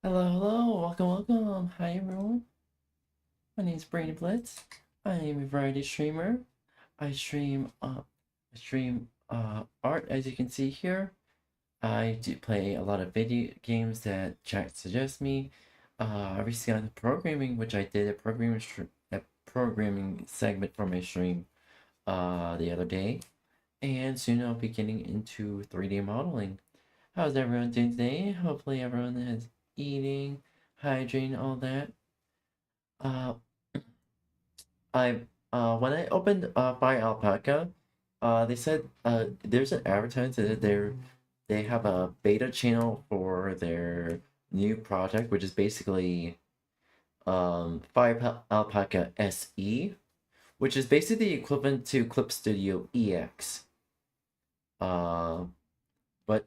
Hello, welcome. Hi everyone. My name is Brandon Blitz. I am a variety streamer. I stream art, as you can see here. I do play a lot of video games that chat suggests me. I recently got into programming, which I did a programming segment for my stream the other day. And soon I'll be getting into 3D modeling. How's everyone doing today? Hopefully everyone is eating, hydrating, all that. Uh, I when I opened FireAlpaca, they said there's an advertisement that they have a beta channel for their new project, which is basically FireAlpaca SE, which is basically the equivalent to Clip Studio EX, uh, but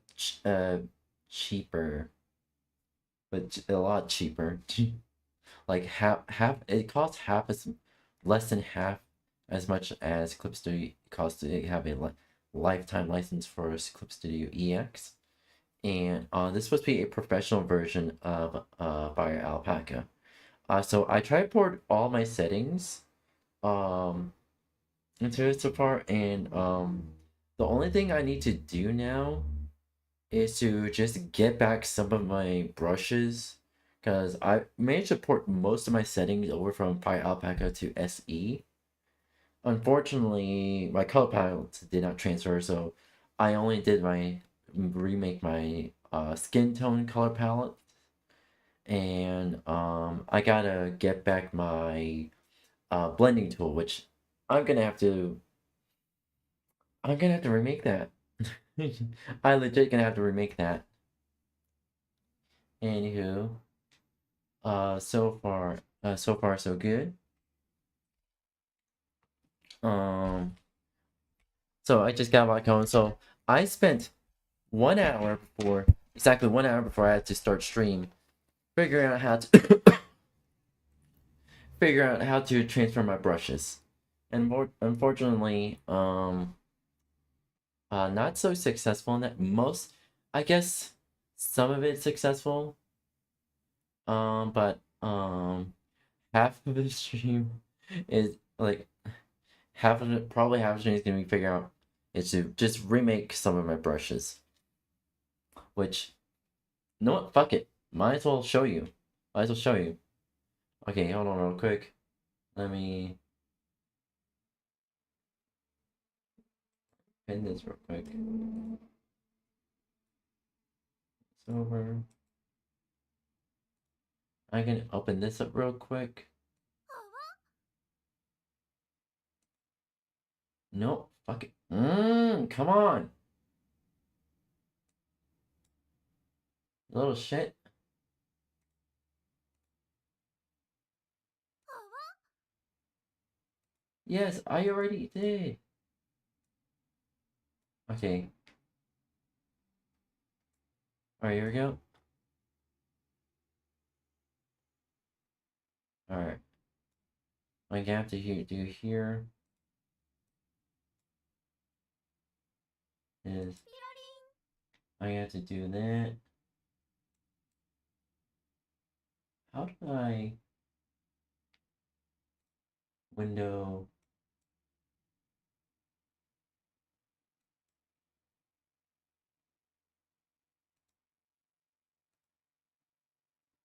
cheaper, but a lot cheaper. Like half it costs half as less than half as much as Clip Studio costs to have a lifetime license for Clip Studio EX. And this was supposed to be a professional version of FireAlpaca. So I tried port all my settings um into it so far, and the only thing I need to do now is to just get back some of my brushes, because I managed to port most of my settings over from FireAlpaca to SE. Unfortunately, my color palette did not transfer, so I only did remake my skin tone color palette, and I gotta get back my blending tool, which I'm gonna have to I'm gonna have to remake that. I legit gonna have to remake that. Anywho. So far so good. Um, so I just got back home. So I spent 1 hour before, exactly 1 hour before I had to start stream, figuring out how to figure out how to transfer my brushes, and more unfortunately, not so successful in that. I guess, some of it's successful. But half of the stream is like probably half of the stream is gonna be figure out is to just remake some of my brushes. Which, you know what? Fuck it. Might as well show you. Might as well show you. Okay, hold on real quick. Let me pin this real quick. It's over. I can open this up real quick. Nope. Fuck it. Come on. Little shit. Yes, I already did. Okay. Alright, here we go. Alright. What I have to do here is I have to do that. How do I window?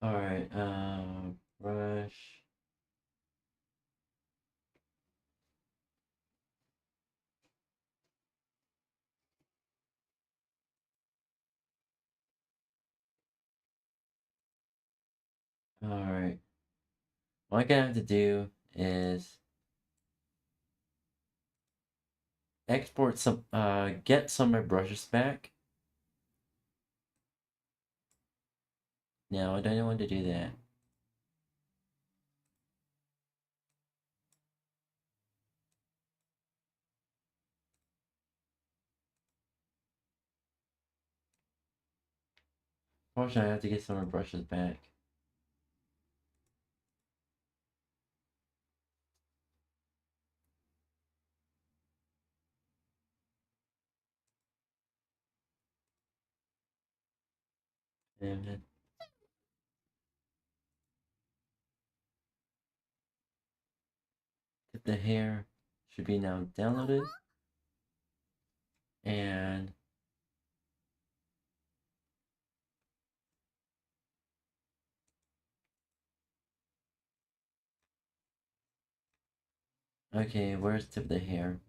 Alright, brush. Alright. What I'm gonna have to do is export get some of my brushes back. No, I don't want to do that. Fortunately, I have to get some of my brushes back. Damn it. the hair should be now downloaded. And okay, where's tip of the hair?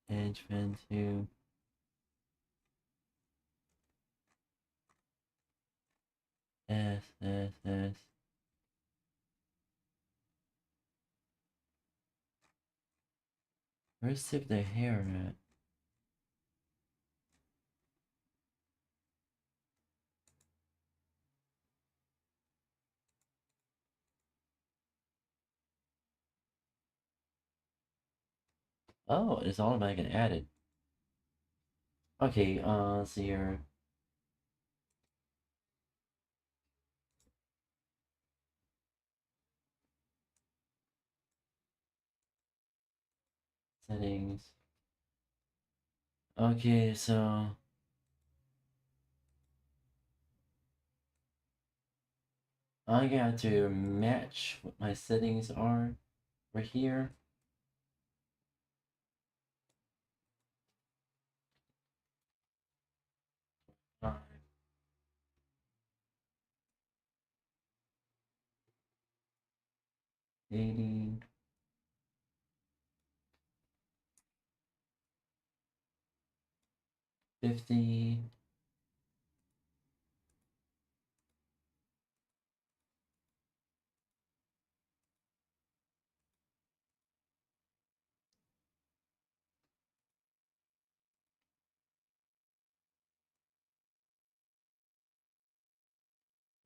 Edge pen to S. Where's tip of the hair at? Oh, it's automatically added. Okay, let's see here. Settings. Okay, so I got to match what my settings are right here. Uh, 80. $50.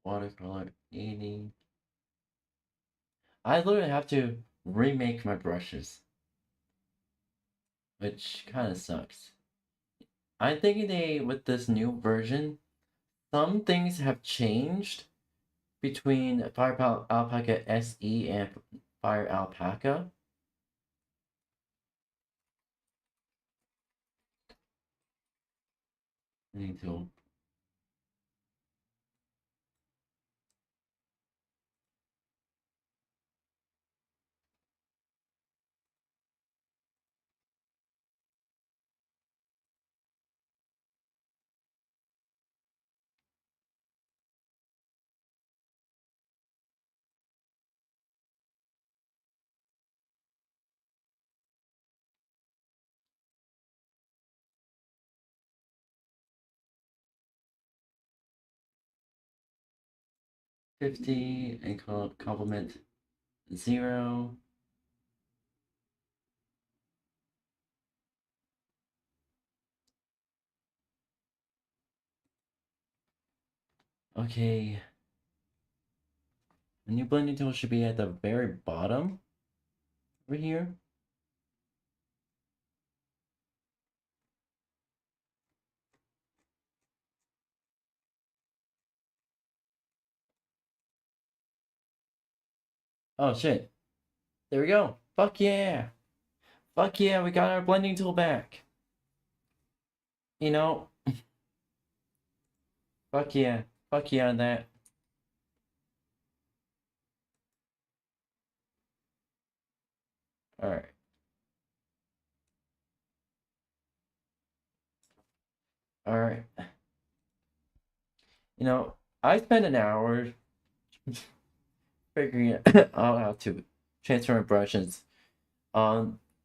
Watercolor 80. I literally have to remake my brushes, which kind of sucks. I'm thinking with this new version, some things have changed between FireAlpaca SE and FireAlpaca. Tool. $50 and complement 0. Okay. The new blending tool should be at the very bottom over here. Oh shit. There we go. Fuck yeah. Fuck yeah, we got our blending tool back. You know, fuck yeah. Fuck yeah on that. Alright. Alright. You know, I spent an hour figuring out how to transfer my brushes.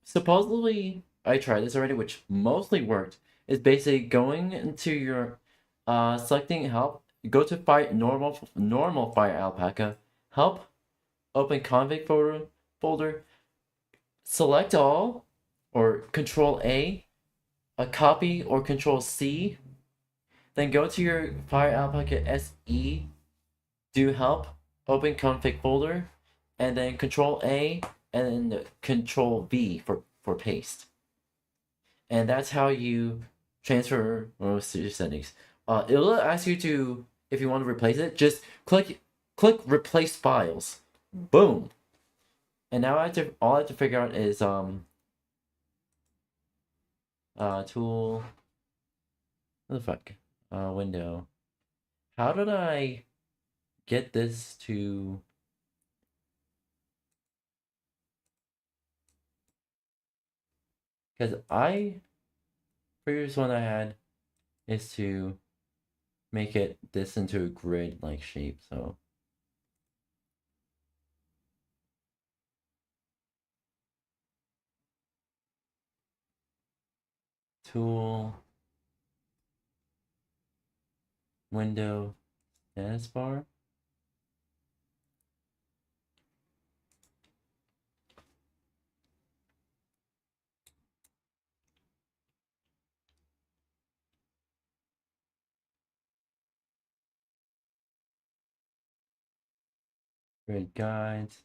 Supposedly, I tried this already, which mostly worked. Is basically going into your, selecting help, go to normal FireAlpaca, help, open config folder, select all, or Control A, a copy or Control C, then go to your FireAlpaca SE, do help, open config folder, and then Control A and then Control V for paste. And that's how you transfer most of your settings. It'll ask you to, if you want to replace it, just click replace files. Boom. And now all I have to figure out is tool. What the fuck? Window. How did I get this to... Because previous one I had is to make it this into a grid-like shape, so... Tool, window, status bar. Grid guides.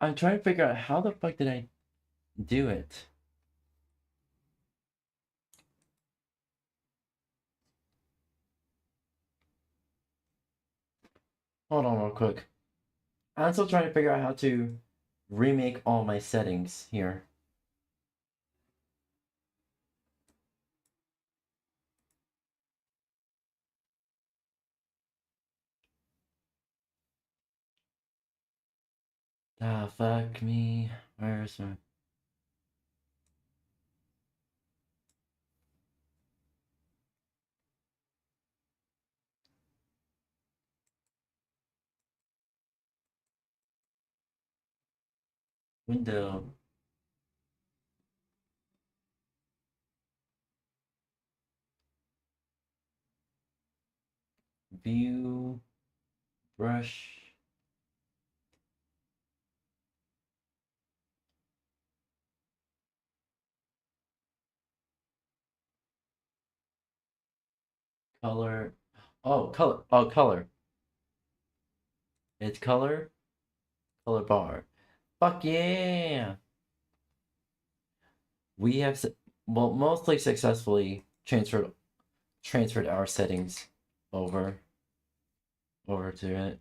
I'm trying to figure out how the fuck did I do it. Hold on real quick. I'm still trying to figure out how to remake all my settings here. Ah, fuck me. Where's my... window? View, brush. Color. Oh, color. Oh, color. It's color. Color bar. Fuck yeah! We have, well, mostly successfully transferred our settings over to it.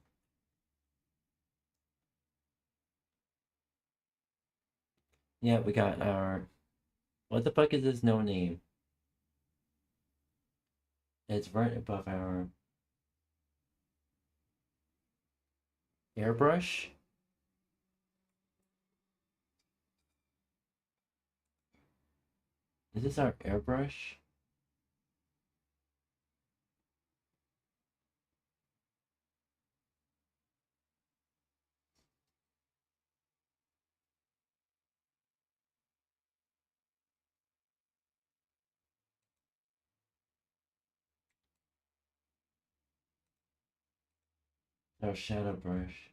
Yeah, we got our... What the fuck is this no name? It's right above our airbrush. Is this our airbrush? Our shadow brush.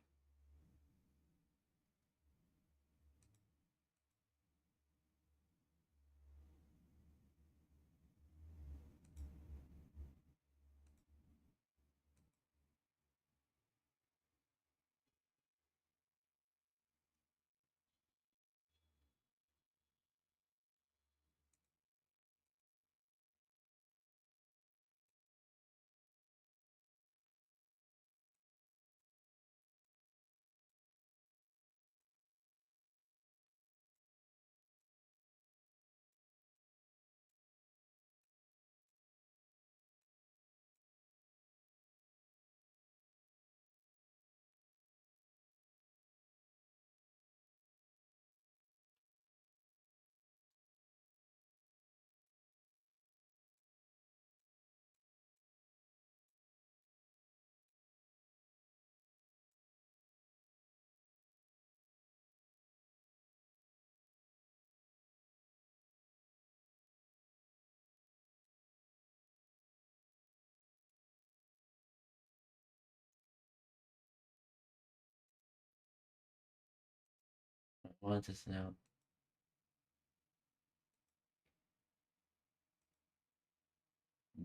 What is this now?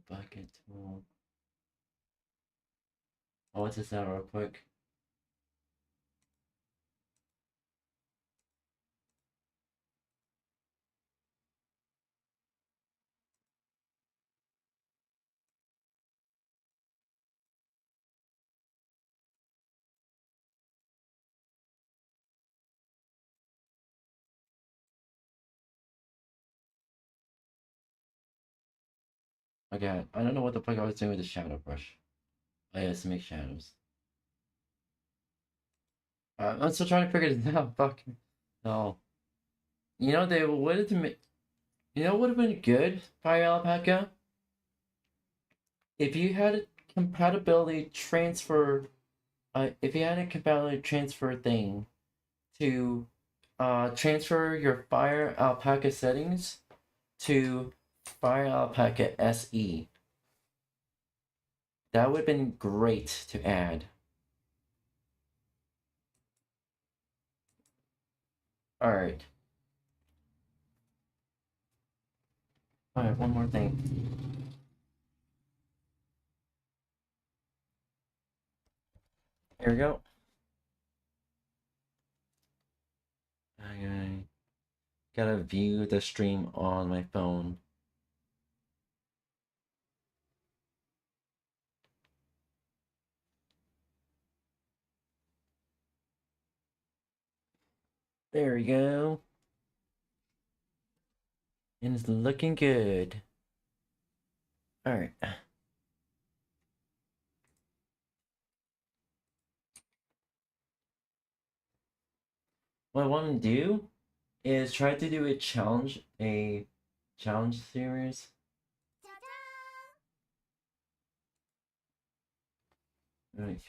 Bucket tool. Oh, what's this now real quick? Okay, I don't know what the fuck I was doing with the shadow brush. I used to make shadows. I'm still trying to figure this out. Fuck. No. You know, they would have been. You know what would have been good, FireAlpaca? If you had a compatibility transfer. If you had a compatibility transfer thing to transfer your FireAlpaca settings to FireAlpaca SE. That would have been great to add. Alright. Alright, one more thing. Here we go. I gotta view the stream on my phone. There we go. And it's looking good. Alright. What I want to do is try to do a challenge series. Right.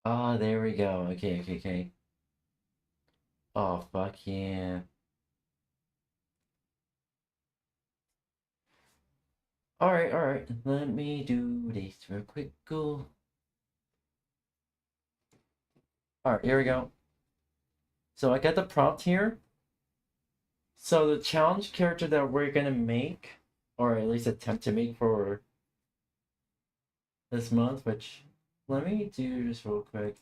Ah, there we go. Okay. Oh, fuck yeah. Alright. Let me do this real quick. Cool. Alright, here we go. So I got the prompt here. So the challenge character that we're gonna make, or at least attempt to make for this month, which let me do this real quick.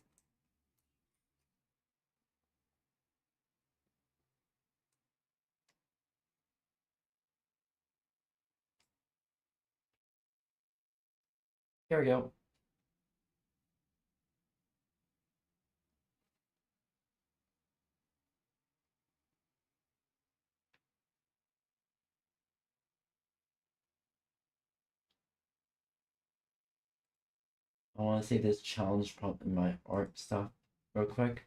Here we go. I want to see this challenge prompt in my art stuff real quick.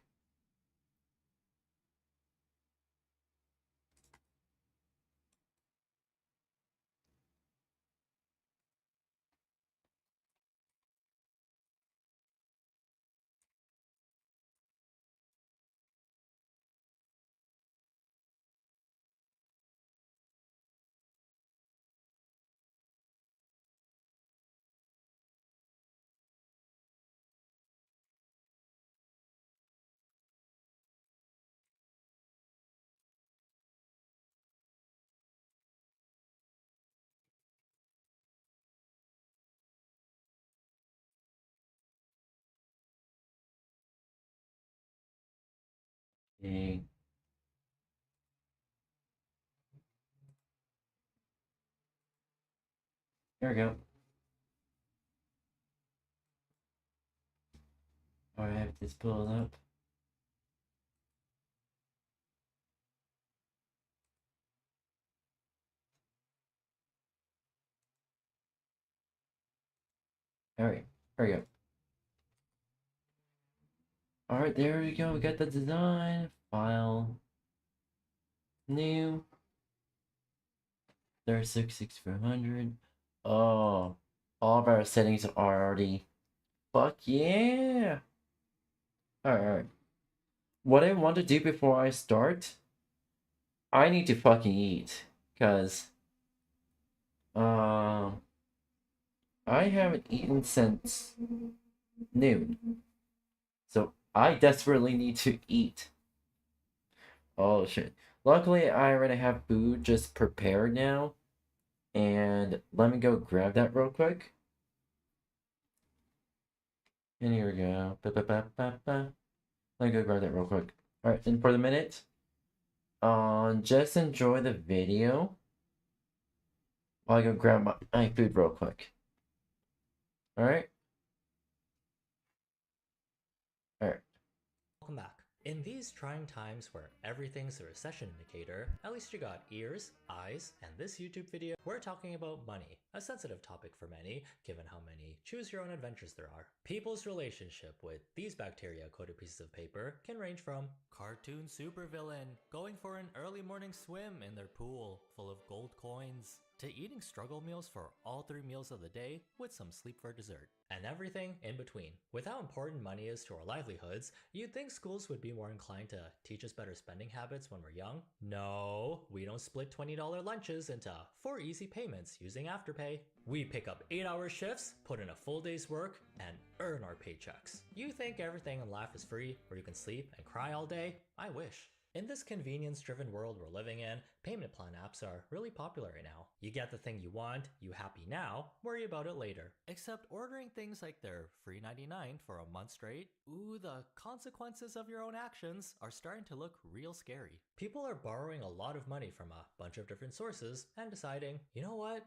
Okay. Here we go. Alright, I have this pulled up. Alright, here we go. Alright, there we go. We got the design. File. New. 36,400. Oh, all of our settings are already. Fuck yeah! Alright. what I want to do before I start, I need to fucking eat. Because, I haven't eaten since noon. So I desperately need to eat. Oh shit. Luckily, I already have food just prepared now. And let me go grab that real quick. And here we go. Ba, ba, ba, ba, ba. Let me go grab that real quick. Alright, and for the minute, just enjoy the video while I go grab my food real quick. Alright? Alright. Welcome back. In these trying times where everything's a recession indicator, at least you got ears, eyes, and this YouTube video, we're talking about money, a sensitive topic for many, given how many choose-your-own adventures there are. People's relationship with these bacteria-coated pieces of paper can range from cartoon supervillain going for an early morning swim in their pool full of gold coins, to eating struggle meals for all 3 meals of the day with some sleep for dessert, and everything in between. With how important money is to our livelihoods, you'd think schools would be more inclined to teach us better spending habits when we're young. No, we don't split $20 lunches into 4 easy payments using Afterpay. We pick up 8-hour shifts, put in a full day's work, and earn our paychecks. You think everything in life is free, where you can sleep and cry all day? I wish. In this convenience-driven world we're living in, payment plan apps are really popular right now. You get the thing you want, you happy now, worry about it later. Except ordering things like they're free 99 for a month straight, ooh, the consequences of your own actions are starting to look real scary. People are borrowing a lot of money from a bunch of different sources and deciding, you know what?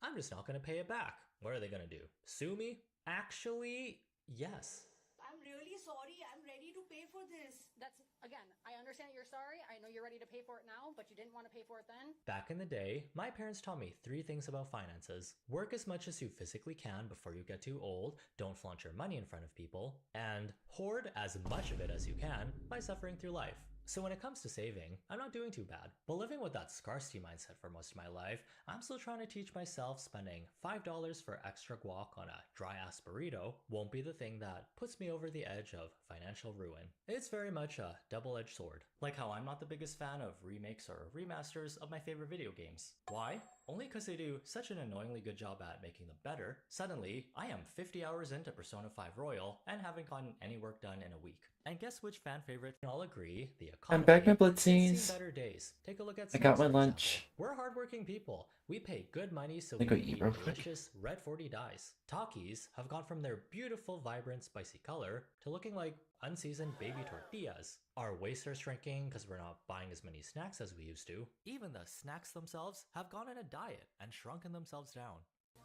I'm just not gonna pay it back. What are they gonna do? Sue me? Actually, yes. I'm really sorry. I'm ready to pay for this. That's, again, I understand you're sorry. I know you're ready to pay for it now, but you didn't want to pay for it then. Back in the day, my parents taught me 3 things about finances. Work as much as you physically can before you get too old, don't flaunt your money in front of people, and hoard as much of it as you can by suffering through life. So when it comes to saving, I'm not doing too bad. But living with that scarcity mindset for most of my life, I'm still trying to teach myself spending $5 for extra guac on a dry-ass burrito won't be the thing that puts me over the edge of financial ruin. It's very much a double-edged sword. Like how I'm not the biggest fan of remakes or remasters of my favorite video games. Why? Only because they do such an annoyingly good job at making them better. Suddenly, I am 50 hours into Persona 5 Royal and haven't gotten any work done in a week. And guess which fan favorite can all agree? The I'm economy. back, my It's seen Blitzies. better days. Take a look at I got snacks, my for lunch. example. We're hardworking people. We pay good money so Let me we go can eat eat real quick. delicious red 40 dyes. Takis have gone from their beautiful, vibrant, spicy color to looking like unseasoned baby tortillas. Our wastes are shrinking because we're not buying as many snacks as we used to. Even the snacks themselves have gone on a diet and shrunken themselves down.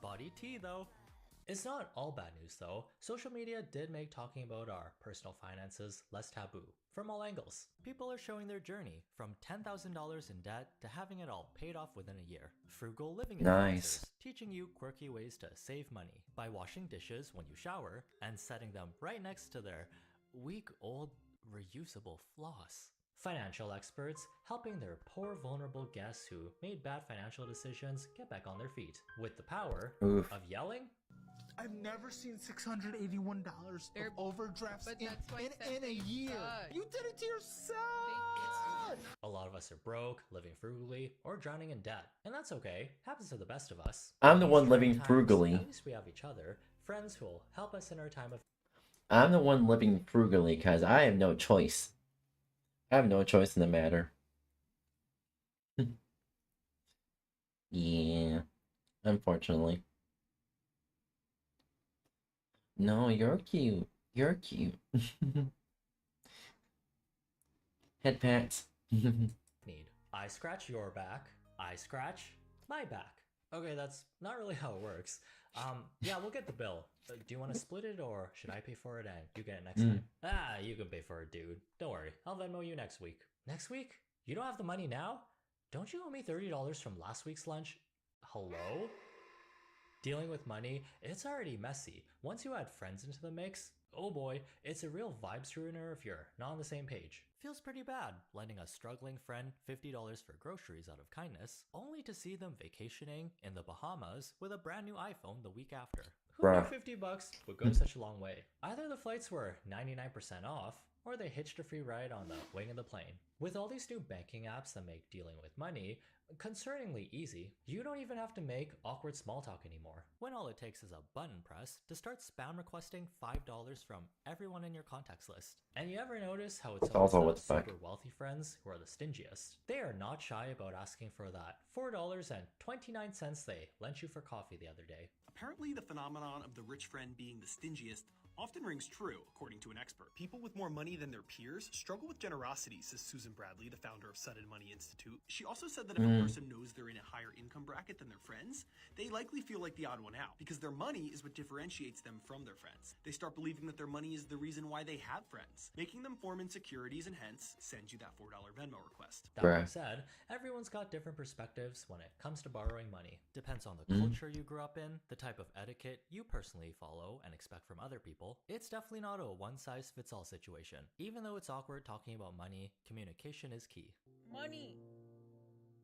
Body tea though. It's not all bad news though. Social media did make talking about our personal finances less taboo from all angles. People are showing their journey from $10,000 in debt to having it all paid off within a year. Frugal living Nice. influencers teaching you quirky ways to save money by washing dishes when you shower and setting them right next to their week-old reusable floss. Financial experts helping their poor vulnerable guests who made bad financial decisions get back on their feet with the power Oof. of yelling. I've never seen $681 of overdrafts in a year. You did it to yourself. A lot of us are broke, living frugally, or drowning in debt. And that's okay. Happens to the best of us. I'm the In one these living trying times, frugally. At least we have each other, friends who will help us in our time of. I'm the one living frugally because I have no choice. I have no choice in the matter. Yeah, unfortunately. No, you're cute. You're cute. Head pats. Need. I scratch your back, I scratch my back. Okay, that's not really how it works. Yeah, we'll get the bill. Do you want to split it or should I pay for it and you get it next time? Ah, you can pay for it, dude. Don't worry, I'll Venmo you next week. Next week? You don't have the money now? Don't you owe me $30 from last week's lunch? Hello? Dealing with money, it's already messy. Once you add friends into the mix, oh boy, it's a real vibes ruiner if you're not on the same page. Feels pretty bad lending a struggling friend $50 for groceries out of kindness, only to see them vacationing in the Bahamas with a brand new iPhone the week after. Who knew Bruh. 50 bucks would go such a long way? Either the flights were 99% off, or they hitched a free ride on the wing of the plane. With all these new banking apps that make dealing with money concerningly easy, you don't even have to make awkward small talk anymore, when all it takes is a button press to start spam requesting $5 from everyone in your contacts list. And you ever notice how it's always also the what the fuck. super wealthy friends who are the stingiest? They are not shy about asking for that $4.29 they lent you for coffee the other day. Apparently, the phenomenon of the rich friend being the stingiest often rings true, according to an expert. People with more money than their peers struggle with generosity, says Susan Bradley, the founder of Sudden Money Institute. She also said that if a person knows they're in a higher income bracket than their friends, they likely feel like the odd one out, because their money is what differentiates them from their friends. They start believing that their money is the reason why they have friends, making them form insecurities and hence send you that $4 Venmo request. That being said, everyone's got different perspectives when it comes to borrowing money. Depends on the culture you grew up in, the type of etiquette you personally follow and expect from other people. It's definitely not a one-size-fits-all situation. Even though it's awkward talking about money, communication is key. Money.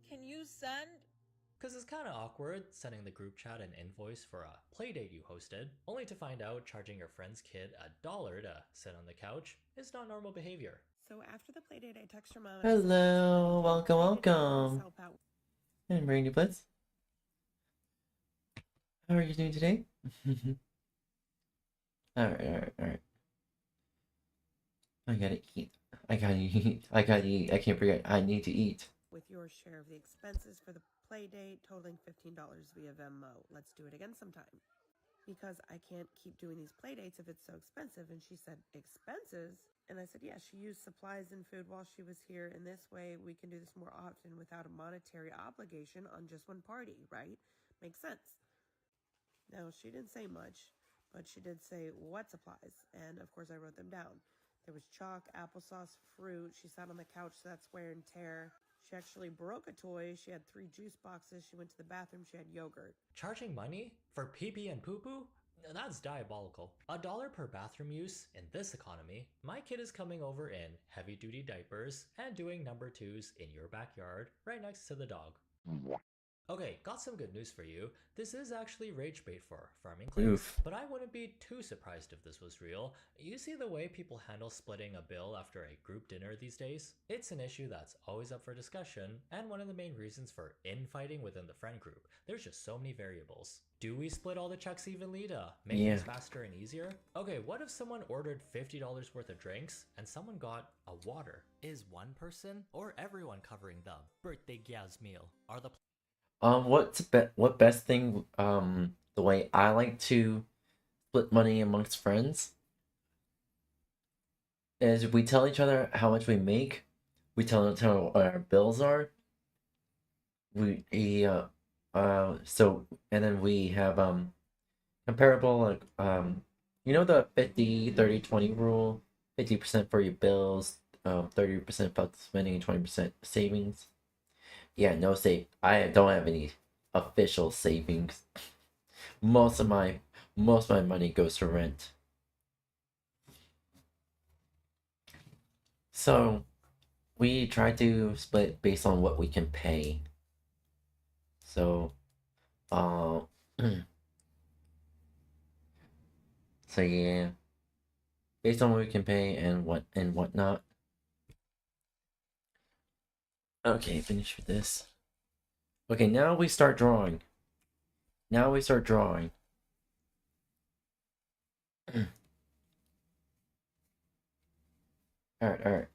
Can you send? Cause it's kinda awkward sending the group chat an invoice for a playdate you hosted, only to find out charging your friend's kid $1 to sit on the couch is not normal behavior. So after the playdate, I text your mom. Hello, welcome. And Brandy Blitz. How are you doing today? Alright. I gotta eat. I gotta eat. I can't forget. I need to eat. With your share of the expenses for the play date totaling $15 via Venmo. Let's do it again sometime. Because I can't keep doing these play dates if it's so expensive. And she said, expenses? And I said, yeah, she used supplies and food while she was here. And this way we can do this more often without a monetary obligation on just one party, right? Makes sense. Now, she didn't say much, but she did say what supplies. And of course I wrote them down. There was chalk, applesauce, fruit. She sat on the couch, so that's wear and tear. She actually broke a toy. She had 3 juice boxes. She went to the bathroom. She had yogurt. Charging money for pee-pee and poo-poo? That's diabolical. $1 per bathroom use in this economy. My kid is coming over in heavy-duty diapers and doing number 2s in your backyard right next to the dog. Okay, got some good news for you. This is actually rage bait for farming claims, but I wouldn't be too surprised if this was real. You see the way people handle splitting a bill after a group dinner these days? It's an issue that's always up for discussion, and one of the main reasons for infighting within the friend group. There's just so many variables. Do we split all the checks evenly to make things faster and easier? Okay, what if someone ordered $50 worth of drinks and someone got a water? Is one person or everyone covering the birthday gas meal? Are the what best thing, the way I like to split money amongst friends is we tell each other how much we make, we tell each other what our bills are, and then we have, comparable, like, you know the 50-30-20 rule? 50% for your bills, 30% about spending, and 20% savings. Yeah, no save. I don't have any official savings. Most of my money goes to rent. So we try to split based on what we can pay. So so yeah. Based on what we can pay and whatnot. Okay, finish with this. Okay, now we start drawing. Alright.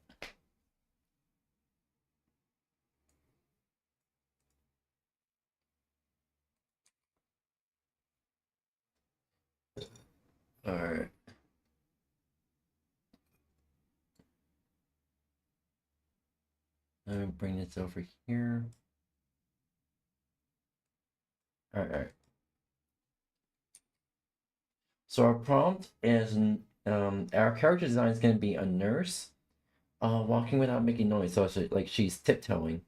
Alright. Let me bring this over here. Alright. So our prompt is, our character design is going to be a nurse, walking without making noise. So it's like she's tiptoeing.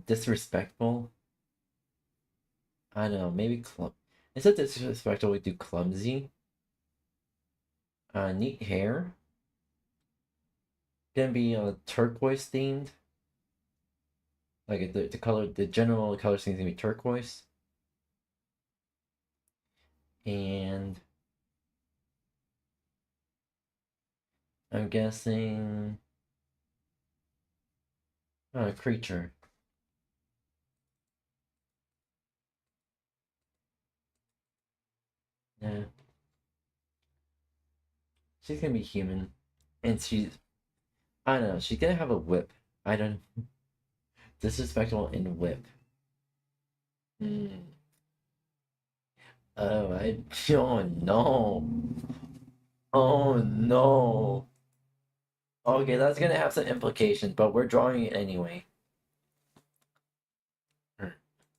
Disrespectful. I don't know, maybe instead of disrespectful, we do clumsy. Neat hair. Gonna be turquoise themed. Like the general color scheme is gonna be turquoise. And I'm guessing a creature. Yeah. She's gonna be human. And I don't know, she's gonna have a whip. I don't know. Disrespectful and whip. Oh, oh no. Oh no. Okay, that's gonna have some implications, but we're drawing it anyway.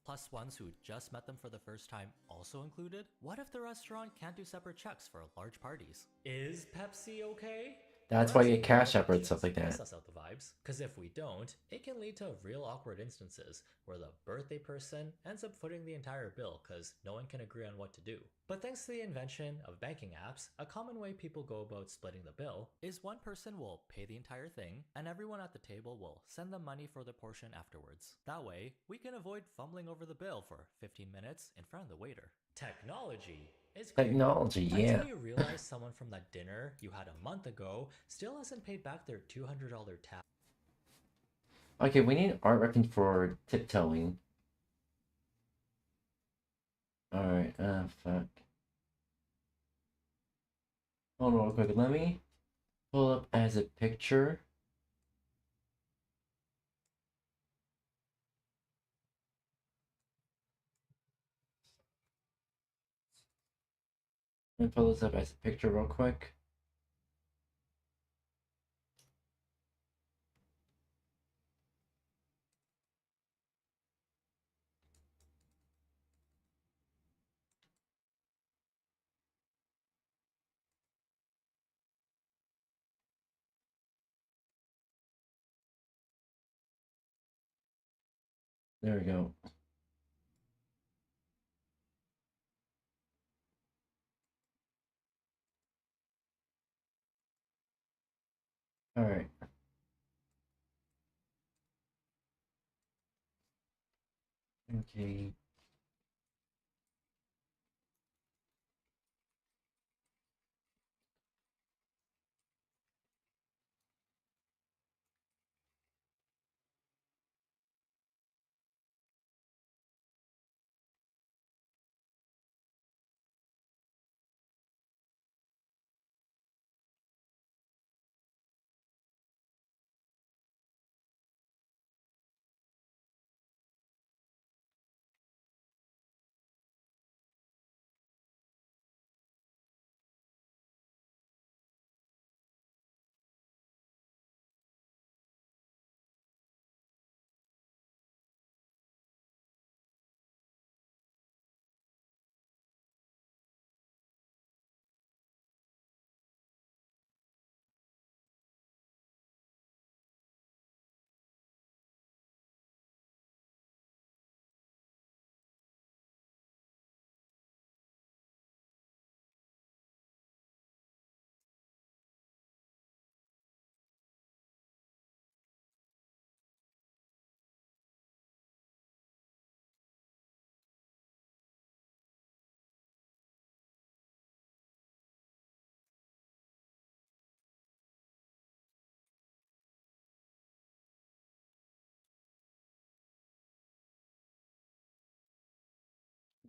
Plus ones who just met them for the first time also included? What if the restaurant can't do separate checks for large parties? Is Pepsi okay? That's why you get Cash App or stuff like that. Suss out the vibes, because if we don't, it can lead to real awkward instances where the birthday person ends up footing the entire bill because no one can agree on what to do. But thanks to the invention of banking apps, a common way people go about splitting the bill is one person will pay the entire thing and everyone at the table will send them money for their portion afterwards. That way, we can avoid fumbling over the bill for 15 minutes in front of the waiter. Technology is great. Technology, yeah. Until you realize someone from that dinner you had a month ago still hasn't paid back their $200 tab. Okay, we need art reference for tiptoeing. Alright, fuck. Hold on real quick, let me pull up as a picture. Let me pull this up as a picture real quick. There we go. Alright. Okay.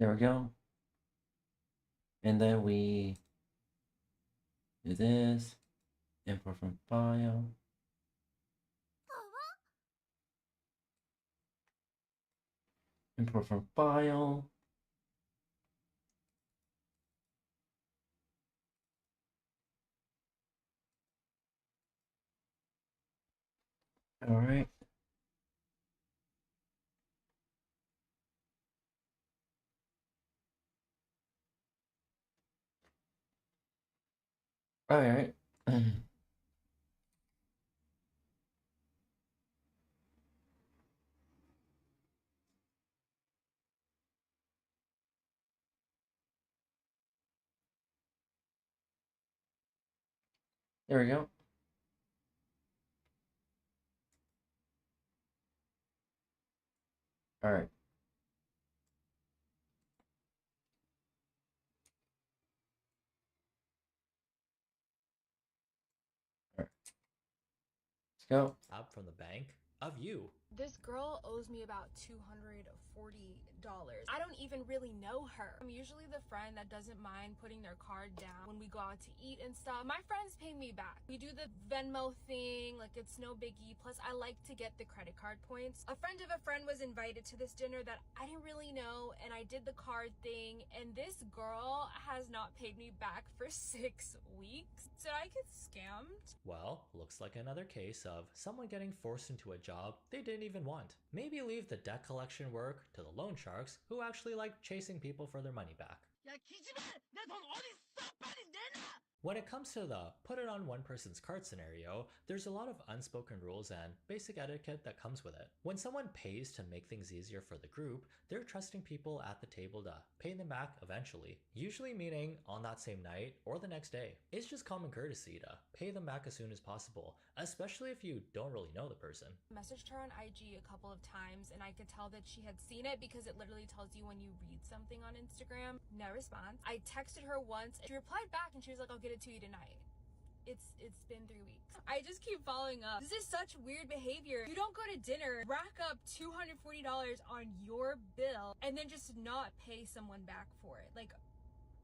There we go. And then we do this. Import from file. Import from file. Alright. Alright. There we go. Alright. Go. From the bank of you. This girl owes me about $240. I don't even really know her. I'm usually the friend that doesn't mind putting their card down when we go out to eat and stuff. My friends pay me back. We do the Venmo thing, like it's no biggie. Plus, I like to get the credit card points. A friend of a friend was invited to this dinner that I didn't really know, and I did the card thing, and this girl has not paid me back for 6 weeks. Did I get scammed? Well, looks like another case of someone getting forced into a job they didn't even want. Maybe leave the debt collection work to the loan sharks who actually like chasing people for their money back. When it comes to the put it on one person's card scenario, there's a lot of unspoken rules and basic etiquette that comes with it. When someone pays to make things easier for the group, they're trusting people at the table to pay them back eventually, usually meaning on that same night or the next day. It's just common courtesy to pay them back as soon as possible, especially if you don't really know the person. I messaged her on IG a couple of times and I could tell that she had seen it because it literally tells you when you read something on Instagram. No response. I texted her once and she replied back and she was like, I'll get it to you tonight. It's been 3 weeks. I just keep following up. This is such weird behavior. You don't go to dinner, rack up $240 on your bill, and then just not pay someone back for it. Like,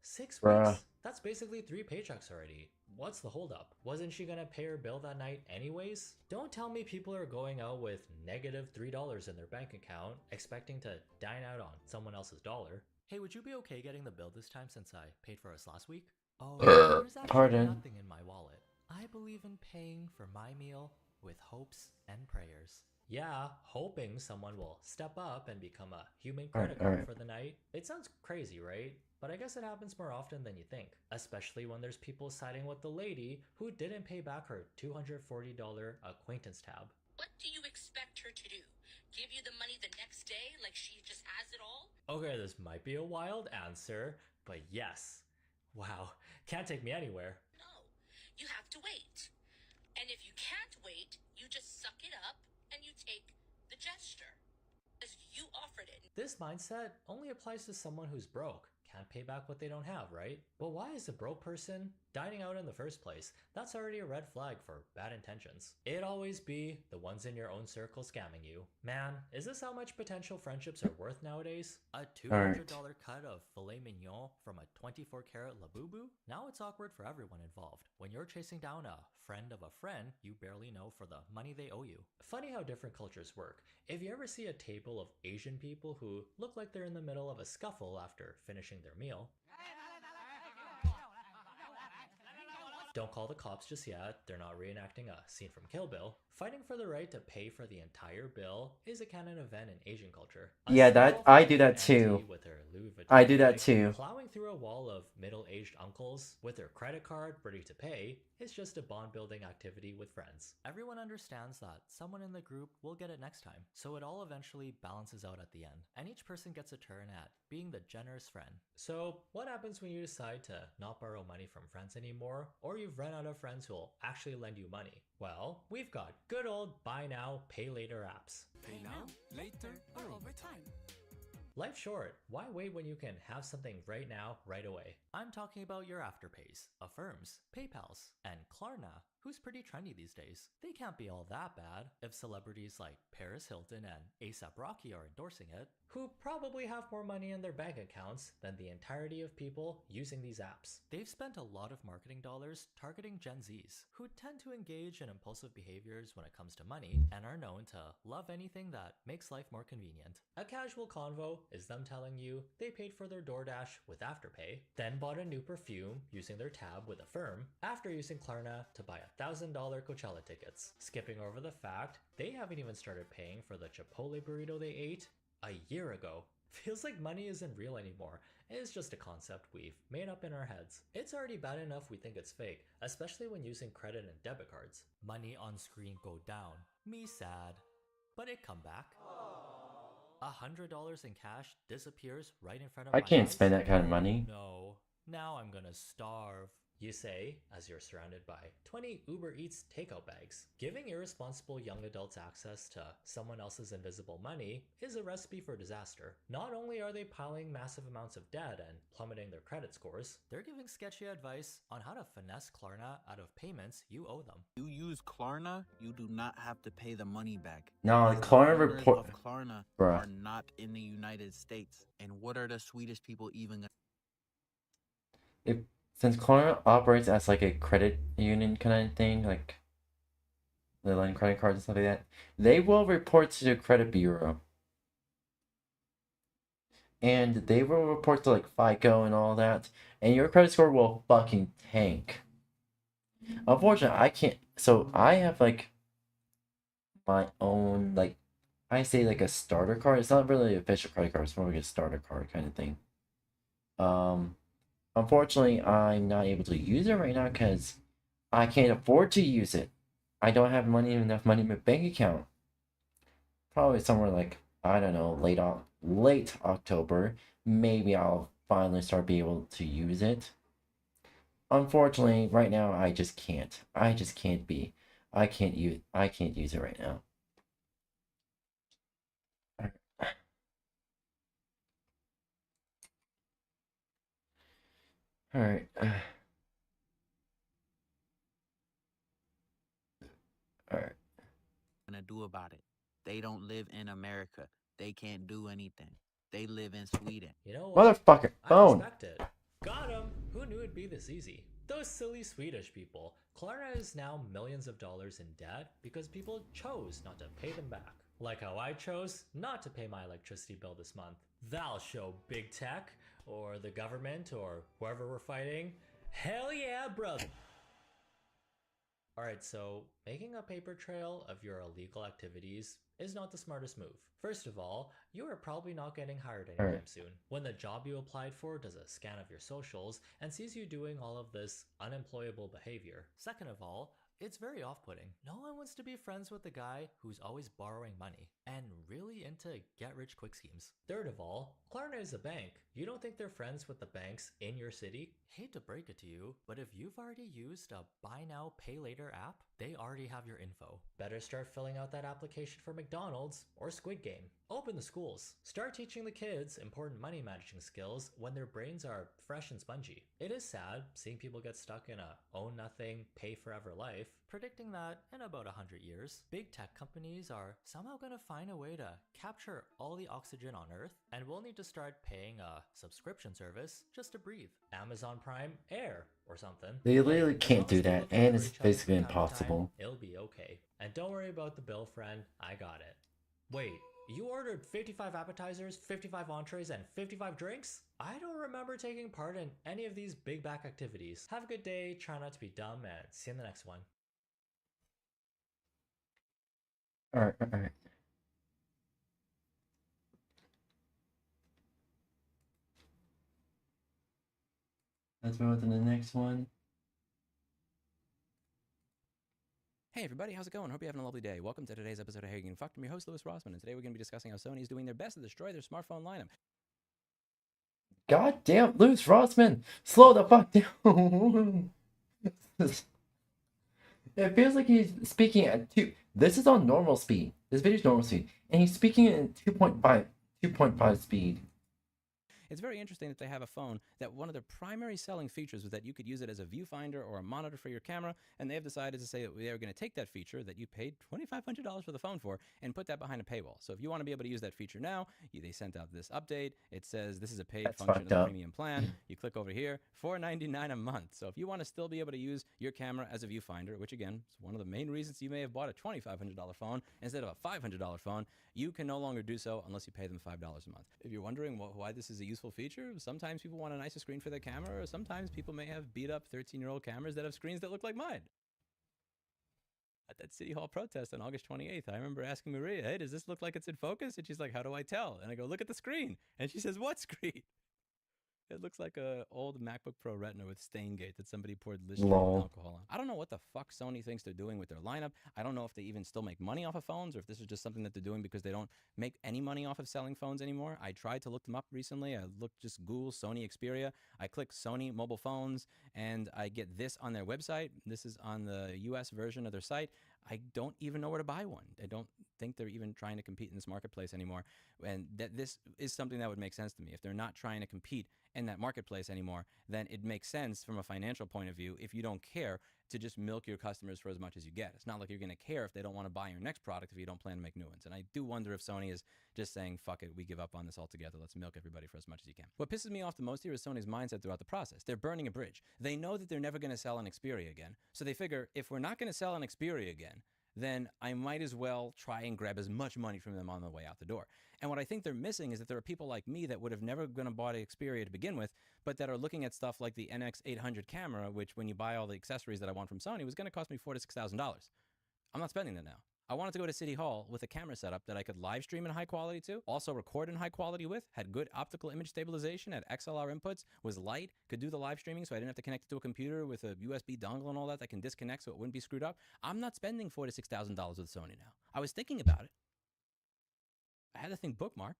6 Bruh. weeks? That's basically 3 paychecks already. What's the holdup? Wasn't she gonna pay her bill that night anyways? Don't tell me people are going out with negative $3 in their bank account, expecting to dine out on someone else's dollar. Hey, would you be okay getting the bill this time since I paid for us last week? Oh, there's actually Pardon. nothing in my wallet. I believe in paying for my meal with hopes and prayers. Yeah, hoping someone will step up and become a human credit card for the night. It sounds crazy, right? But I guess it happens more often than you think, especially when there's people siding with the lady who didn't pay back her $240 acquaintance tab. What do you expect her to do? Give you the money the next day like she just has it all? Okay, this might be a wild answer, but yes. Wow, can't take me anywhere. No, you have to wait. And if you can't wait, you just suck it up and you take the gesture. Because you offered it. This mindset only applies to someone who's broke. Can't pay back what they don't have, right? But why is a broke person dining out in the first place? That's already a red flag for bad intentions. It'd always be the ones in your own circle scamming you. Man, is this how much potential friendships are worth nowadays? A $200 cut of filet mignon from a 24-karat labubu? Now it's awkward for everyone involved. When you're chasing down a friend of a friend you barely know for the money they owe you. Funny how different cultures work. If you ever see a table of Asian people who look like they're in the middle of a scuffle after finishing their meal, don't call the cops just yet, they're not reenacting a scene from Kill Bill. Fighting for the right to pay for the entire bill is a canon event in Asian culture. Yeah, that I do that too. With her Louis Vuitton I do that bag, too. Plowing through a wall of middle-aged uncles with their credit card ready to pay is just a bond-building activity with friends. Everyone understands that someone in the group will get it next time, so it all eventually balances out at the end, and each person gets a turn at being the generous friend. So what happens when you decide to not borrow money from friends anymore, or you've run out of friends who will actually lend you money? Well, we've got good old buy now, pay later apps. Pay now, later, or over time. Life's short. Why wait when you can have something right now, right away? I'm talking about your Afterpays, Affirms, PayPals, and Klarna, who's pretty trendy these days. They can't be all that bad if celebrities like Paris Hilton and A$AP Rocky are endorsing it, who probably have more money in their bank accounts than the entirety of people using these apps. They've spent a lot of marketing dollars targeting Gen Zs, who tend to engage in impulsive behaviors when it comes to money and are known to love anything that makes life more convenient. A casual convo is them telling you they paid for their DoorDash with Afterpay, then bought a new perfume using their tab with Affirm after using Klarna to buy $1,000 Coachella tickets, skipping over the fact they haven't even started paying for the Chipotle burrito they ate a year ago. Feels like money isn't real anymore. It's just a concept we've made up in our heads. It's already bad enough we think it's fake, especially when using credit and debit cards. Money on screen go down. Me sad. But it come back. $100 in cash disappears right in front of my eyes. I can't spend that kind of money. No. Now I'm gonna starve. You say, as you're surrounded by 20 Uber Eats takeout bags. Giving irresponsible young adults access to someone else's invisible money is a recipe for disaster. Not only are they piling massive amounts of debt and plummeting their credit scores, they're giving sketchy advice on how to finesse Klarna out of payments you owe them. You use Klarna, you do not have to pay the money back. No, Because Klarna the owners report. of Klarna Bruh. are not in the United States. And what are the Swedish people even gonna... Since Klarna operates as like a credit union kind of thing, like they lend credit cards and stuff like that, they will report to the credit bureau. And they will report to like FICO and all that, and your credit score will fucking tank. Unfortunately, I can't. So I have like my own, like, I say like a starter card. It's not really an official credit card. It's more like a starter card kind of thing. Unfortunately, I'm not able to use it right now because I can't afford to use it. I don't have enough money in my bank account. Probably somewhere like, I don't know, late October, maybe I'll finally start being able to use it. Unfortunately, right now I just can't. I can't use it right now. All right. All right. gonna do about it? They don't live in America. They can't do anything. They live in Sweden. You know what? Motherfucker, I phone. respect it. Got him! Who knew it'd be this easy? Those silly Swedish people. Klarna is now millions of dollars in debt because people chose not to pay them back. Like how I chose not to pay my electricity bill this month. That'll show big tech, or the government, or whoever we're fighting. Hell yeah, brother! Alright, so making a paper trail of your illegal activities is not the smartest move. First of all, you are probably not getting hired anytime soon. When the job you applied for does a scan of your socials and sees you doing all of this unemployable behavior. Second of all, it's very off-putting. No one wants to be friends with the guy who's always borrowing money and really into get-rich-quick schemes. Third of all, Klarna is a bank. You don't think they're friends with the banks in your city? Hate to break it to you, but if you've already used a buy now, pay later app, they already have your info. Better start filling out that application for McDonald's or Squid Game. Open the schools. Start teaching the kids important money managing skills when their brains are fresh and spongy. It is sad seeing people get stuck in a own nothing, pay forever life, predicting that in about 100 years, big tech companies are somehow going to find a way to capture all the oxygen on Earth, and we'll need to start paying a subscription service just to breathe. Amazon Prime Air or something. They literally As can't long do as that, people care and for it's each other basically from time to time, impossible. it'll be okay. And don't worry about the bill, friend. I got it. Wait, you ordered 55 appetizers, 55 entrees, and 55 drinks? I don't remember taking part in any of these big back activities. Have a good day, try not to be dumb, and see you in the next one. Alright. Let's move on to the next one. Hey everybody, how's it going? Hope you're having a lovely day. Welcome to today's episode of How You Getting Fucked. I'm your host, Louis Rossman, and today we're going to be discussing how Sony is doing their best to destroy their smartphone lineup. God damn, Louis Rossman, slow the fuck down. It feels like he's speaking at 2. This is on normal speed. This video's normal speed, and he's speaking at 2.5 speed. It's very interesting that they have a phone that one of their primary selling features was that you could use it as a viewfinder or a monitor for your camera, and they have decided to say that they are going to take that feature that you paid $2,500 for the phone for and put that behind a paywall. So if you want to be able to use that feature now, they sent out this update. It says this is a paid function of the premium plan. You click over here, $4.99 a month. So if you want to still be able to use your camera as a viewfinder, which again is one of the main reasons you may have bought a $2,500 phone instead of a $500 phone, you can no longer do so unless you pay them $5 a month. If you're wondering why this is a useful feature, sometimes people want a nicer screen for their camera, or sometimes people may have beat up 13-year-old cameras that have screens that look like mine. At that City Hall protest on August 28th, I remember asking Maria, hey, does this look like it's in focus? And she's like, how do I tell? And I go, look at the screen. And she says, what screen? It looks like a old MacBook Pro Retina with Steingate that somebody poured Listerine Lol. alcohol on. I don't know what the fuck Sony thinks they're doing with their lineup. I don't know if they even still make money off of phones or if this is just something that they're doing because they don't make any money off of selling phones anymore. I tried to look them up recently. I looked just Google Sony Xperia. I click Sony mobile phones and I get this on their website. This is on the US version of their site. I don't even know where to buy one. I don't think they're even trying to compete in this marketplace anymore. And that this is something that would make sense to me. If they're not trying to compete in that marketplace anymore, then it makes sense from a financial point of view if you don't care to just milk your customers for as much as you get. It's not like you're going to care if they don't want to buy your next product if you don't plan to make new ones. And I do wonder if Sony is just saying, fuck it, we give up on this altogether. Let's milk everybody for as much as you can. What pisses me off the most here is Sony's mindset throughout the process. They're burning a bridge. They know that they're never going to sell an Xperia again. So they figure, if we're not going to sell an Xperia again, then I might as well try and grab as much money from them on the way out the door. And what I think they're missing is that there are people like me that would have never gonna bought an Xperia to begin with, but that are looking at stuff like the NX800 camera, which when you buy all the accessories that I want from Sony was gonna cost me $4,000 to $6,000. I'm not spending that now. I wanted to go to City Hall with a camera setup that I could live stream in high quality to, also record in high quality with, had good optical image stabilization, had XLR inputs, was light, could do the live streaming so I didn't have to connect it to a computer with a USB dongle and all that can disconnect so it wouldn't be screwed up. I'm not spending $4,000 to $6,000 with Sony now. I was thinking about it. I had the thing bookmarked,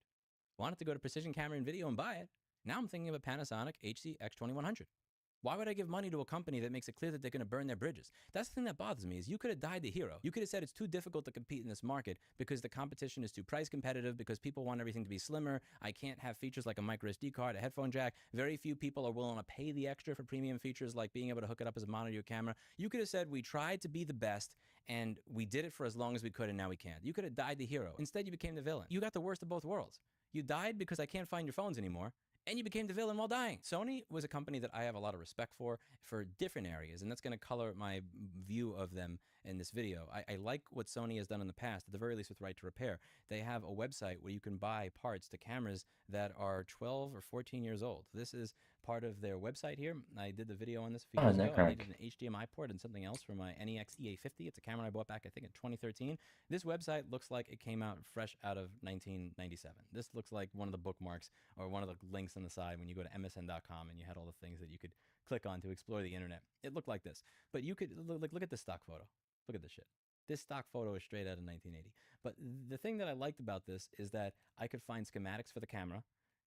wanted to go to Precision Camera and Video and buy it. Now I'm thinking of a Panasonic HC-X2100. Why would I give money to a company that makes it clear that they're going to burn their bridges? That's the thing that bothers me is you could have died the hero. You could have said it's too difficult to compete in this market because the competition is too price competitive, because people want everything to be slimmer. I can't have features like a micro SD card, a headphone jack. Very few people are willing to pay the extra for premium features like being able to hook it up as a monitor to your camera. You could have said we tried to be the best and we did it for as long as we could and now we can't. You could have died the hero. Instead, you became the villain. You got the worst of both worlds. You died because I can't find your phones anymore, and you became the villain while dying. Sony was a company that I have a lot of respect for different areas, and that's going to color my view of them in this video. I like what Sony has done in the past, at the very least with Right to Repair. They have a website where you can buy parts to cameras that are 12 or 14 years old. This is part of their website here. I did the video on this a few years ago. I needed an HDMI port and something else for my NEX EA50. It's a camera I bought back, I think, in 2013. This website looks like it came out fresh out of 1997. This looks like one of the bookmarks or one of the links on the side when you go to msn.com and you had all the things that you could click on to explore the internet. It looked like this. But you could, look at this stock photo. Look at this shit. This stock photo is straight out of 1980. But the thing that I liked about this is that I could find schematics for the camera.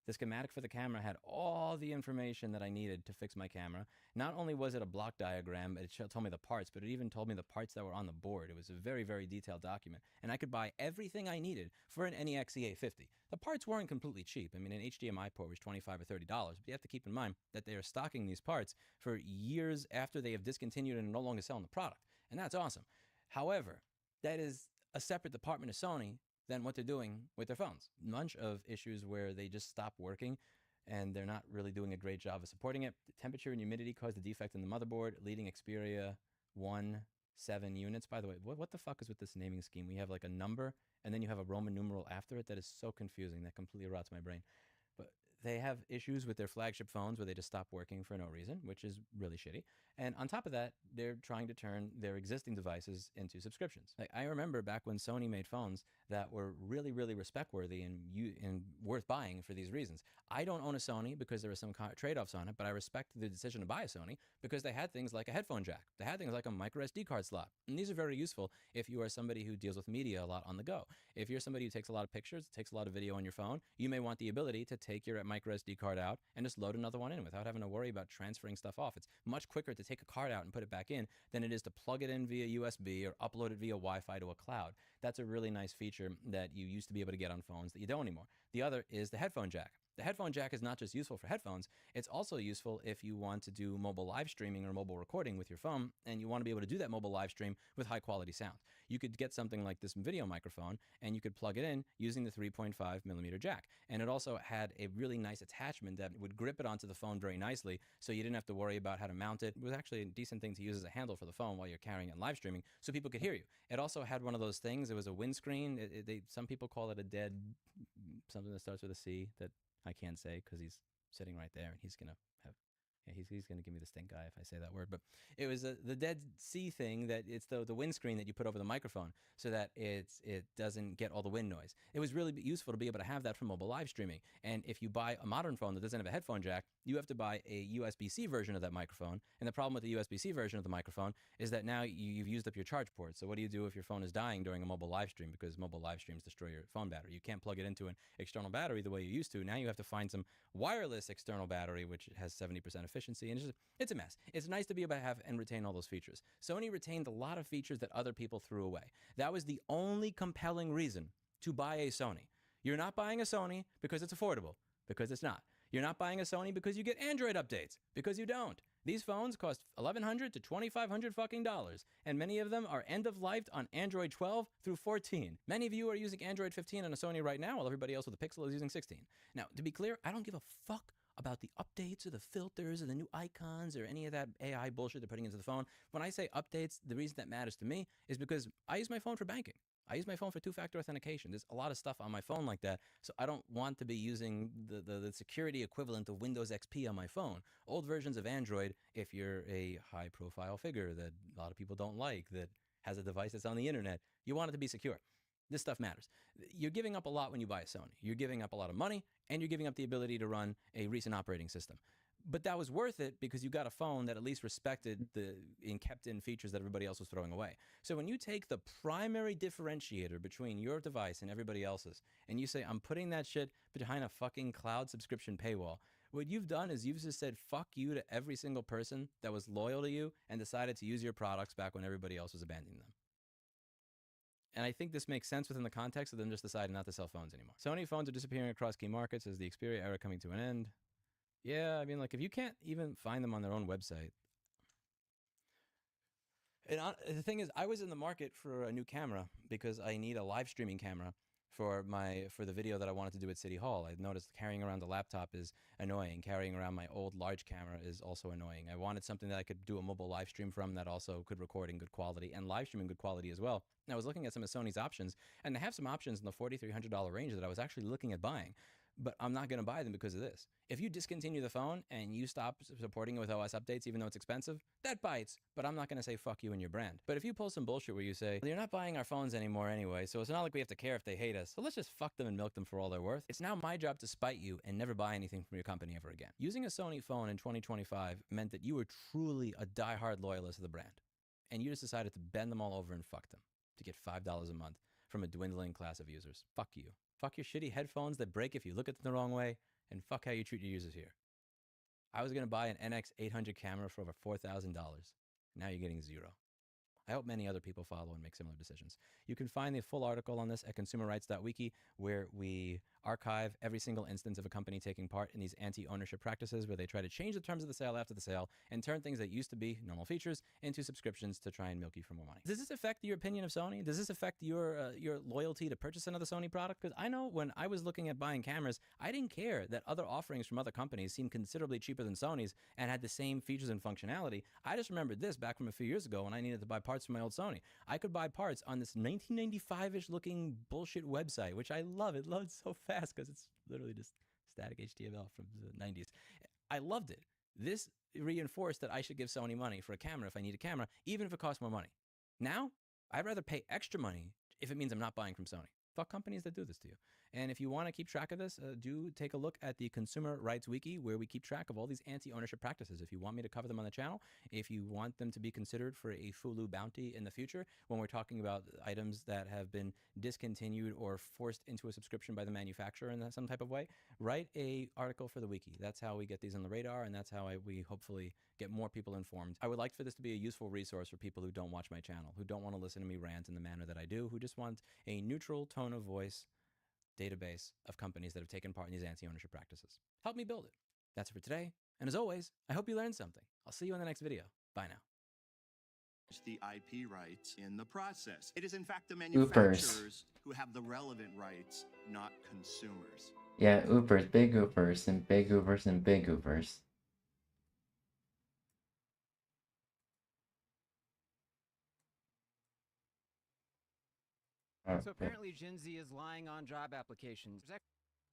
The schematic for the camera had all the information that I needed to fix my camera. Not only was it a block diagram, it told me the parts, but it even told me the parts that were on the board. It was a very, very detailed document. And I could buy everything I needed for an NEX EA50. The parts weren't completely cheap. I mean, an HDMI port was $25 or $30, but you have to keep in mind that they are stocking these parts for years after they have discontinued and are no longer selling the product. And that's awesome. However, that is a separate department of Sony than what they're doing with their phones. A bunch of issues where they just stop working and they're not really doing a great job of supporting it. The temperature and humidity caused a defect in the motherboard, leading Xperia 7 units. By the way, what the fuck is with this naming scheme? We have like a number and then you have a Roman numeral after it. That is so confusing. That completely rots my brain. But they have issues with their flagship phones where they just stop working for no reason, which is really shitty. And on top of that, they're trying to turn their existing devices into subscriptions. Like, I remember back when Sony made phones that were really, really respect-worthy and worth buying for these reasons. I don't own a Sony because there were some trade-offs on it, but I respect the decision to buy a Sony because they had things like a headphone jack. They had things like a micro SD card slot. And these are very useful if you are somebody who deals with media a lot on the go. If you're somebody who takes a lot of pictures, takes a lot of video on your phone, you may want the ability to take your micro SD card out and just load another one in without having to worry about transferring stuff off. It's much quicker to take a card out and put it back in than it is to plug it in via USB or upload it via Wi-Fi to a cloud. That's a really nice feature that you used to be able to get on phones that you don't anymore. The other is the headphone jack. The headphone jack is not just useful for headphones, it's also useful if you want to do mobile live streaming or mobile recording with your phone and you want to be able to do that mobile live stream with high quality sound. You could get something like this video microphone and you could plug it in using the 3.5mm jack. And it also had a really nice attachment that would grip it onto the phone very nicely so you didn't have to worry about how to mount it. It was actually a decent thing to use as a handle for the phone while you're carrying it and live streaming so people could hear you. It also had one of those things, it was a windscreen. Some people call it a dead, something that starts with a C that I can't say because he's sitting right there and he's going to have Yeah, he's going to give me the stink eye if I say that word. But it was the Dead Sea thing that it's the windscreen that you put over the microphone so that it doesn't get all the wind noise. It was really useful to be able to have that for mobile live streaming. And if you buy a modern phone that doesn't have a headphone jack, you have to buy a USB-C version of that microphone. And the problem with the USB-C version of the microphone is that now you've used up your charge port. So what do you do if your phone is dying during a mobile live stream? Because mobile live streams destroy your phone battery. You can't plug it into an external battery the way you used to. Now you have to find some wireless external battery, which has 70% efficiency. And it's a mess. It's nice to be able to have and retain all those features. Sony retained a lot of features that other people threw away. That was the only compelling reason to buy a Sony. You're not buying a Sony because it's affordable, because it's not. You're not buying a Sony because you get Android updates, because you don't. These phones cost $1,100 to $2,500 fucking dollars, and many of them are end-of-lifed on Android 12 through 14. Many of you are using Android 15 on a Sony right now, while everybody else with a Pixel is using 16. Now, to be clear, I don't give a fuck about the updates or the filters or the new icons or any of that AI bullshit they're putting into the phone. When I say updates, the reason that matters to me is because I use my phone for banking. I use my phone for two-factor authentication. There's a lot of stuff on my phone like that, so I don't want to be using the security equivalent of Windows XP on my phone. Old versions of Android, if you're a high-profile figure that a lot of people don't like, that has a device that's on the internet, you want it to be secure. This stuff matters. You're giving up a lot when you buy a Sony. You're giving up a lot of money, and you're giving up the ability to run a recent operating system. But that was worth it because you got a phone that at least respected the kept-in features that everybody else was throwing away. So when you take the primary differentiator between your device and everybody else's, and you say, I'm putting that shit behind a fucking cloud subscription paywall, what you've done is you've just said fuck you to every single person that was loyal to you and decided to use your products back when everybody else was abandoning them. And I think this makes sense within the context of them just deciding not to sell phones anymore. Sony phones are disappearing across key markets as the Xperia era coming to an end. Yeah, I mean, like, if you can't even find them on their own website. And the thing is, I was in the market for a new camera because I need a live streaming camera for the video that I wanted to do at City Hall. I noticed carrying around the laptop is annoying. Carrying around my old large camera is also annoying. I wanted something that I could do a mobile live stream from that also could record in good quality and live stream in good quality as well. And I was looking at some of Sony's options, and they have some options in the $4,300 range that I was actually looking at buying. But I'm not going to buy them because of this. If you discontinue the phone and you stop supporting it with OS updates, even though it's expensive, that bites. But I'm not going to say fuck you and your brand. But if you pull some bullshit where you say, you're not buying our phones anymore anyway, so it's not like we have to care if they hate us, so let's just fuck them and milk them for all they're worth. It's now my job to spite you and never buy anything from your company ever again. Using a Sony phone in 2025 meant that you were truly a diehard loyalist of the brand. And you just decided to bend them all over and fuck them to get $5 a month from a dwindling class of users. Fuck you. Fuck your shitty headphones that break if you look at them the wrong way, and fuck how you treat your users here. I was going to buy an NX800 camera for over $4,000. Now you're getting zero. I hope many other people follow and make similar decisions. You can find the full article on this at consumerrights.wiki, where we archive every single instance of a company taking part in these anti-ownership practices where they try to change the terms of the sale after the sale and turn things that used to be normal features into subscriptions to try and milk you for more money. Does this affect your opinion of Sony? Does this affect your loyalty to purchase another Sony product? Because I know when I was looking at buying cameras, I didn't care that other offerings from other companies seemed considerably cheaper than Sony's and had the same features and functionality. I just remembered this back from a few years ago when I needed to buy parts for my old Sony. I could buy parts on this 1995-ish looking bullshit website, which I love. It loads so fast because it's literally just static HTML from the 90s. I loved it. This reinforced that I should give Sony money for a camera if I need a camera, even if it costs more money. Now, I'd rather pay extra money if it means I'm not buying from Sony. Fuck companies that do this to you. And if you want to keep track of this, do take a look at the Consumer Rights Wiki, where we keep track of all these anti-ownership practices. If you want me to cover them on the channel, if you want them to be considered for a Fulu bounty in the future, when we're talking about items that have been discontinued or forced into a subscription by the manufacturer in some type of way, write a article for the wiki. That's how we get these on the radar, and that's how we hopefully get more people informed. I would like for this to be a useful resource for people who don't watch my channel, who don't want to listen to me rant in the manner that I do, who just want a neutral tone of voice database of companies that have taken part in these anti-ownership practices. Help me build it. That's it for today. And as always, I hope you learned something. I'll see you in the next video. Bye now. The IP rights in the process. It is in fact the Oopers. manufacturers who have the relevant rights, not consumers. Yeah, oopers, big oopers, and big oopers, and big oopers. So apparently Gen Z is lying on job applications.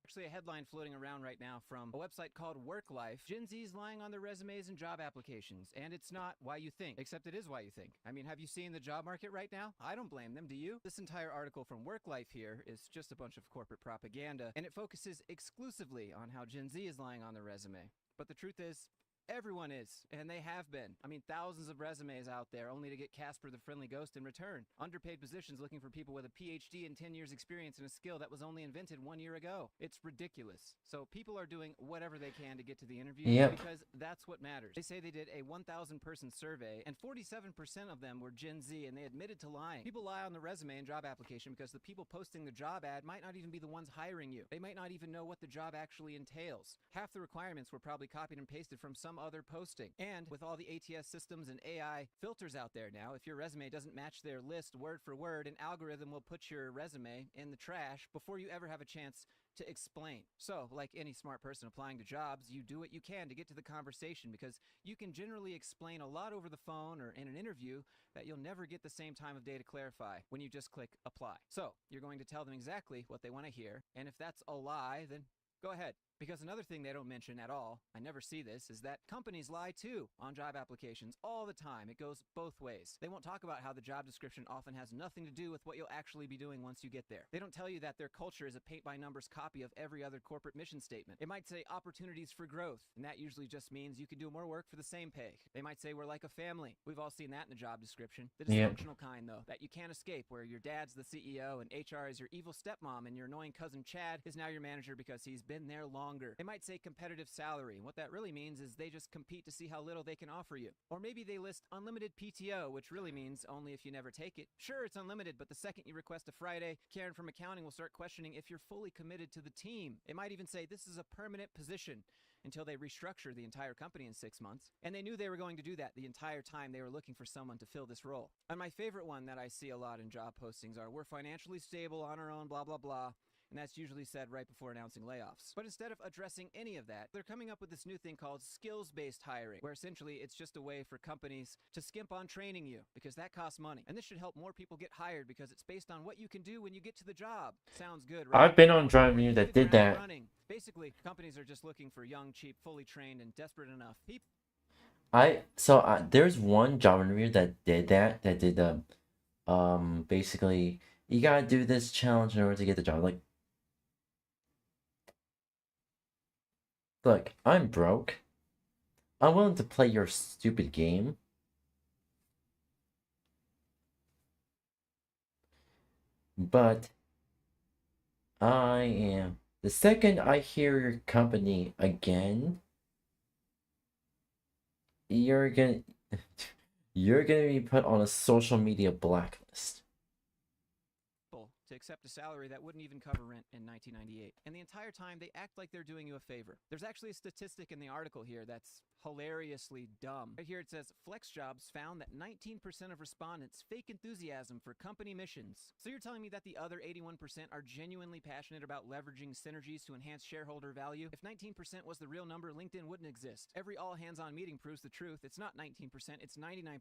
Actually, a headline floating around right now from a website called Work Life. Gen Z's lying on their resumes and job applications. And it's not why you think, except it is why you think. I mean, have you seen the job market right now? I don't blame them, do you? This entire article from Work Life here is just a bunch of corporate propaganda, and it focuses exclusively on how Gen Z is lying on their resume. But the truth is, everyone is, and they have been. I mean, thousands of resumes out there only to get Casper the Friendly Ghost in return. Underpaid positions looking for people with a PhD and 10 years experience in a skill that was only invented 1 year ago. It's ridiculous. So people are doing whatever they can to get to the interview because that's what matters. They say they did a 1,000-person survey, and 47% of them were Gen Z, and they admitted to lying. People lie on the resume and job application because the people posting the job ad might not even be the ones hiring you. They might not even know what the job actually entails. Half the requirements were probably copied and pasted from some other posting. And with all the ATS systems and AI filters out there now, if your resume doesn't match their list word for word, an algorithm will put your resume in the trash before you ever have a chance to explain. So, like any smart person applying to jobs, you do what you can to get to the conversation because you can generally explain a lot over the phone or in an interview that you'll never get the same time of day to clarify when you just click apply. So, you're going to tell them exactly what they want to hear, and if that's a lie, then go ahead. Because another thing they don't mention at all, I never see this, is that companies lie too on job applications all the time. It goes both ways. They won't talk about how the job description often has nothing to do with what you'll actually be doing once you get there. They don't tell you that their culture is a paint-by-numbers copy of every other corporate mission statement. It might say opportunities for growth, and that usually just means you can do more work for the same pay. They might say we're like a family. We've all seen that in the job description. The dysfunctional kind, though, that you can't escape, where your dad's the CEO and HR is your evil stepmom and your annoying cousin Chad is now your manager because he's been there longer. They might say competitive salary, and what that really means is they just compete to see how little they can offer you. Or maybe they list unlimited PTO, which really means only if you never take it. Sure, it's unlimited, but the second you request a Friday, Karen from accounting will start questioning if you're fully committed to the team. It might even say this is a permanent position until they restructure the entire company in 6 months. And they knew they were going to do that the entire time they were looking for someone to fill this role. And my favorite one that I see a lot in job postings are, we're financially stable, on our own, blah, blah, blah. And that's usually said right before announcing layoffs. But instead of addressing any of that, they're coming up with this new thing called skills-based hiring, where essentially it's just a way for companies to skimp on training you, because that costs money. And this should help more people get hired because it's based on what you can do when you get to the job. Sounds good, right? I've been on job interview that did that. Basically, companies are just looking for young, cheap, fully trained, and desperate enough people. There's one job interview that did that. That did basically you gotta do this challenge in order to get the job. Like, look, I'm broke. I'm willing to play your stupid game. But I am. The second I hear your company again, you're gonna be put on a social media blacklist. To accept a salary that wouldn't even cover rent in 1998. And the entire time, they act like they're doing you a favor. There's actually a statistic in the article here that's hilariously dumb. Right here it says, Flex Jobs found that 19% of respondents fake enthusiasm for company missions. So you're telling me that the other 81% are genuinely passionate about leveraging synergies to enhance shareholder value? If 19% was the real number, LinkedIn wouldn't exist. Every all-hands-on meeting proves the truth. It's not 19%, it's 99%.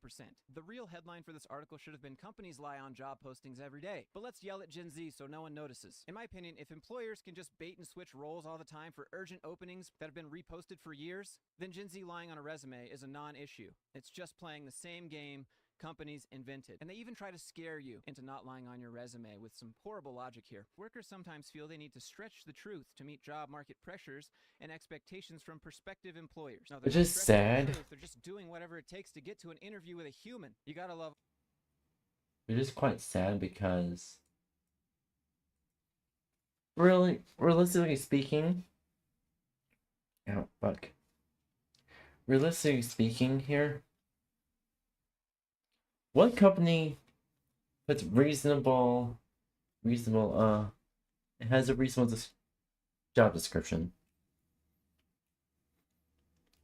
The real headline for this article should have been, companies lie on job postings every day. But let's yell at Gen Z so no one notices. In my opinion, if employers can just bait and switch roles all the time for urgent openings that have been reposted for years, then Gen Z lying on a resume is a non-issue. It's just playing the same game companies invented. And they even try to scare you into not lying on your resume with some horrible logic here. Workers sometimes feel they need to stretch the truth to meet job market pressures and expectations from prospective employers. No, Which is sad. They're just doing whatever it takes to get to an interview with a human. You gotta love. It is quite sad because, really, realistically speaking, realistically speaking here, what company puts reasonable, it has a reasonable job description?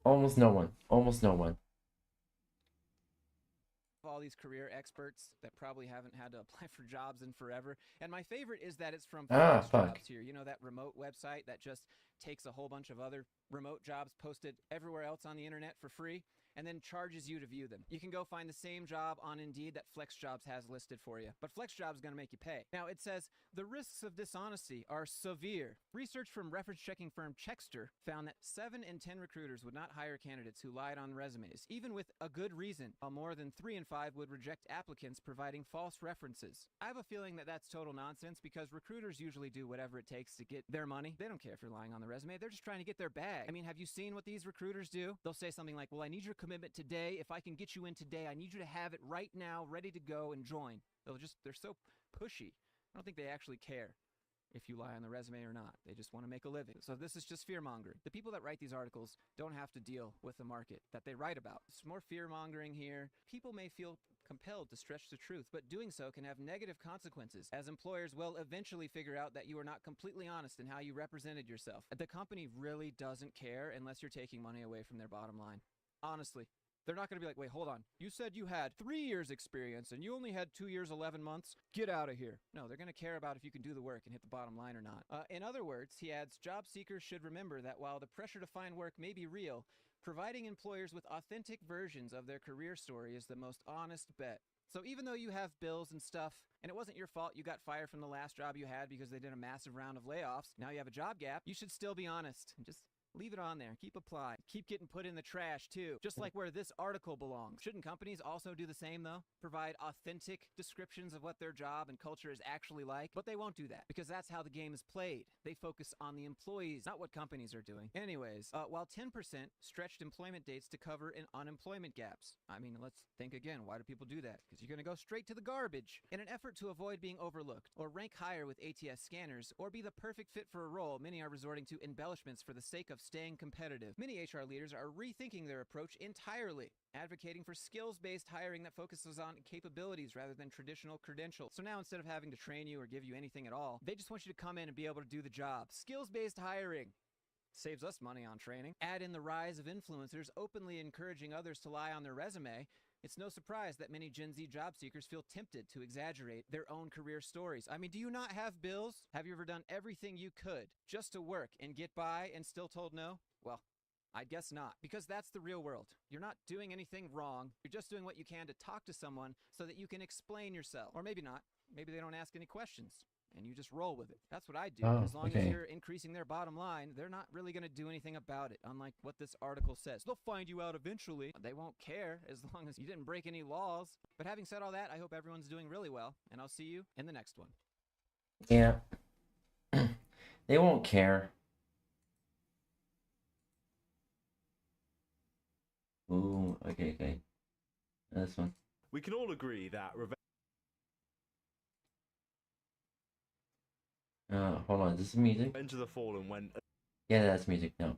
Almost no one. Almost no one. All these career experts that probably haven't had to apply for jobs in forever. And my favorite is that it's from Flex Jobs here. You know, that remote website that just takes a whole bunch of other remote jobs posted everywhere else on the internet for free? and then charges you to view them. You can go find the same job on Indeed that FlexJobs has listed for you, but FlexJobs is going to make you pay. Now, it says, the risks of dishonesty are severe. Research from reference-checking firm Checkster found that 7 in 10 recruiters would not hire candidates who lied on resumes, even with a good reason, while more than 3 in 5 would reject applicants providing false references. I have a feeling that that's total nonsense because recruiters usually do whatever it takes to get their money. They don't care if you're lying on the resume. They're just trying to get their bag. I mean, have you seen what these recruiters do? They'll say something like, well, I need your commitment today. If I can get you in today, I need you to have it right now, ready to go and join. They're so pushy. I don't think they actually care if you lie on the resume or not. They just want to make a living. So this is just fear-mongering. The people that write these articles don't have to deal with the market that they write about. It's more fear-mongering here. People may feel compelled to stretch the truth, but doing so can have negative consequences, as employers will eventually figure out that you are not completely honest in how you represented yourself. The company really doesn't care unless you're taking money away from their bottom line. Honestly. They're not going to be like, wait, hold on. You said you had 3 years experience and you only had 2 years, 11 months. Get out of here. No, they're going to care about if you can do the work and hit the bottom line or not. In other words, he adds, job seekers should remember that while the pressure to find work may be real, providing employers with authentic versions of their career story is the most honest bet. So even though you have bills and stuff, and it wasn't your fault you got fired from the last job you had because they did a massive round of layoffs, now you have a job gap, you should still be honest and just leave it on there. Keep applying. Keep getting put in the trash, too. Just like where this article belongs. Shouldn't companies also do the same, though? Provide authentic descriptions of what their job and culture is actually like? But they won't do that, because that's how the game is played. They focus on the employees, not what companies are doing. Anyways, while 10% stretched employment dates to cover in unemployment gaps. I mean, let's think again. Why do people do that? Because you're going to go straight to the garbage. In an effort to avoid being overlooked, or rank higher with ATS scanners, or be the perfect fit for a role, many are resorting to embellishments for the sake of staying competitive. Many HR leaders are rethinking their approach entirely, advocating for skills-based hiring that focuses on capabilities rather than traditional credentials. So now instead of having to train you or give you anything at all, they just want you to come in and be able to do the job. Skills-based hiring saves us money on training. Add in the rise of influencers openly encouraging others to lie on their resume. It's no surprise that many Gen Z job seekers feel tempted to exaggerate their own career stories. I mean, do you not have bills? Have you ever done everything you could just to work and get by and still told no? Well, I guess not, because that's the real world. You're not doing anything wrong. You're just doing what you can to talk to someone so that you can explain yourself. Or maybe not. Maybe they don't ask any questions, and you just roll with it. That's what I do. As long as you're increasing their bottom line, they're not really going to do anything about it, unlike what this article says. They'll find you out eventually. They won't care as long as you didn't break any laws. But having said all that, I hope everyone's doing really well, and I'll see you in the next one. Yeah. They won't care. Ooh, okay. This one. We can all agree that hold on, this is music? Revenge of the Fallen went... Yeah, that's music, no.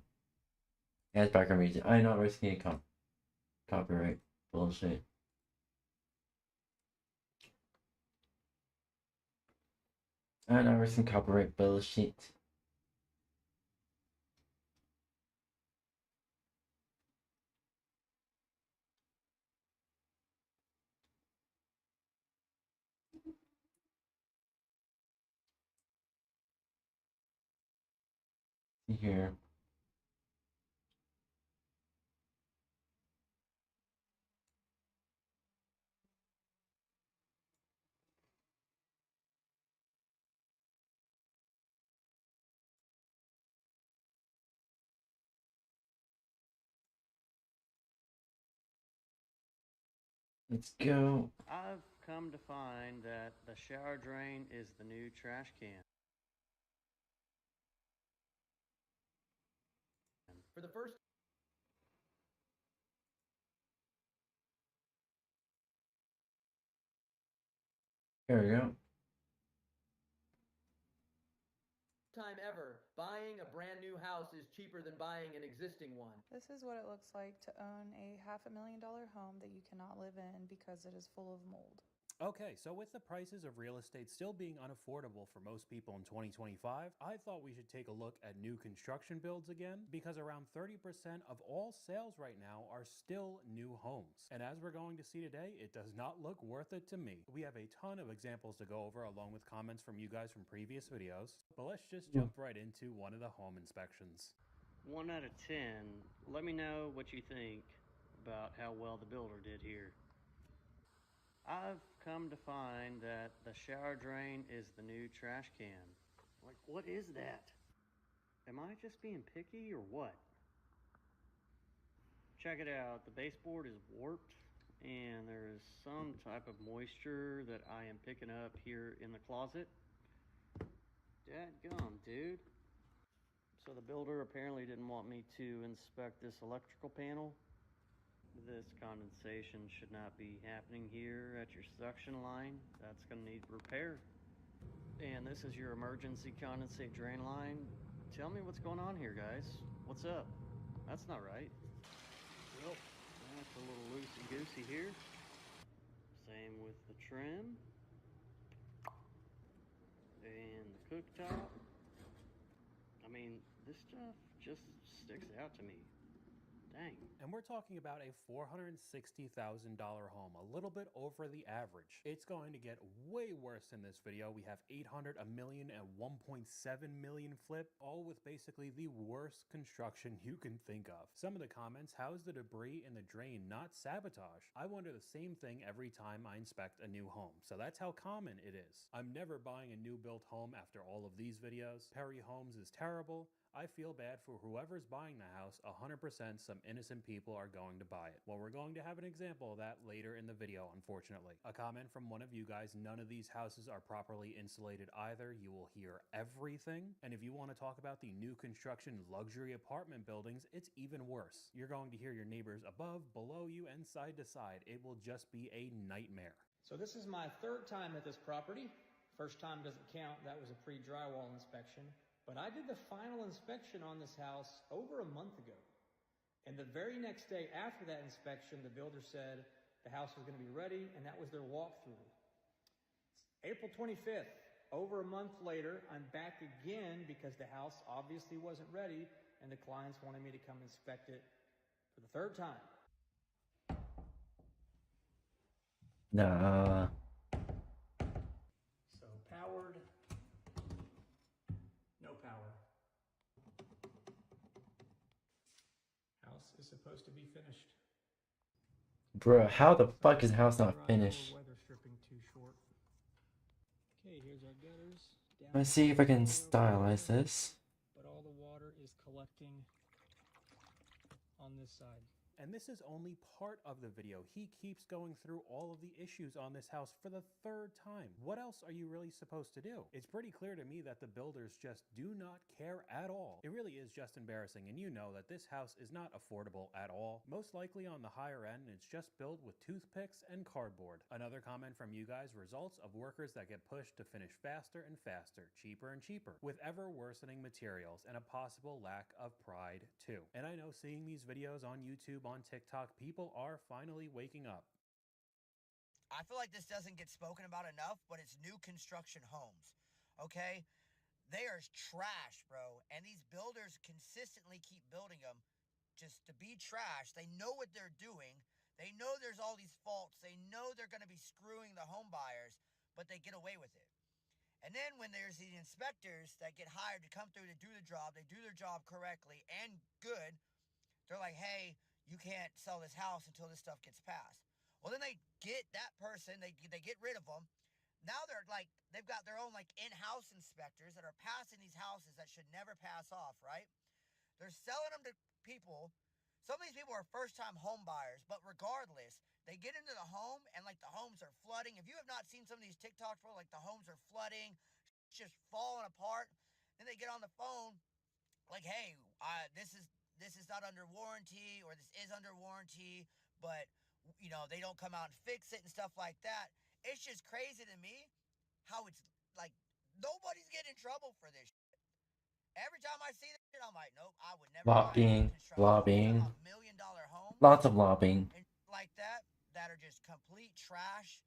Yeah, it's background music. I'm not risking a copyright bullshit. I'm not risking copyright bullshit. Here. Let's go. I've come to find that the shower drain is the new trash can. For the first There we go. time ever, buying a brand new house is cheaper than buying an existing one. This is what it looks like to own a $500,000 home that you cannot live in because it is full of mold. Okay, so with the prices of real estate still being unaffordable for most people in 2025, I thought we should take a look at new construction builds again, because around 30% of all sales right now are still new homes. And as we're going to see today, it does not look worth it to me. We have a ton of examples to go over along with comments from you guys from previous videos, but let's just jump right into one of the home inspections. 1 out of 10. Let me know what you think. about how well the builder did here. I've come to find that the shower drain is the new trash can. Like, what is that? Am I just being picky or what? Check it out. The baseboard is warped and there is some type of moisture that I am picking up here in the closet. Dadgum, dude. So the builder apparently didn't want me to inspect this electrical panel. This condensation should not be happening here at your suction line. That's going to need repair. And this is your emergency condensate drain line. Tell me what's going on here, guys. What's up? That's not right. Well, that's a little loosey-goosey here. Same with the trim. And the cooktop. I mean, this stuff just sticks out to me. Dang. And we're talking about a $460,000 home, a little bit over the average. It's going to get way worse in this video. We have 800, a million, and 1.7 million flip, all with basically the worst construction you can think of. Some of the comments, how's the debris in the drain not sabotage? I wonder the same thing every time I inspect a new home. So that's how common it is. I'm never buying a new built home after all of these videos. Perry Homes is terrible. I feel bad for whoever's buying the house. 100% some innocent people are going to buy it. Well, we're going to have an example of that later in the video, unfortunately. A comment from one of you guys, none of these houses are properly insulated either. You will hear everything. And if you want to talk about the new construction luxury apartment buildings, it's even worse. You're going to hear your neighbors above, below you, and side to side. It will just be a nightmare. So this is my third time at this property. First time doesn't count. That was a pre-drywall inspection. But I did the final inspection on this house over a month ago. And the very next day after that inspection, the builder said the house was going to be ready, and that was their walkthrough. It's April 25th. Over a month later, I'm back again because the house obviously wasn't ready, and the clients wanted me to come inspect it for the third time. Nah. So powered. No power. House is supposed to be finished. Bruh, how the fuck is the house not finished? Weather stripping too short. Okay, here's our gutters. Let's see if I can stylize this. But all the water is collecting on this side. And this is only part of the video. He keeps going through all of the issues on this house for the third time. What else are you really supposed to do? It's pretty clear to me that the builders just do not care at all. It really is just embarrassing, and you know that this house is not affordable at all. Most likely on the higher end, it's just built with toothpicks and cardboard. Another comment from you guys, results of workers that get pushed to finish faster and faster, cheaper and cheaper, with ever worsening materials and a possible lack of pride too. And I know seeing these videos on YouTube, on TikTok, people are finally waking up. I feel like this doesn't get spoken about enough, but it's new construction homes, okay? They are trash, bro, and these builders consistently keep building them just to be trash. They know what they're doing. They know there's all these faults. They know they're going to be screwing the home buyers, but they get away with it. And then when there's the inspectors that get hired to come through to do the job, they do their job correctly and good, they're like, hey, you can't sell this house until this stuff gets passed. Well, then they get that person, they get rid of them. Now they're like, they've got their own like in-house inspectors that are passing these houses that should never pass off, right? They're selling them to people. Some of these people are first-time home buyers, but regardless, they get into the home and like the homes are flooding. If you have not seen some of these TikToks where like the homes are flooding, just falling apart, then they get on the phone like, hey, this is not under warranty, or this is under warranty, but, you know, they don't come out and fix it and stuff like that. It's just crazy to me how it's like nobody's getting in trouble for this shit. Every time I see this shit, I'm like, nope, I would never Lobbying. $1 million home. Lots of lobbying. And like that are just complete trash.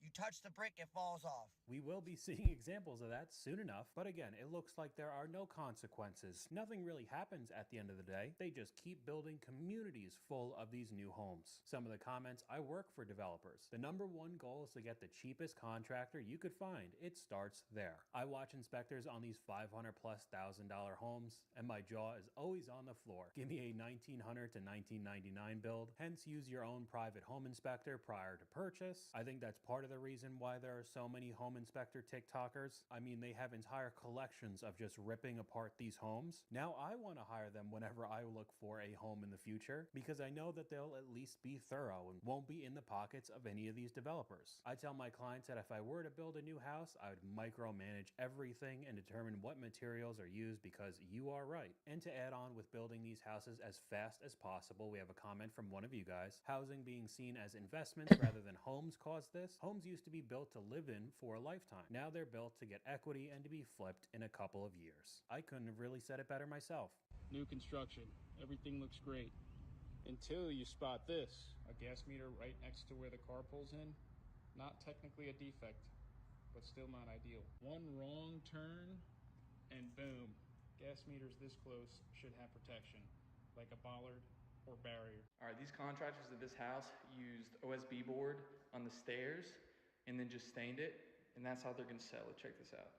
You touch the brick, it falls off. We will be seeing examples of that soon enough, but again, it looks like there are no consequences. Nothing really happens at the end of the day. They just keep building communities full of these new homes. Some of the comments: I work for developers. The #1 goal is to get the cheapest contractor you could find. It starts there. I watch inspectors on these $500,000+ homes, and my jaw is always on the floor. Give me a 1900 to 1999 build, hence use your own private home inspector prior to purchase. I think that's part of the reason why there are so many home inspector TikTokers. I mean, they have entire collections of just ripping apart these homes. Now I want to hire them whenever I look for a home in the future, because I know that they'll at least be thorough and won't be in the pockets of any of these developers. I tell my clients that if I were to build a new house, I would micromanage everything and determine what materials are used, because you are right. And to add on with building these houses as fast as possible, we have a comment from one of you guys: housing being seen as investments rather than homes caused this. Homes used to be built to live in for a lifetime. Now they're built to get equity and to be flipped in a couple of years. I couldn't have really said it better myself. New construction. Everything looks great. Until you spot this. A gas meter right next to where the car pulls in. Not technically a defect, but still not ideal. One wrong turn, and boom. Gas meters this close should have protection, like a bollard or barrier. All right, these contractors at this house used OSB board on the stairs and then just stained it, and that's how they're gonna sell it. Check this out.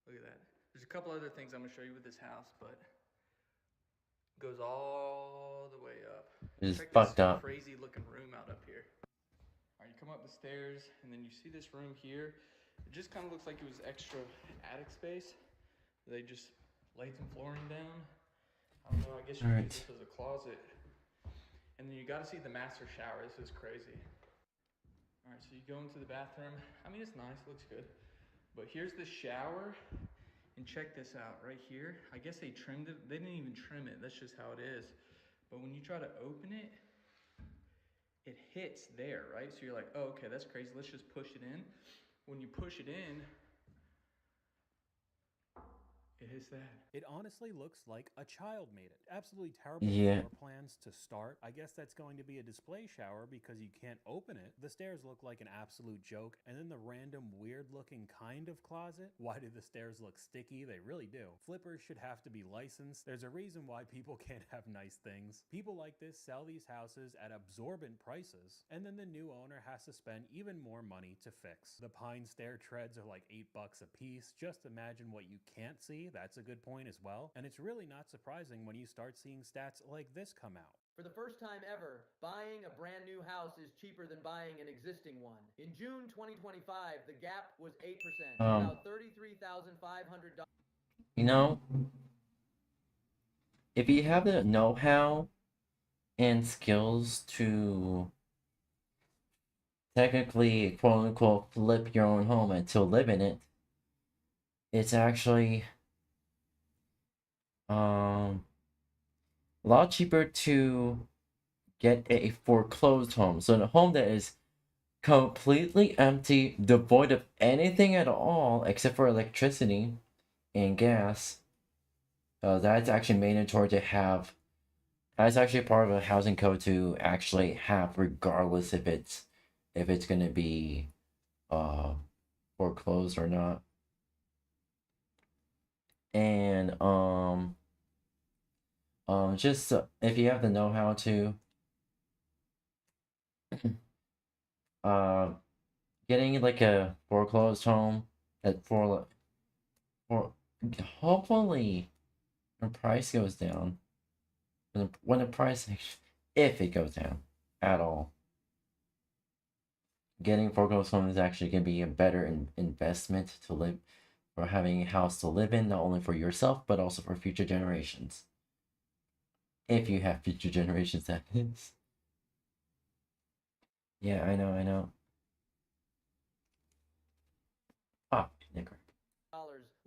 Look at that. There's a couple other things I'm gonna show you with this house, but it goes all the way up. It's Check fucked this up. crazy looking room out up here. All right, you come up the stairs, and then you see this room here. It just kind of looks like it was extra attic space. They just laid some flooring down. I don't know, I guess you could use this as a closet. And then you gotta see the master shower. This is crazy. All right, so you go into the bathroom. I mean, it's nice, looks good. But here's the shower, and check this out right here. I guess they trimmed it. They didn't even trim it. That's just how it is. But when you try to open it, it hits there, right? So you're like, oh, okay, that's crazy. Let's just push it in. When you push it in, it hits that. It honestly looks like a child made it. Absolutely terrible floor plans to start. I guess that's going to be a display shower because you can't open it. The stairs look like an absolute joke. And then the random weird looking kind of closet. Why do the stairs look sticky? They really do. Flippers should have to be licensed. There's a reason why people can't have nice things. People like this sell these houses at absorbent prices, and then the new owner has to spend even more money to fix. The pine stair treads are like $8 a piece. Just imagine what you can't see. That's a good point as well. And it's really not surprising when you start seeing stats like this come out. For the first time ever, buying a brand new house is cheaper than buying an existing one. In June 2025, the gap was 8%, about $33,500. You know, if you have the know-how and skills to technically, quote-unquote, flip your own home and to live in it, it's actually a lot cheaper to get a foreclosed home. So a home that is completely empty, devoid of anything at all except for electricity and gas. That's actually mandatory to have. That's actually part of a housing code to actually have, regardless if it's gonna be foreclosed or not. And just if you have the know-how to getting like a foreclosed home that for hopefully the price goes down, when the price, if it goes down at all, getting foreclosed home is actually going to be a better investment to live, for having a house to live in, not only for yourself but also for future generations. If you have future generations, that is. Yeah, I know. Ah, Nicker.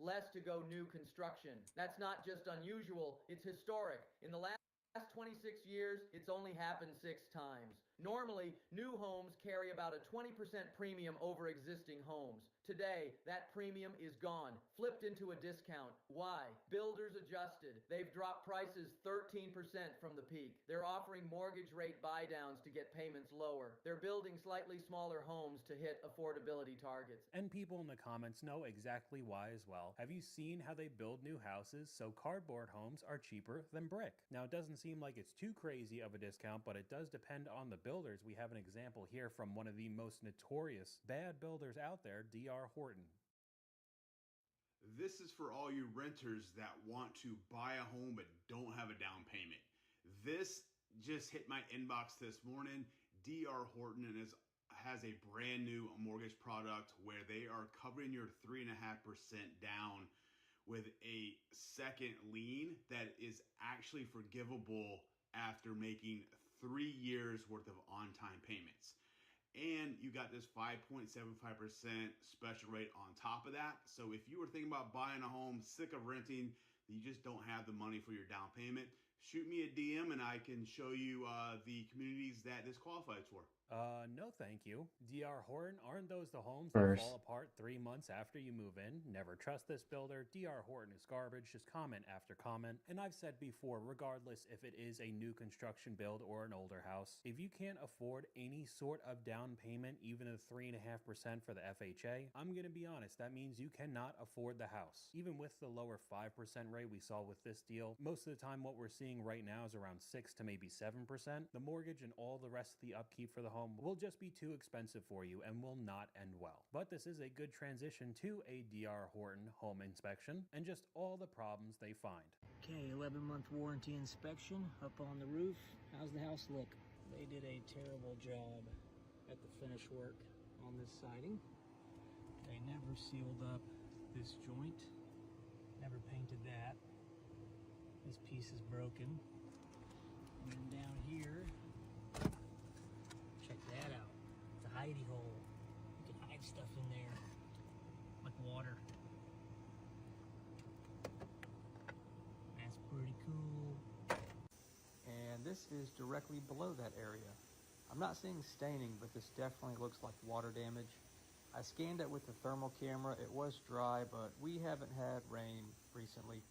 Less to go new construction. That's not just unusual, it's historic. In the last 26 years, it's only happened 6 times. Normally, new homes carry about a 20% premium over existing homes. Today, that premium is gone, flipped into a discount. Why? Builders adjusted. They've dropped prices 13% from the peak. They're offering mortgage rate buy-downs to get payments lower. They're building slightly smaller homes to hit affordability targets. And people in the comments know exactly why as well. Have you seen how they build new houses so cardboard homes are cheaper than brick? Now, it doesn't seem like it's too crazy of a discount, but it does depend on the builders. We have an example here from one of the most notorious bad builders out there, D.R. Horton. This is for all you renters that want to buy a home but don't have a down payment. This just hit my inbox this morning. D.R. Horton has a brand new mortgage product where they are covering your 3.5% down with a second lien that is actually forgivable after making 3 years worth of on-time payments. And you got this 5.75% special rate on top of that. So if you were thinking about buying a home, sick of renting, you just don't have the money for your down payment, shoot me a DM and I can show you the communities that this qualifies for. No thank you. D.R. Horton, aren't those the homes First. that fall apart 3 months after you move in? Never trust this builder. D.R. Horton is garbage. Just comment after comment. And I've said before, regardless if it is a new construction build or an older house, if you can't afford any sort of down payment, even a 3.5% for the FHA, I'm gonna be honest, that means you cannot afford the house. Even with the lower 5% rate we saw with this deal, most of the time what we're seeing right now is around 6 to maybe 7%. The mortgage and all the rest of the upkeep for the home will just be too expensive for you and will not end well. But this is a good transition to a D.R. Horton home inspection and just all the problems they find. Okay, 11-month warranty inspection up on the roof. How's the house look? They did a terrible job at the finish work on this siding. They never sealed up this joint, never painted that. This piece is broken. And then down here, check that out. It's a hidey hole. You can hide stuff in there, like water. That's pretty cool. And this is directly below that area. I'm not seeing staining, but this definitely looks like water damage. I scanned it with the thermal camera. It was dry, but we haven't had rain recently.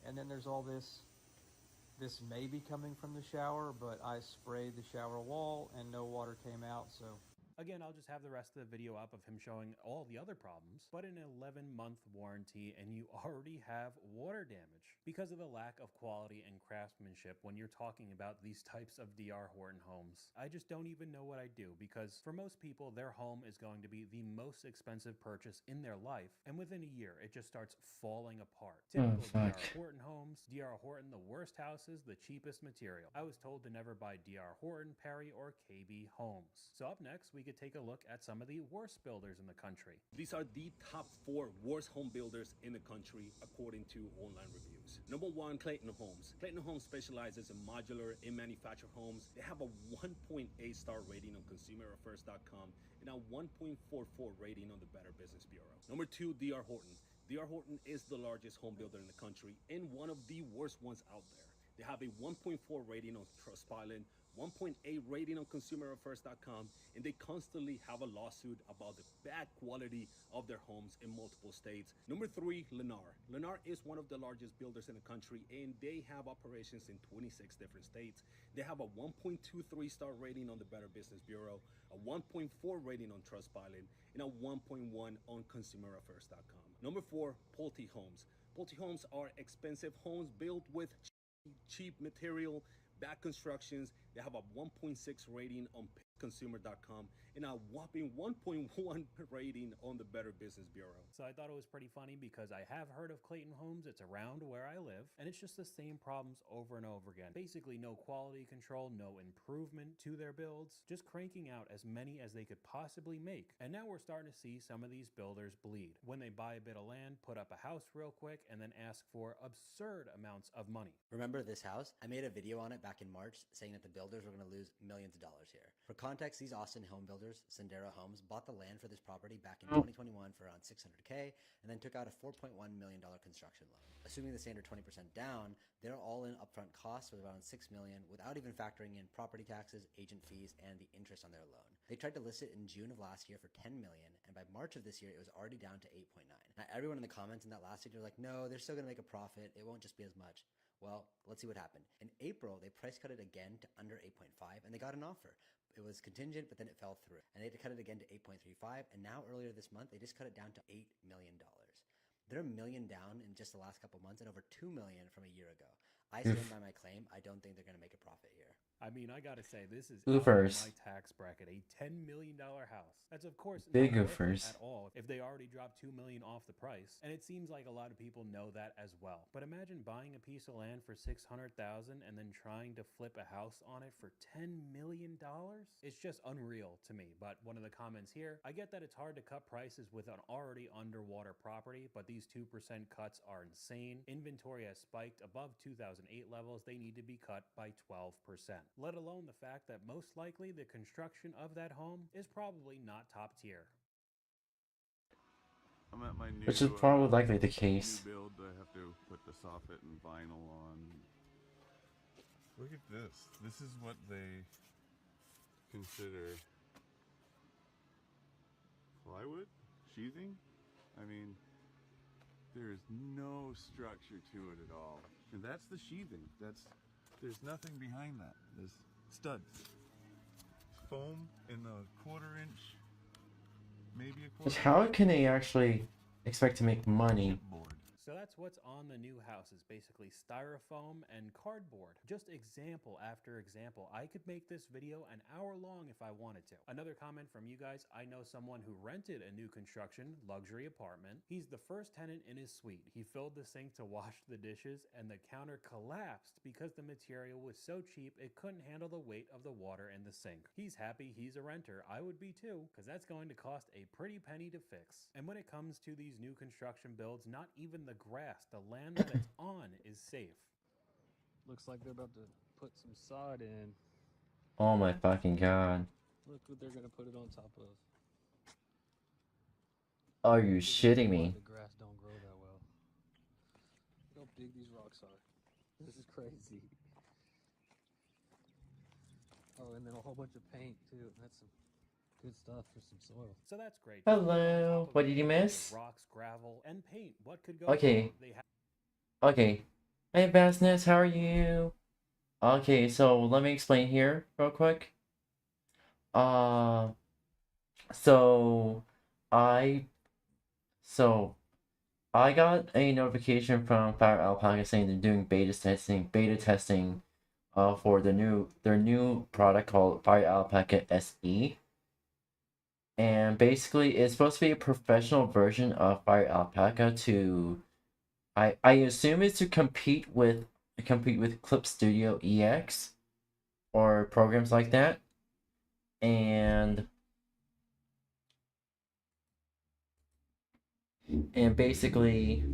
And then there's all this. This may be coming from the shower, but I sprayed the shower wall and no water came out, so. Again, I'll just have the rest of the video up of him showing all the other problems, but an 11-month warranty and you already have water damage because of the lack of quality and craftsmanship when you're talking about these types of D.R. Horton homes. I just don't even know what I do because for most people, their home is going to be the most expensive purchase in their life, and within a year, it just starts falling apart. Typical D.R. Horton homes, D.R. Horton, the worst houses, the cheapest material. I was told to never buy D.R. Horton, Perry, or KB homes. So up next, we could take a look at some of the worst builders in the country. These are the top 4 worst home builders in the country according to online reviews. Number 1, Clayton Homes. Clayton Homes specializes in modular and manufactured homes. They have a 1.8 star rating on ConsumerAffairs.com and a 1.44 rating on the Better Business Bureau. Number 2, D.R. Horton. D.R. Horton is the largest home builder in the country and one of the worst ones out there. They have a 1.4 rating on Trustpilot, 1.8 rating on ConsumerAffairs.com, and they constantly have a lawsuit about the bad quality of their homes in multiple states. Number 3, Lennar. Lennar is one of the largest builders in the country, and they have operations in 26 different states. They have a 1.23 star rating on the Better Business Bureau, a 1.4 rating on Trustpilot, and a 1.1 on ConsumerAffairs.com. Number 4, Pulte Homes. Pulte Homes are expensive homes built with cheap material, bad constructions. They have a 1.6 rating on consumer.com and a whopping 1.1 rating on the Better Business Bureau. So I thought it was pretty funny because I have heard of Clayton Homes. It's around where I live, and it's just the same problems over and over again. Basically no quality control, no improvement to their builds, just cranking out as many as they could possibly make. And now we're starting to see some of these builders bleed when they buy a bit of land, put up a house real quick, and then ask for absurd amounts of money. Remember this house? I made a video on it back in March saying that the builders were going to lose millions of dollars here. For context, these Austin home builders, Sendero Homes, bought the land for this property back in 2021 for around $600K and then took out a $4.1 million construction loan. Assuming the standard 20% down, their all-in upfront cost was around $6 million without even factoring in property taxes, agent fees, and the interest on their loan. They tried to list it in June of last year for $10 million, and by March of this year, it was already down to 8.9. Now, everyone in the comments in that last video was like, no, they're still gonna make a profit. It won't just be as much. Well, let's see what happened. In April, they price cut it again to under 8.5, and they got an offer. It was contingent, but then it fell through. And they had to cut it again to 8.35, and now earlier this month, they just cut it down to $8 million. They're $1 million down in just the last couple months and over $2 million from a year ago. I stand by my claim. I don't think they're going to make a profit here. I mean, I gotta say, this is out of my tax bracket, a $10 million house. That's of course not worth it at all if they already dropped $2 million off the price, and it seems like a lot of people know that as well. But imagine buying a piece of land for $600,000 and then trying to flip a house on it for $10 million. It's just unreal to me. But one of the comments here, I get that it's hard to cut prices with an already underwater property, but these 2% cuts are insane. Inventory has spiked above 2008 levels. They need to be cut by 12%. Let alone the fact that most likely the construction of that home is probably not top tier. I'm at my new, which is probably likely the case. New build. I have to put the soffit and vinyl on. Look at this. This is what they consider plywood sheathing. I mean, there is no structure to it at all, and that's the sheathing. There's nothing behind that. There's studs, foam in the 1/4 inch, maybe a 1/4. How can they actually expect to make money? So that's what's on the new house, is basically styrofoam and cardboard. Just example after example. I could make this video an hour long if I wanted to. Another comment from you guys, I know someone who rented a new construction luxury apartment. He's the first tenant in his suite. He filled the sink to wash the dishes and the counter collapsed because the material was so cheap it couldn't handle the weight of the water in the sink. He's happy he's a renter. I would be too, because that's going to cost a pretty penny to fix. And when it comes to these new construction builds, not even the grass, the land that it's on, is safe. Looks like they're about to put some sod in. Oh my fucking god. Look what they're gonna put it on top of. Are you shitting me? The grass don't grow that well. Look how big these rocks are. This is crazy. Oh, and then a whole bunch of paint too. That's some good stuff for some soil. So that's great. Hello. What did you miss? Rocks, gravel, and paint. What could go Okay. wrong? Okay. Hey, Bassness, how are you? Okay, so let me explain here real quick. So I got a notification from FireAlpaca saying they're doing beta testing for their new product called FireAlpaca SE. And basically it's supposed to be a professional version of FireAlpaca to I assume it's to compete with Clip Studio EX or programs like that. And basically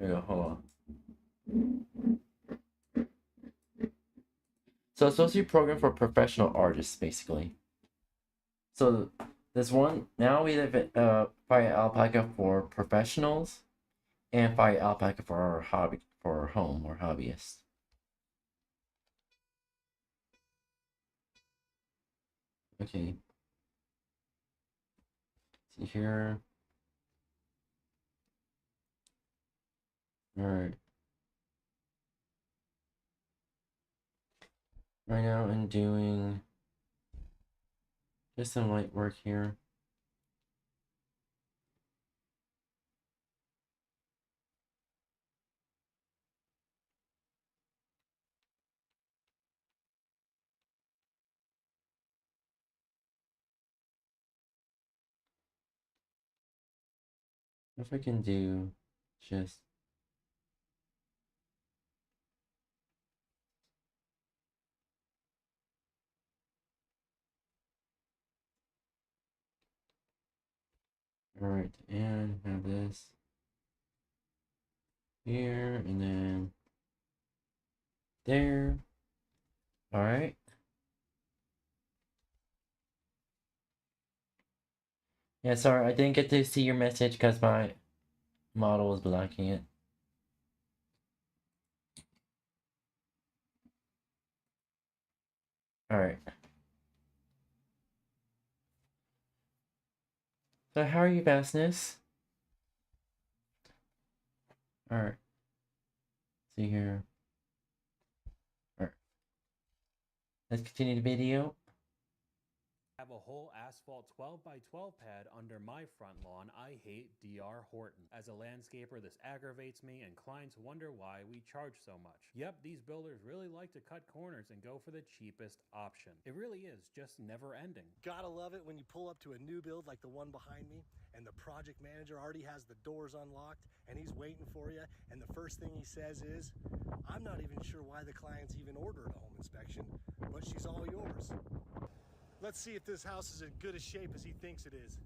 hold on. So it's supposed to be a program for professional artists, basically. So there's one now we have FireAlpaca for professionals and FireAlpaca for our hobby, for our home or hobbyists. Okay. See here. Alright. Right now I'm doing just some light work here. If I can do just alright, and have this. here, and then there. Alright. Yeah, sorry, I didn't get to see your message because my model was blocking it. Alright. So how are you, Vastness? Alright. See here. Alright. Let's continue the video. Have a whole asphalt 12 by 12 pad under my front lawn. I hate 𝙂𝙚𝙣𝙚. As a landscaper, this aggravates me, and clients wonder why we charge so much. Yep, these builders really like to cut corners and go for the cheapest option. It really is just never ending. Gotta love it when you pull up to a new build like the one behind me, and the project manager already has the doors unlocked, and he's waiting for you, and the first thing he says is, "I'm not even sure why the clients even ordered a home inspection, but she's all yours." Let's see if this house is in good a shape as he thinks it is.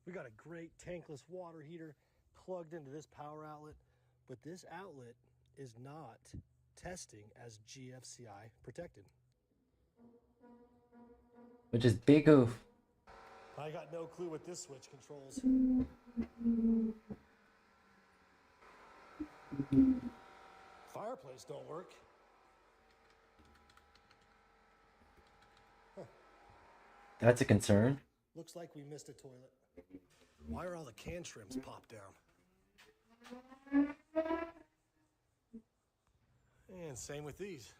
We got a great tankless water heater plugged into this power outlet, but this outlet is not testing as GFCI protected. Which is big oof. I got no clue what this switch controls. Fireplace don't work. That's a concern. Looks like we missed a toilet. Why are all the can trims popped down? And same with these.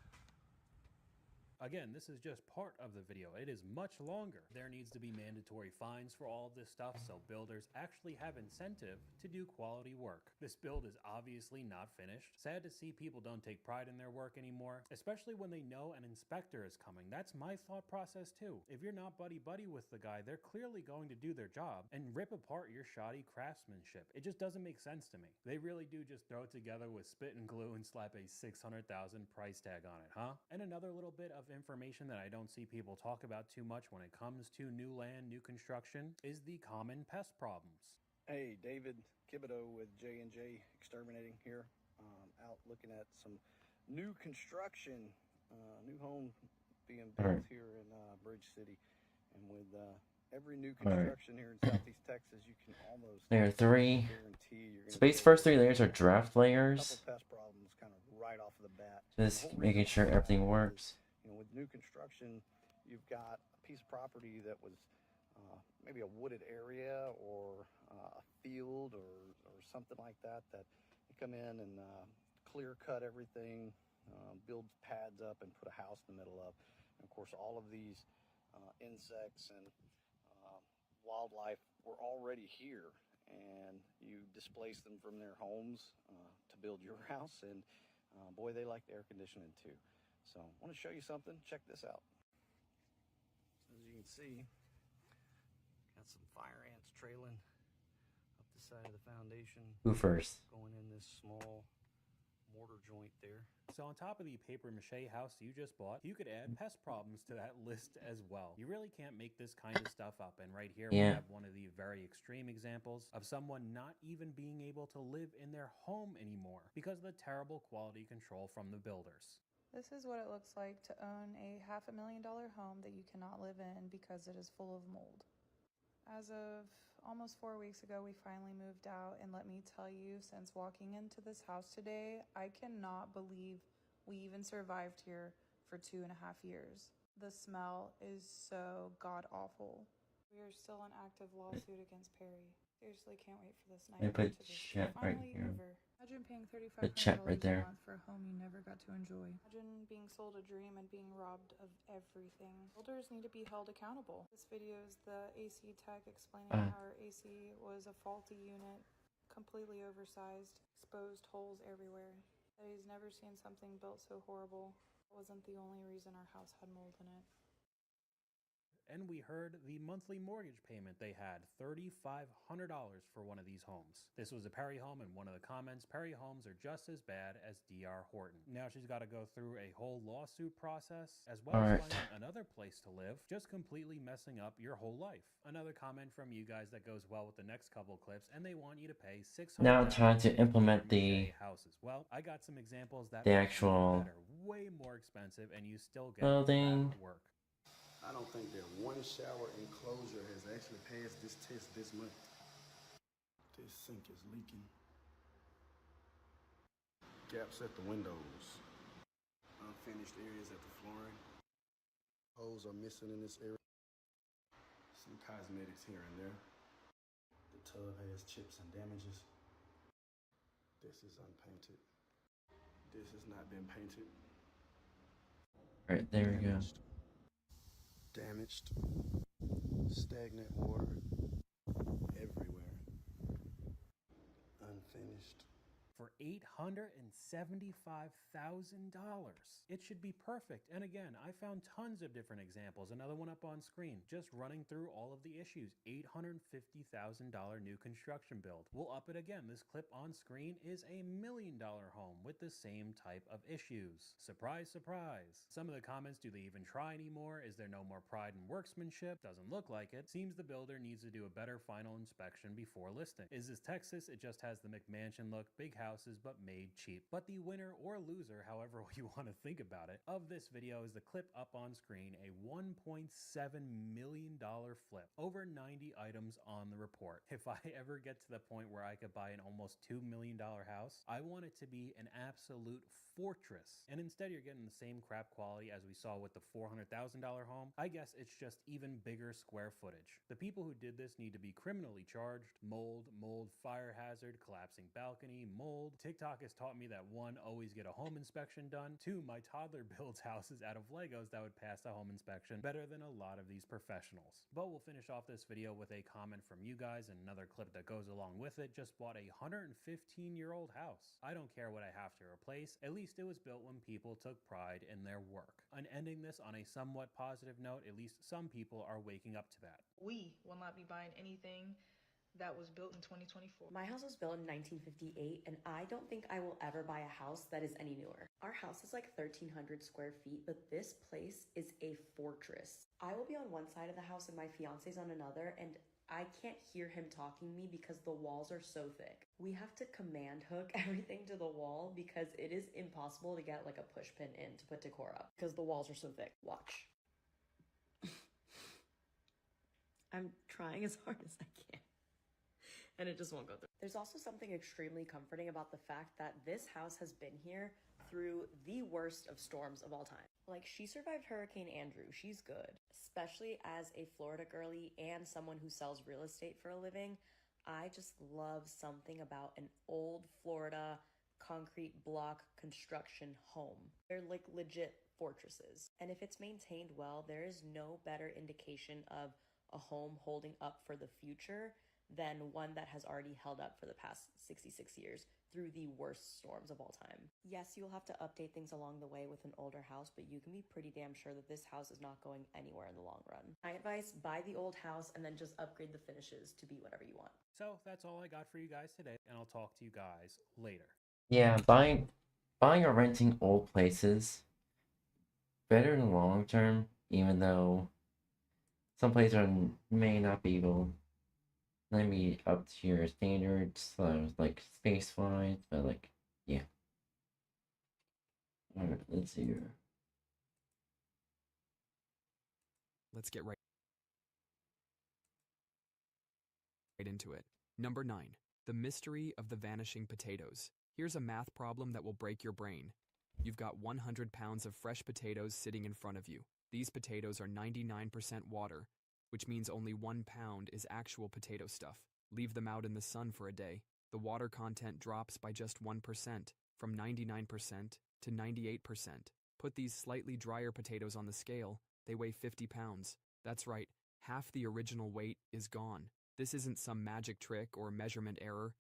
Again, this is just part of the video. It is much longer. There needs to be mandatory fines for all of this stuff so builders actually have incentive to do quality work. This build is obviously not finished. Sad to see people don't take pride in their work anymore, especially when they know an inspector is coming. That's my thought process too. If you're not buddy-buddy with the guy, they're clearly going to do their job and rip apart your shoddy craftsmanship. It just doesn't make sense to me. They really do just throw it together with spit and glue and slap a $600,000 price tag on it, huh? And another little bit of information that I don't see people talk about too much when it comes to new land, new construction, is the common pest problems. Hey, David 𝙂𝙚𝙣𝙚 with J&J Exterminating here, out looking at some new construction, new home being built here in Bridge City, and with every new construction here in Southeast Texas, you can almost Layer 3. guarantee you're So base first 3 layers are draft layers. couple pest problems kind of right off of the bat. Just making sure everything works. You know, with new construction, you've got a piece of property that was maybe a wooded area or a field or something like that, that you come in and clear cut everything, build pads up and put a house in the middle of. And of course, all of these insects and wildlife were already here, and you displace them from their homes to build your house, and boy, they like the air conditioning too. So I want to show you something. Check this out. As you can see, got some fire ants trailing up the side of the foundation. Who first? Going in this small mortar joint there. So on top of the paper mache house you just bought, you could add pest problems to that list as well. You really can't make this kind of stuff up. And right here we have one of the very extreme examples of someone not even being able to live in their home anymore because of the terrible quality control from the builders. This is what it looks like to own a $500,000 home that you cannot live in because it is full of mold. As of almost 4 weeks ago, we finally moved out, and let me tell you, since walking into this house today, I cannot believe we even survived here for 2.5 years. The smell is so god-awful. We are still in active lawsuit against Perry. Seriously, can't wait for this night. I put chat right here. Imagine paying The chat right $3,500 a there. month for a home you never got to enjoy. Imagine being sold a dream and being robbed of everything. Builders need to be held accountable. This video is the AC tech explaining how our AC was a faulty unit, completely oversized, exposed holes everywhere. That he's never seen something built so horrible. That wasn't the only reason our house had mold in it. and we heard the monthly mortgage payment they had, $3,500 for one of these homes. This was a Perry home, and one of the comments, Perry homes are just as bad as D.R. Horton. Now she's got to go through a whole lawsuit process, as well as finding another place to live, just completely messing up your whole life. Another comment from you guys that goes well with the next couple clips, and they want you to pay $600 now trying to implement the houses. Well, I got some examples that the actual that are way more expensive, and you still get building. that work. I don't think that one shower enclosure has actually passed this test this month. This sink is leaking. Gaps at the windows. Unfinished areas at the flooring. Holes are missing in this area. Some cosmetics here and there. The tub has chips and damages. This is unpainted. This has not been painted. Alright, there we go. Damaged. Stagnant water everywhere. Unfinished. For $875,000. It should be perfect. And again, I found tons of different examples. Another one up on screen, just running through all of the issues. $850,000 new construction build. We'll up it again. This clip on screen is a $1 million home with the same type of issues. Surprise, surprise. Some of the comments, do they even try anymore? Is there no more pride in workmanship? Doesn't look like it. Seems the builder needs to do a better final inspection before listing. Is this Texas? It just has the McMansion look, big houses, but made cheap. But the winner or loser, however you want to think about it, of this video is the clip up on screen, a $1.7 million flip. Over 90 items on the report. If I ever get to the point where I could buy an almost $2 million house, I want it to be an absolute fortress. And instead you're getting the same crap quality as we saw with the $400,000 home. I guess it's just even bigger square footage. The people who did this need to be criminally charged. Mold, fire hazard, collapsing balcony, mold. TikTok has taught me that 1, always get a home inspection done. 2, my toddler builds houses out of Legos that would pass the home inspection better than a lot of these professionals. But we'll finish off this video with a comment from you guys, and another clip that goes along with it. Just bought a 115-year-old house. I don't care what I have to replace. At least it was built when people took pride in their work. And ending this on a somewhat positive note, at least some people are waking up to that. We will not be buying anything that was built in 2024. My house was built in 1958, and I don't think I will ever buy a house that is any newer. Our house is like 1,300 square feet, but this place is a fortress. I will be on one side of the house and my fiance's on another, and I can't hear him talking to me because the walls are so thick. We have to command hook everything to the wall because it is impossible to get like a push pin in to put decor up because the walls are so thick. Watch. I'm trying as hard as I can, and it just won't go through. There's also something extremely comforting about the fact that this house has been here through the worst of storms of all time. Like, she survived Hurricane Andrew. She's good. Especially as a Florida girly and someone who sells real estate for a living, I just love something about an old Florida concrete block construction home. They're like legit fortresses. And if it's maintained well, there is no better indication of a home holding up for the future than one that has already held up for the past 66 years through the worst storms of all time. Yes, you'll have to update things along the way with an older house, but you can be pretty damn sure that this house is not going anywhere in the long run. My advice, buy the old house and then just upgrade the finishes to be whatever you want. So that's all I got for you guys today, and I'll talk to you guys later. Yeah, buying or renting old places better in the long term, even though some places may not be able to meet up to your standards, like space-wise, but like, yeah. Alright, let's see here. Let's get right into it. Number 9. The mystery of the vanishing potatoes. Here's a math problem that will break your brain. You've got 100 pounds of fresh potatoes sitting in front of you. These potatoes are 99% water, which means only 1 pound is actual potato stuff. Leave them out in the sun for a day. The water content drops by just 1%, from 99% to 98%. Put these slightly drier potatoes on the scale, they weigh 50 pounds. That's right, half the original weight is gone. This isn't some magic trick or measurement error.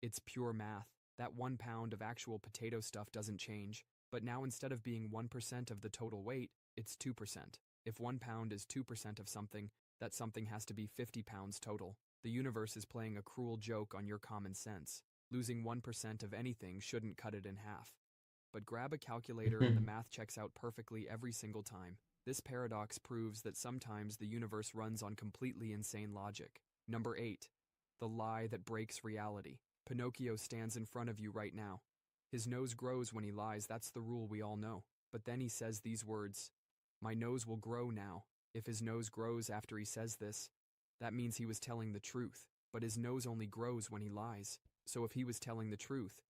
It's pure math. That 1 pound of actual potato stuff doesn't change, but now instead of being 1% of the total weight, it's 2%. If 1 pound is 2% of something, that something has to be 50 pounds total. The universe is playing a cruel joke on your common sense. Losing 1% of anything shouldn't cut it in half. But grab a calculator and the math checks out perfectly every single time. This paradox proves that sometimes the universe runs on completely insane logic. Number 8. The lie that breaks reality. Pinocchio stands in front of you right now. His nose grows when he lies, that's the rule we all know. But then he says these words, "My nose will grow now." If his nose grows after he says this, that means he was telling the truth. But his nose only grows when he lies. So if he was telling the truth,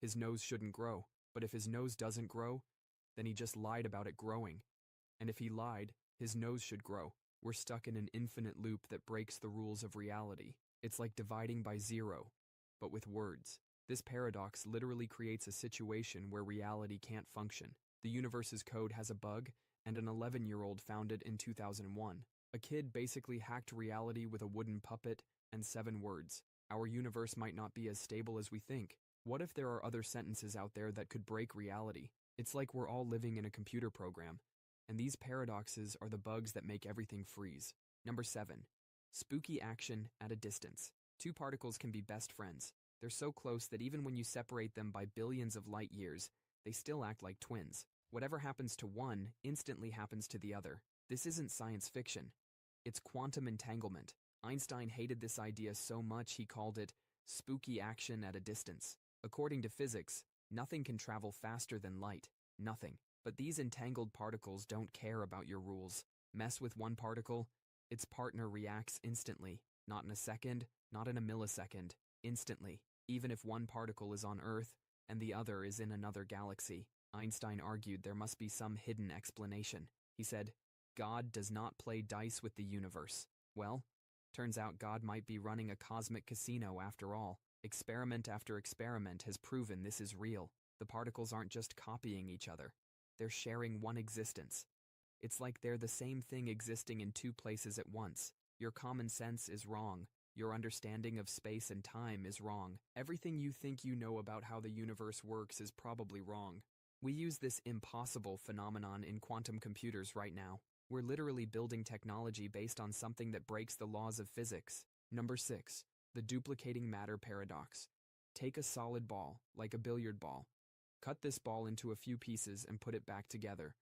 his nose shouldn't grow. But if his nose doesn't grow, then he just lied about it growing. And if he lied, his nose should grow. We're stuck in an infinite loop that breaks the rules of reality. It's like dividing by zero, but with words. This paradox literally creates a situation where reality can't function. The universe's code has a bug, and an 11-year-old found it in 2001. A kid basically hacked reality with a wooden puppet and 7 words. Our universe might not be as stable as we think. What if there are other sentences out there that could break reality? It's like we're all living in a computer program, and these paradoxes are the bugs that make everything freeze. Number 7. Spooky action at a distance. 2 particles can be best friends. They're so close that even when you separate them by billions of light years, they still act like twins. Whatever happens to one instantly happens to the other. This isn't science fiction. It's quantum entanglement. Einstein hated this idea so much he called it spooky action at a distance. According to physics, nothing can travel faster than light. Nothing. But these entangled particles don't care about your rules. Mess with one particle, its partner reacts instantly. Not in a second, not in a millisecond. Instantly. Even if one particle is on Earth and the other is in another galaxy. Einstein argued there must be some hidden explanation. He said, God does not play dice with the universe. Well, turns out God might be running a cosmic casino after all. Experiment after experiment has proven this is real. The particles aren't just copying each other. They're sharing one existence. It's like they're the same thing existing in 2 places at once. Your common sense is wrong. Your understanding of space and time is wrong. Everything you think you know about how the universe works is probably wrong. We use this impossible phenomenon in quantum computers right now. We're literally building technology based on something that breaks the laws of physics. Number 6. The duplicating matter paradox. Take a solid ball, like a billiard ball. Cut this ball into a few pieces and put it back together.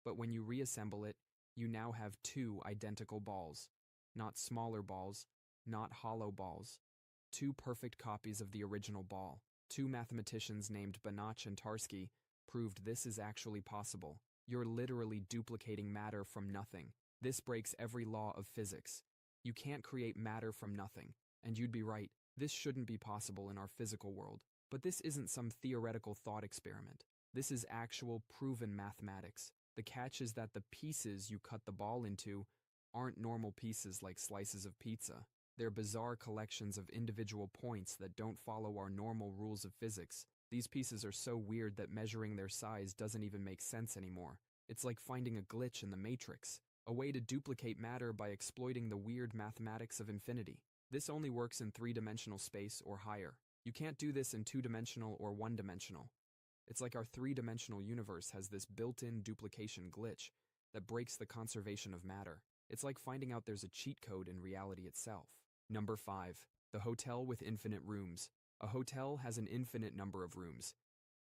But when you reassemble it, you now have 2 identical balls. Not smaller balls, not hollow balls. 2 perfect copies of the original ball. 2 mathematicians named Banach and Tarski proved this is actually possible. You're literally duplicating matter from nothing. This breaks every law of physics. You can't create matter from nothing. And you'd be right, this shouldn't be possible in our physical world. But this isn't some theoretical thought experiment. This is actual proven mathematics. The catch is that the pieces you cut the ball into aren't normal pieces like slices of pizza. They're bizarre collections of individual points that don't follow our normal rules of physics. These pieces are so weird that measuring their size doesn't even make sense anymore. It's like finding a glitch in the Matrix, a way to duplicate matter by exploiting the weird mathematics of infinity. This only works in 3-dimensional space or higher. You can't do this in 2-dimensional or 1-dimensional. It's like our 3-dimensional universe has this built-in duplication glitch that breaks the conservation of matter. It's like finding out there's a cheat code in reality itself. Number 5. The hotel with infinite rooms. A hotel has an infinite number of rooms.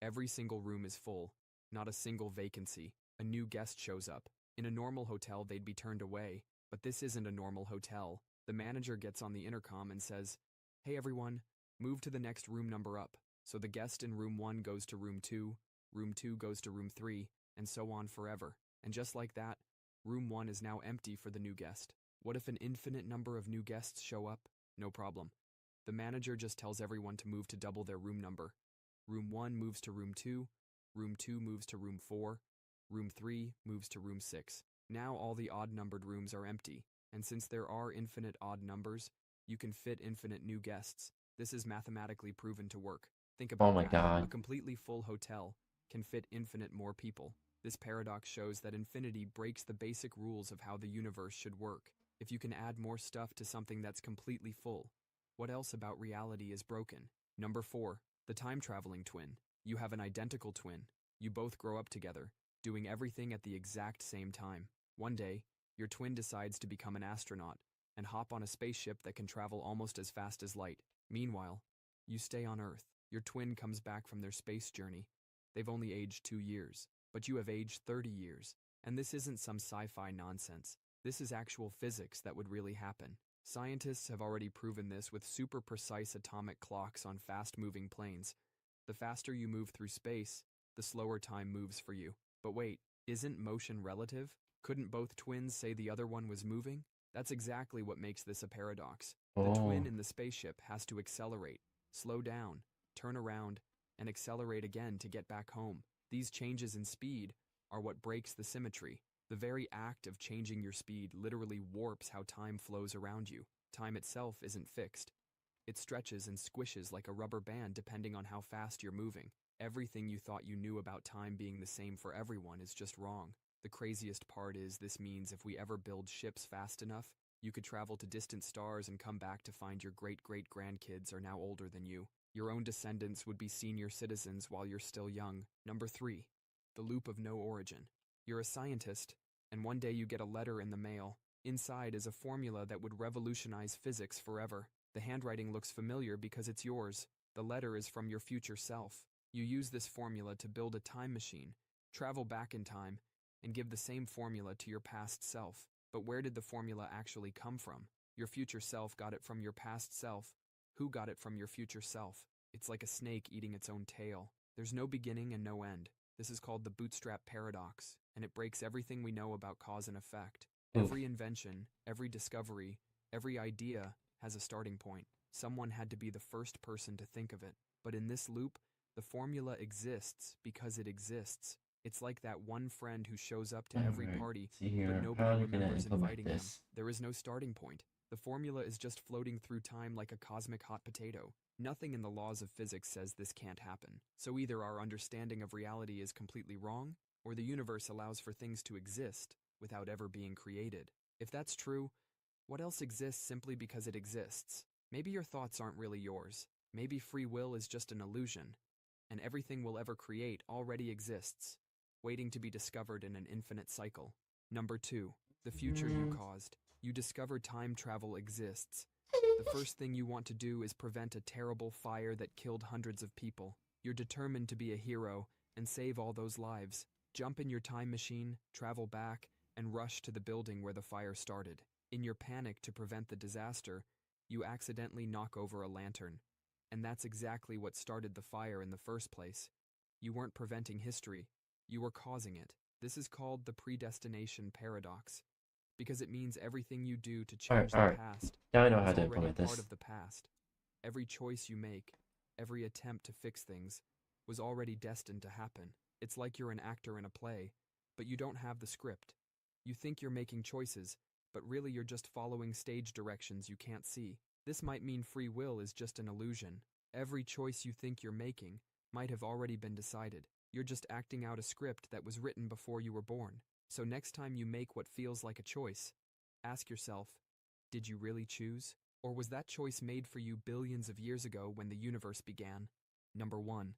Every single room is full, not a single vacancy. A new guest shows up. In a normal hotel, they'd be turned away, but this isn't a normal hotel. The manager gets on the intercom and says, "Hey everyone, move to the next room number up." So the guest in room 1 goes to room 2 goes to room 3, and so on forever. And just like that, room 1 is now empty for the new guest. What if an infinite number of new guests show up? No problem. The manager just tells everyone to move to double their room number. Room 1 moves to room 2 moves to room 4, room 3 moves to room 6. Now all the odd-numbered rooms are empty, and since there are infinite odd numbers, you can fit infinite new guests. This is mathematically proven to work. Think about Oh my that. god. A completely full hotel can fit infinite more people. This paradox shows that infinity breaks the basic rules of how the universe should work. If you can add more stuff to something that's completely full, what else about reality is broken? Number 4. The time-traveling twin. You have an identical twin. You both grow up together, doing everything at the exact same time. One day, Your twin decides to become an astronaut and hop on a spaceship that can travel almost as fast as light. Meanwhile, you stay on Earth. Your twin comes back from their space journey. They've only aged 2 years, but you have aged 30 years. And this isn't some sci-fi nonsense. This is actual physics that would really happen. Scientists have already proven this with super precise atomic clocks on fast-moving planes. The faster you move through space, the slower time moves for you. But wait, isn't motion relative? Couldn't both twins say the other one was moving? That's exactly what makes this a paradox. The twin in the spaceship has to accelerate, slow down, turn around, and accelerate again to get back home. These changes in speed are what breaks the symmetry. The very act of changing your speed literally warps how time flows around you. Time itself isn't fixed. It stretches and squishes like a rubber band depending on how fast you're moving. Everything you thought you knew about time being the same for everyone is just wrong. The craziest part is this means if we ever build ships fast enough, you could travel to distant stars and come back to find your great-great-grandkids are now older than you. Your own descendants would be senior citizens while you're still young. Number 3. The loop of no origin. You're a scientist, and one day you get a letter in the mail. Inside is a formula that would revolutionize physics forever. The handwriting looks familiar because it's yours. The letter is from your future self. You use this formula to build a time machine, travel back in time, and give the same formula to your past self. But where did the formula actually come from? Your future self got it from your past self. Who got it from your future self? It's like a snake eating its own tail. There's no beginning and no end. This is called the bootstrap paradox, and it breaks everything we know about cause and effect. Every invention, every discovery, every idea has a starting point. Someone had to be the first person to think of it. But in this loop, the formula exists because it exists. It's like that one friend who shows up to every party, but nobody remembers inviting them. There is no starting point. The formula is just floating through time like a cosmic hot potato. Nothing in the laws of physics says this can't happen. So either our understanding of reality is completely wrong, or the universe allows for things to exist without ever being created. If that's true, what else exists simply because it exists? Maybe your thoughts aren't really yours. Maybe free will is just an illusion, and everything we'll ever create already exists, waiting to be discovered in an infinite cycle. Number 2. The future you caused. You discover time travel exists. The first thing you want to do is prevent a terrible fire that killed hundreds of people. You're determined to be a hero and save all those lives. Jump in your time machine, travel back, and rush to the building where the fire started. In your panic to prevent the disaster, you accidentally knock over a lantern. And that's exactly what started the fire in the first place. You weren't preventing history. You were causing it. This is called the predestination paradox, because it means everything you do to change the past now I know of the past. Every choice you make, every attempt to fix things, was already destined to happen. It's like you're an actor in a play, but you don't have the script. You think you're making choices, but really you're just following stage directions you can't see. This might mean free will is just an illusion. Every choice you think you're making might have already been decided. You're just acting out a script that was written before you were born. So next time you make what feels like a choice, ask yourself, did you really choose? Or was that choice made for you billions of years ago when the universe began? Number 1.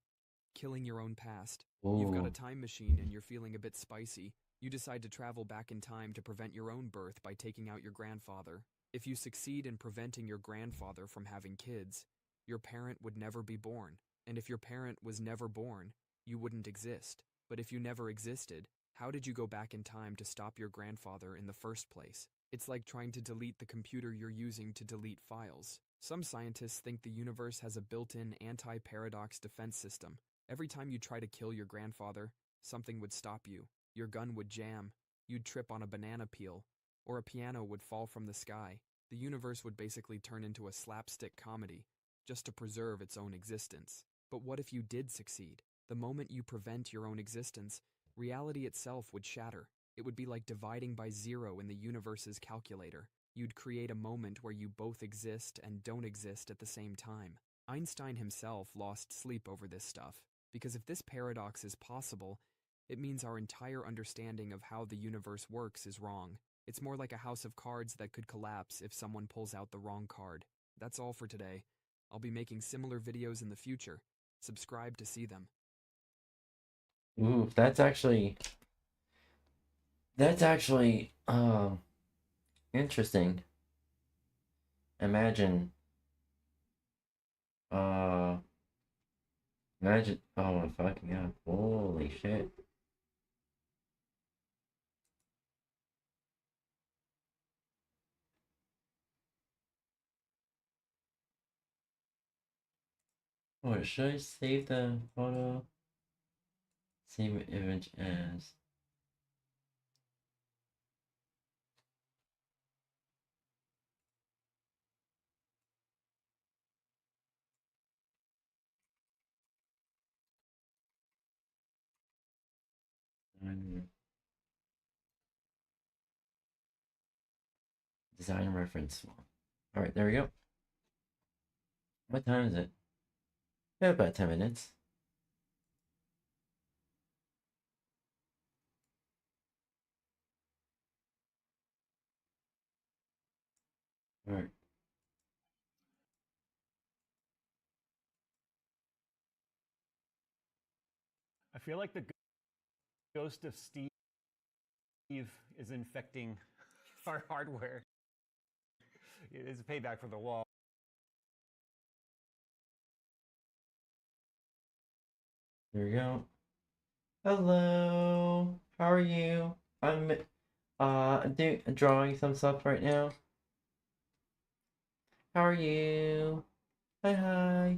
Killing your own past. You've got a time machine and you're feeling a bit spicy. You decide to travel back in time to prevent your own birth by taking out your grandfather. If you succeed in preventing your grandfather from having kids, your parent would never be born. And if your parent was never born, you wouldn't exist. But if you never existed, how did you go back in time to stop your grandfather in the first place? It's like trying to delete the computer you're using to delete files. Some scientists think the universe has a built-in anti-paradox defense system. Every time you try to kill your grandfather, something would stop you. Your gun would jam, you'd trip on a banana peel, or a piano would fall from the sky. The universe would basically turn into a slapstick comedy, just to preserve its own existence. But what if you did succeed? The moment you prevent your own existence, reality itself would shatter. It would be like dividing by 0 in the universe's calculator. You'd create a moment where you both exist and don't exist at the same time. Einstein himself lost sleep over this stuff, because if this paradox is possible, it means our entire understanding of how the universe works is wrong. It's more like a house of cards that could collapse if someone pulls out the wrong card. That's all for today. I'll be making similar videos in the future. Subscribe to see them. Ooh, that's actually Interesting. Imagine. Imagine. Oh my fucking god. Holy shit. Oh, should I save the photo? Save image as. Design reference. Alright, there we go. What time is it? Yeah, about 10 minutes. Alright. I feel like the ghost of Steve is infecting our hardware. It is a payback for the wall. There we go. Hello. How are you? I'm drawing some stuff right now. How are you? Hi, hi.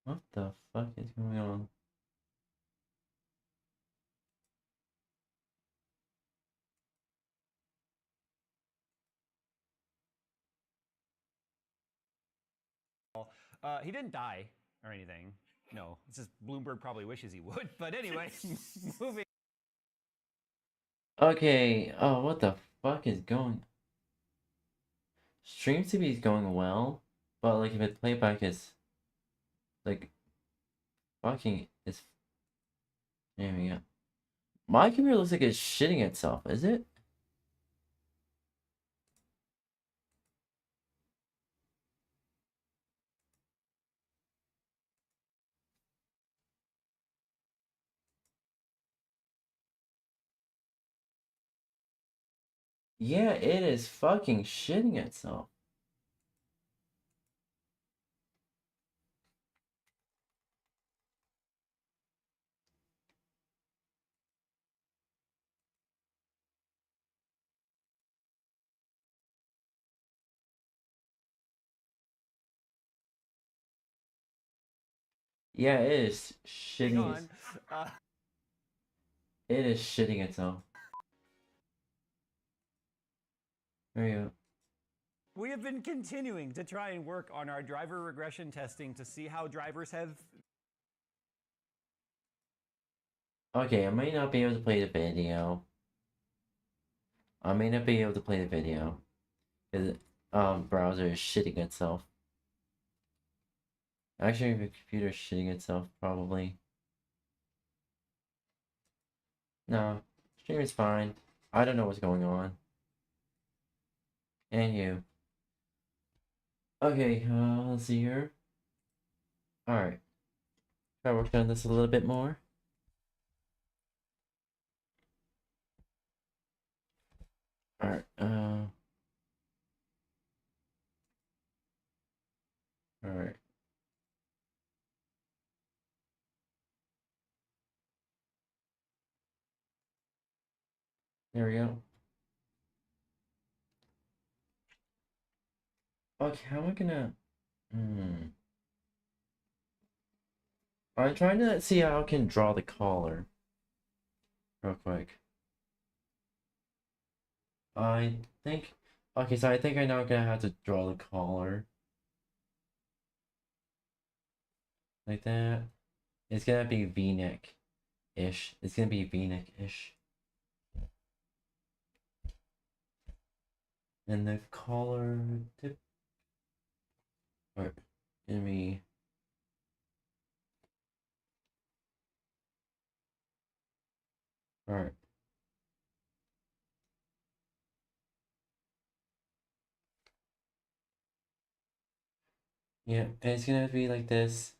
What the fuck is going on? He didn't die or anything. No, it's just Bloomberg probably wishes he would. But anyway, moving. Okay. Oh, what the fuck is going? Stream to be going well, but like if it playback is like fucking is jamming up. My computer looks like it's shitting itself. Is it? Yeah, it is fucking shitting itself. Yeah, it is shitting. It is shitting itself. There you go. We have been continuing to try and work on our driver regression testing to see how drivers have. Okay, I might not be able to play the video. I may not be able to play the video. Because browser is shitting itself. Actually, the computer is shitting itself, probably. No, stream is fine. I don't know what's going on. And you. Okay, let's see here. Alright. Try work on this a little bit more. Alright, alright. There we go. Okay, how am I gonna... I'm trying to see how I can draw the collar. Real quick. I think... Okay, so I think I'm now gonna have to draw the collar. Like that. It's gonna be V-neck-ish. It's gonna be V-neck-ish. And the collar tip... Or, gonna be... Alright. Yeah, and it's gonna be like this.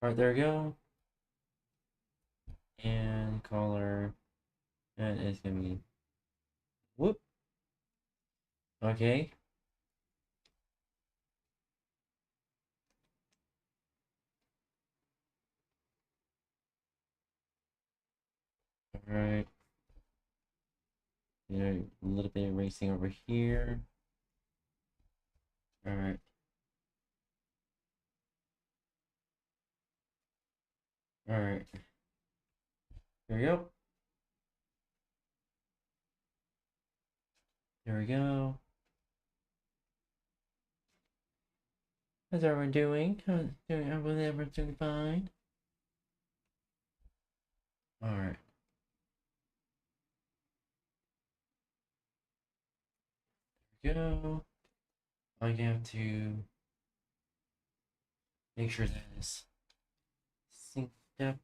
Alright, there we go. And color. And it's gonna be. Whoop. Okay. Alright. A little bit of racing over here. Alright. Alright. There we go. There we go. How's everyone doing? Everyone's doing fine? Alright. There we go. I have to make sure that is synced up.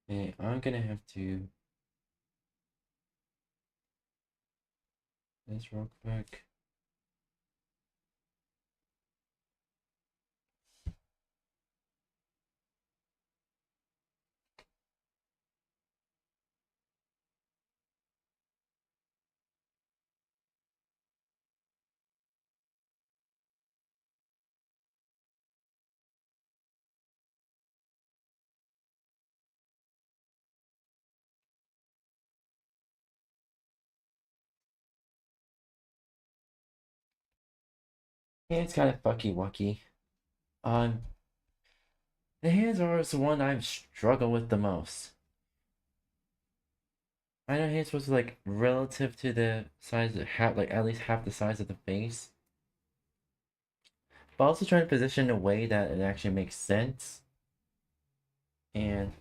Okay, I'm gonna have to this real quick. Yeah, it's kind of fucky wucky. The hands are the one I've struggled with the most. I know hands was like relative to the size of half, like at least half the size of the face. But also trying to position in a way that it actually makes sense. And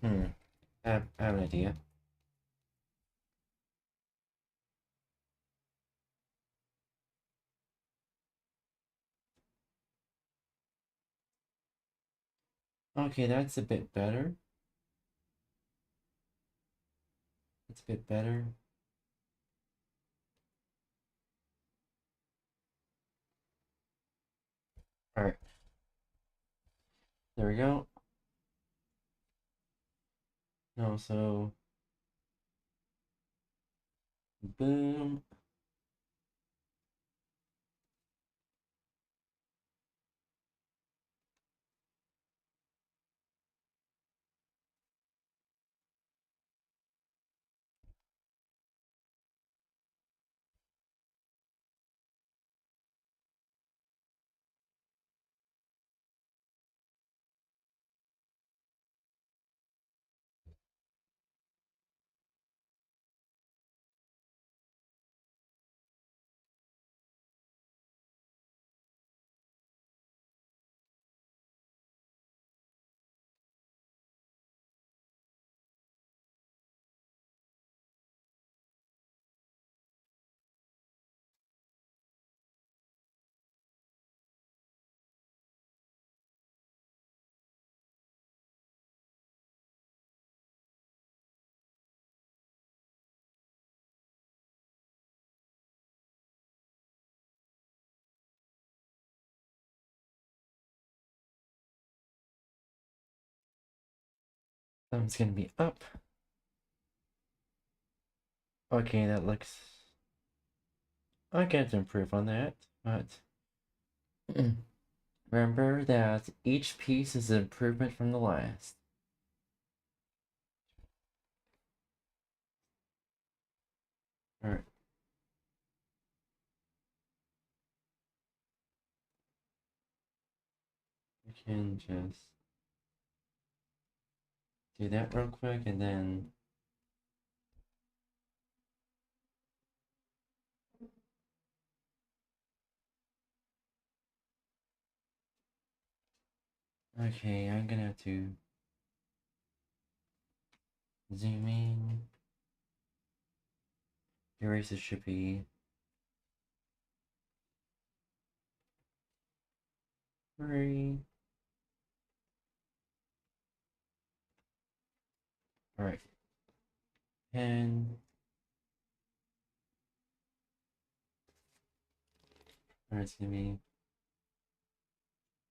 I have an idea. Okay, that's a bit better. It's a bit better. Alright. There we go. No, so boom. Thumb's gonna be up. Okay, that looks. I can't improve on that, but remember that each piece is an improvement from the last. Alright. We can just do that real quick and then okay, I'm gonna have to zoom in. Eraser should be 3. Alright. And alright, it's gonna be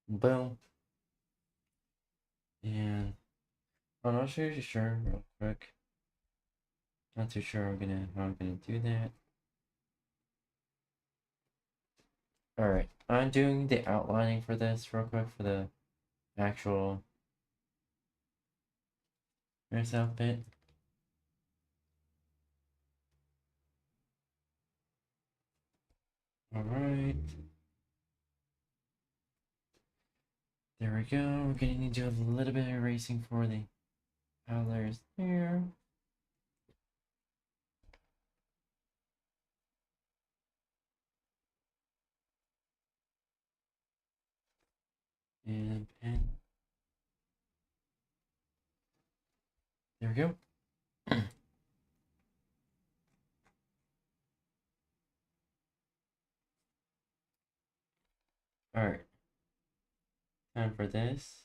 boom. And I'm not really sure real quick. Not too sure how I'm gonna do that. Alright, I'm doing the outlining for this real quick for the actual nurse outfit. Alright. There we go. We're gonna need to do a little bit of erasing for the outliers there. And pen. There we go. Alright. Time for this.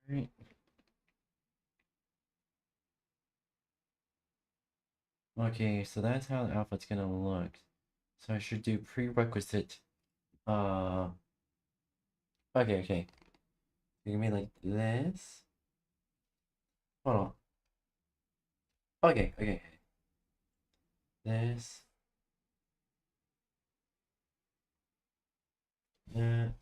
Alright. Okay, so that's how the outfit's gonna look. So I should do prerequisite. Okay, okay. You mean like this? Hold on. Okay, okay. This. That.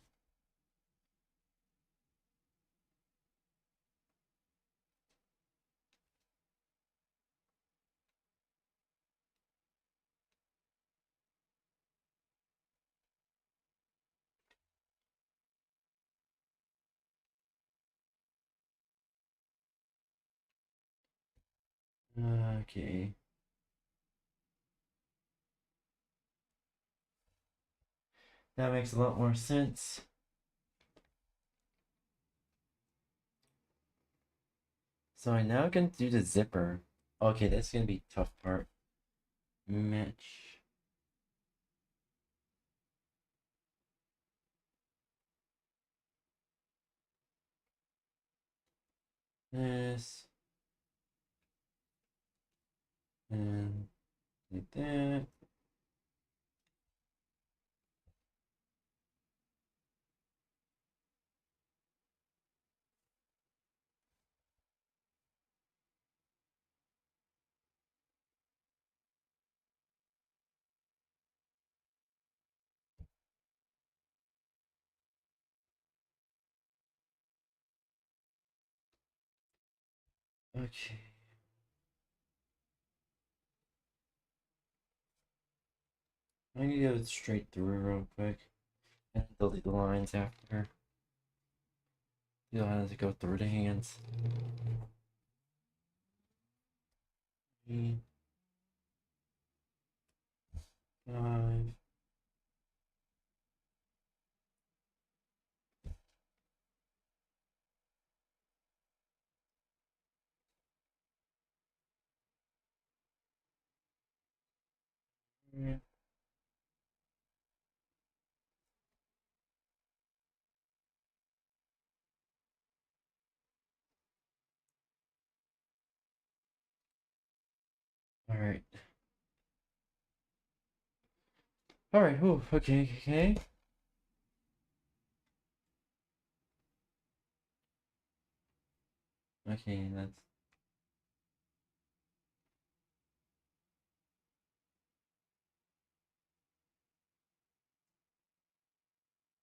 Okay. That makes a lot more sense. So I now can do the zipper. Okay, that's gonna be a tough part. Match. This. And like that. Okay. I'm gonna go straight through real quick and delete the lines after. You don't have to go through the hands. 3, 5. Yeah. Alright. Alright, whew, okay, okay. Okay, that's...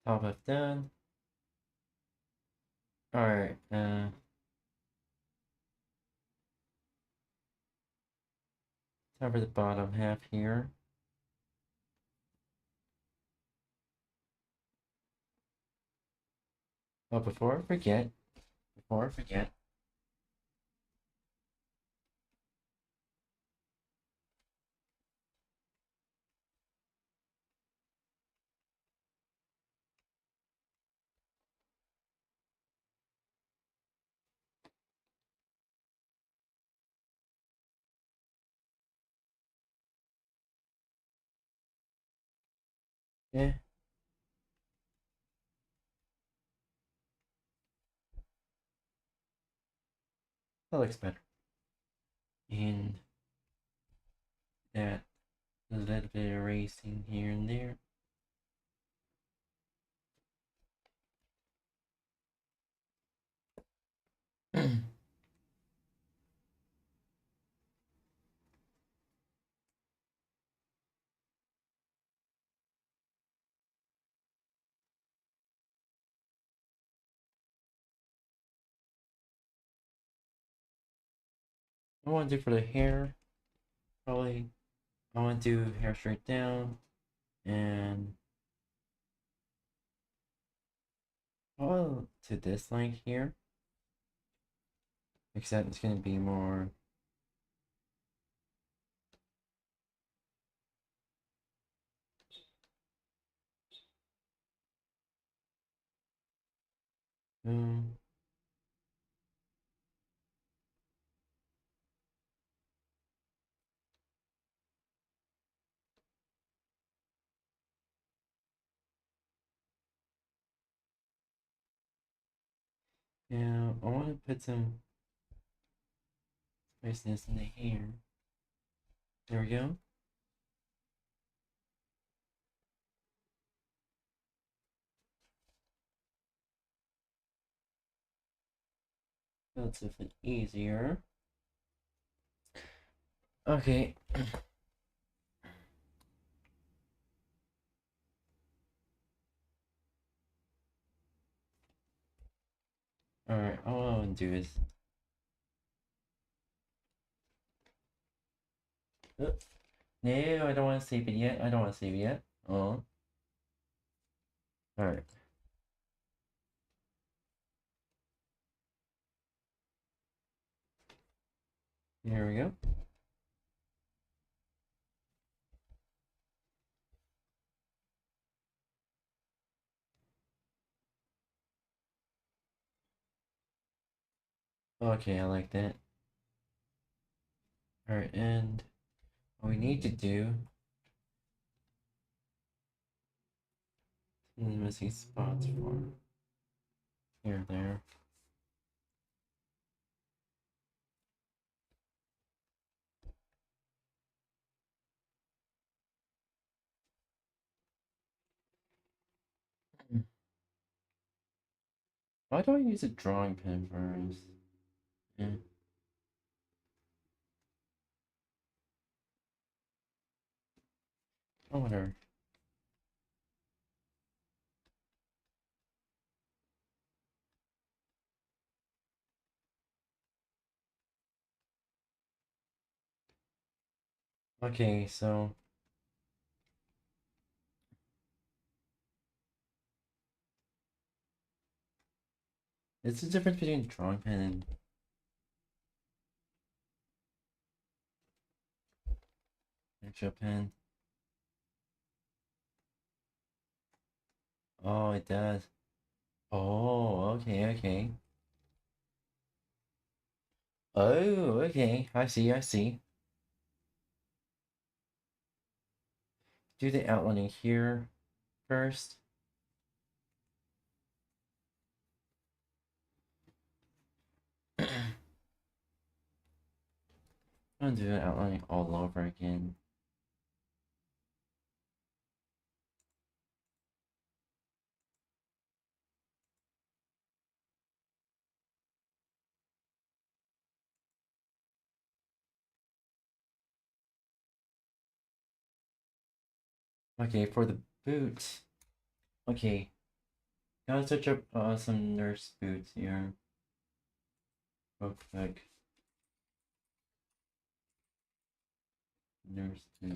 Top half done. Alright, cover the bottom half here. Oh, before I forget, yeah, that looks better. And that A little bit of erasing here and there. I want to do for the hair, probably, I want to do hair straight down, and to this length here, except it's going to be more, um, yeah, I want to put some spiciness in the hair. There we go. Relatively easier. Okay. Alright, all I want to do is... No, I don't want to save it yet. I don't want to save it yet. Oh. Alright. Here we go. Okay, I like that. Alright, and what we need to do... some missing spots for here, there. Why do I use a drawing pen first? Yeah. Oh, whatever. Okay, so... it's the difference between drawing pen and... actual pen. Oh, it does. Oh, okay, okay. Oh, okay. I see, I see. Do the outlining here first. I'm gonna do the outlining all over again. Okay, for the boots. Okay. Gotta search up some nurse boots here. Real quick. Nurse boots.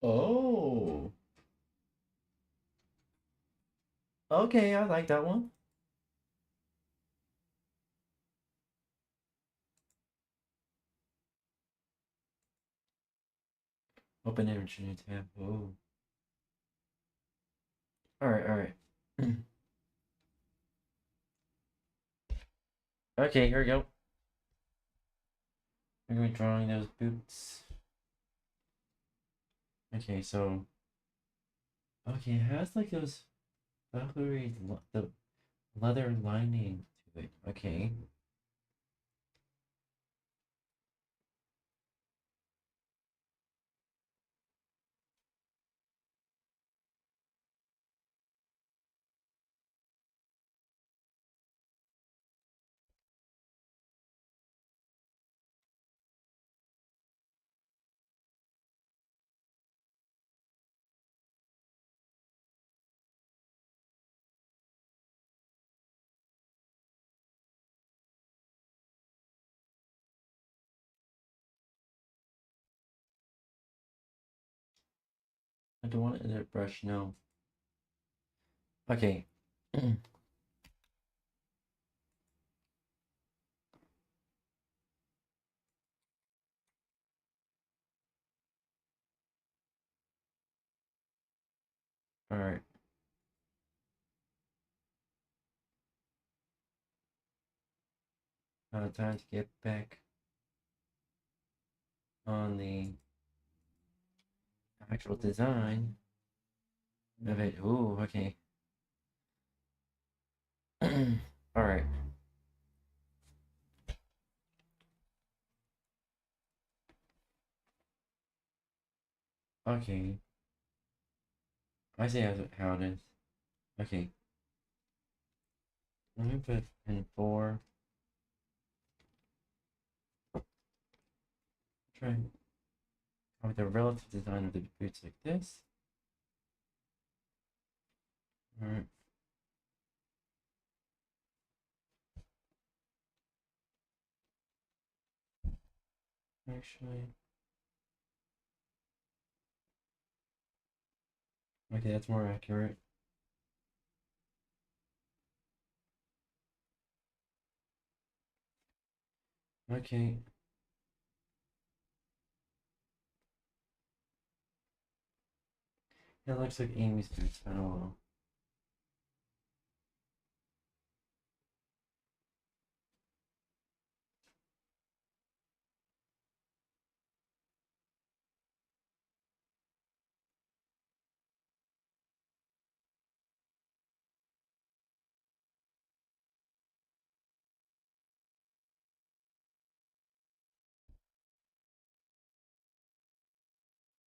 Oh. Okay, I like that one. Open image new tab. Oh. Alright, alright. Okay, here we go. I'm gonna be drawing those boots. Okay, so okay, it has like those buckley, the leather lining to it. Okay. I don't want to edit brush, no. Okay. Alright. Time to get back on the actual design of it. Ooh, okay. Alright. Okay. I see how it is. Okay. Let me put in 4. Try with the relative design of the boots like this. Alright. Actually. Okay, that's more accurate. Okay. It looks like Amy's boots, but oh well.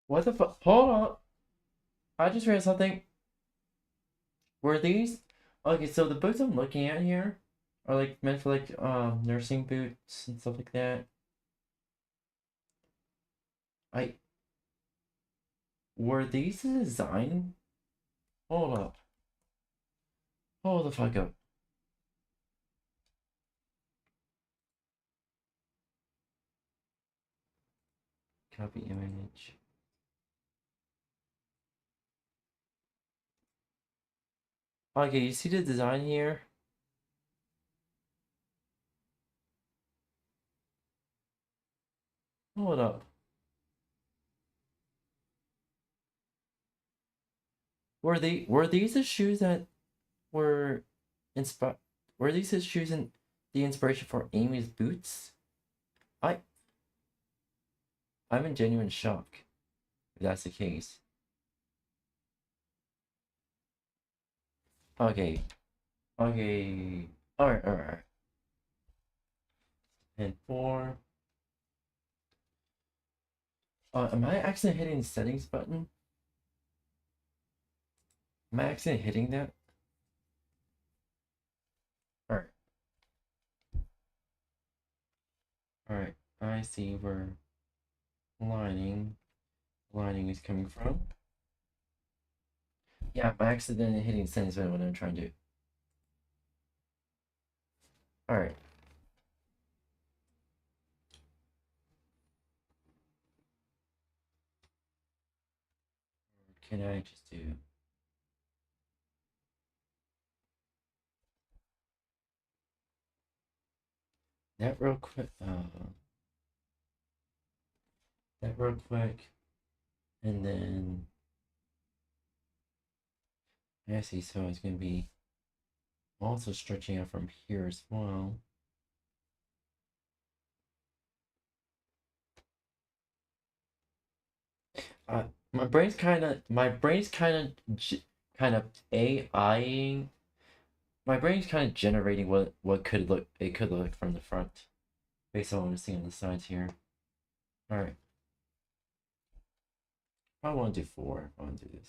What the fuck? Hold on. I just read something. Were these... Okay, so the boots I'm looking at here are like meant for like nursing boots and stuff like that. Were these designed? Hold up. Hold the fuck up. Copy image. Okay, you see the design here? Hold up. Were these the shoes that were inspired? Were these the shoes and the inspiration for Amy's boots? I'm in genuine shock if that's the case. Okay. Okay. Alright. And 4. Am I actually hitting the settings button? Am I actually hitting that? Alright. Alright. I see where lining is coming from. Yeah, I'm accidentally hitting the settings button when I'm trying to. Alright. Can I just do that real quick? That real quick. And then I see, so it's gonna be also stretching out from here as well. my brain's kind of AIing. My brain's kind of generating what could look from the front, based on what I'm seeing on the sides here. All right. I want to do 4. I want to do this.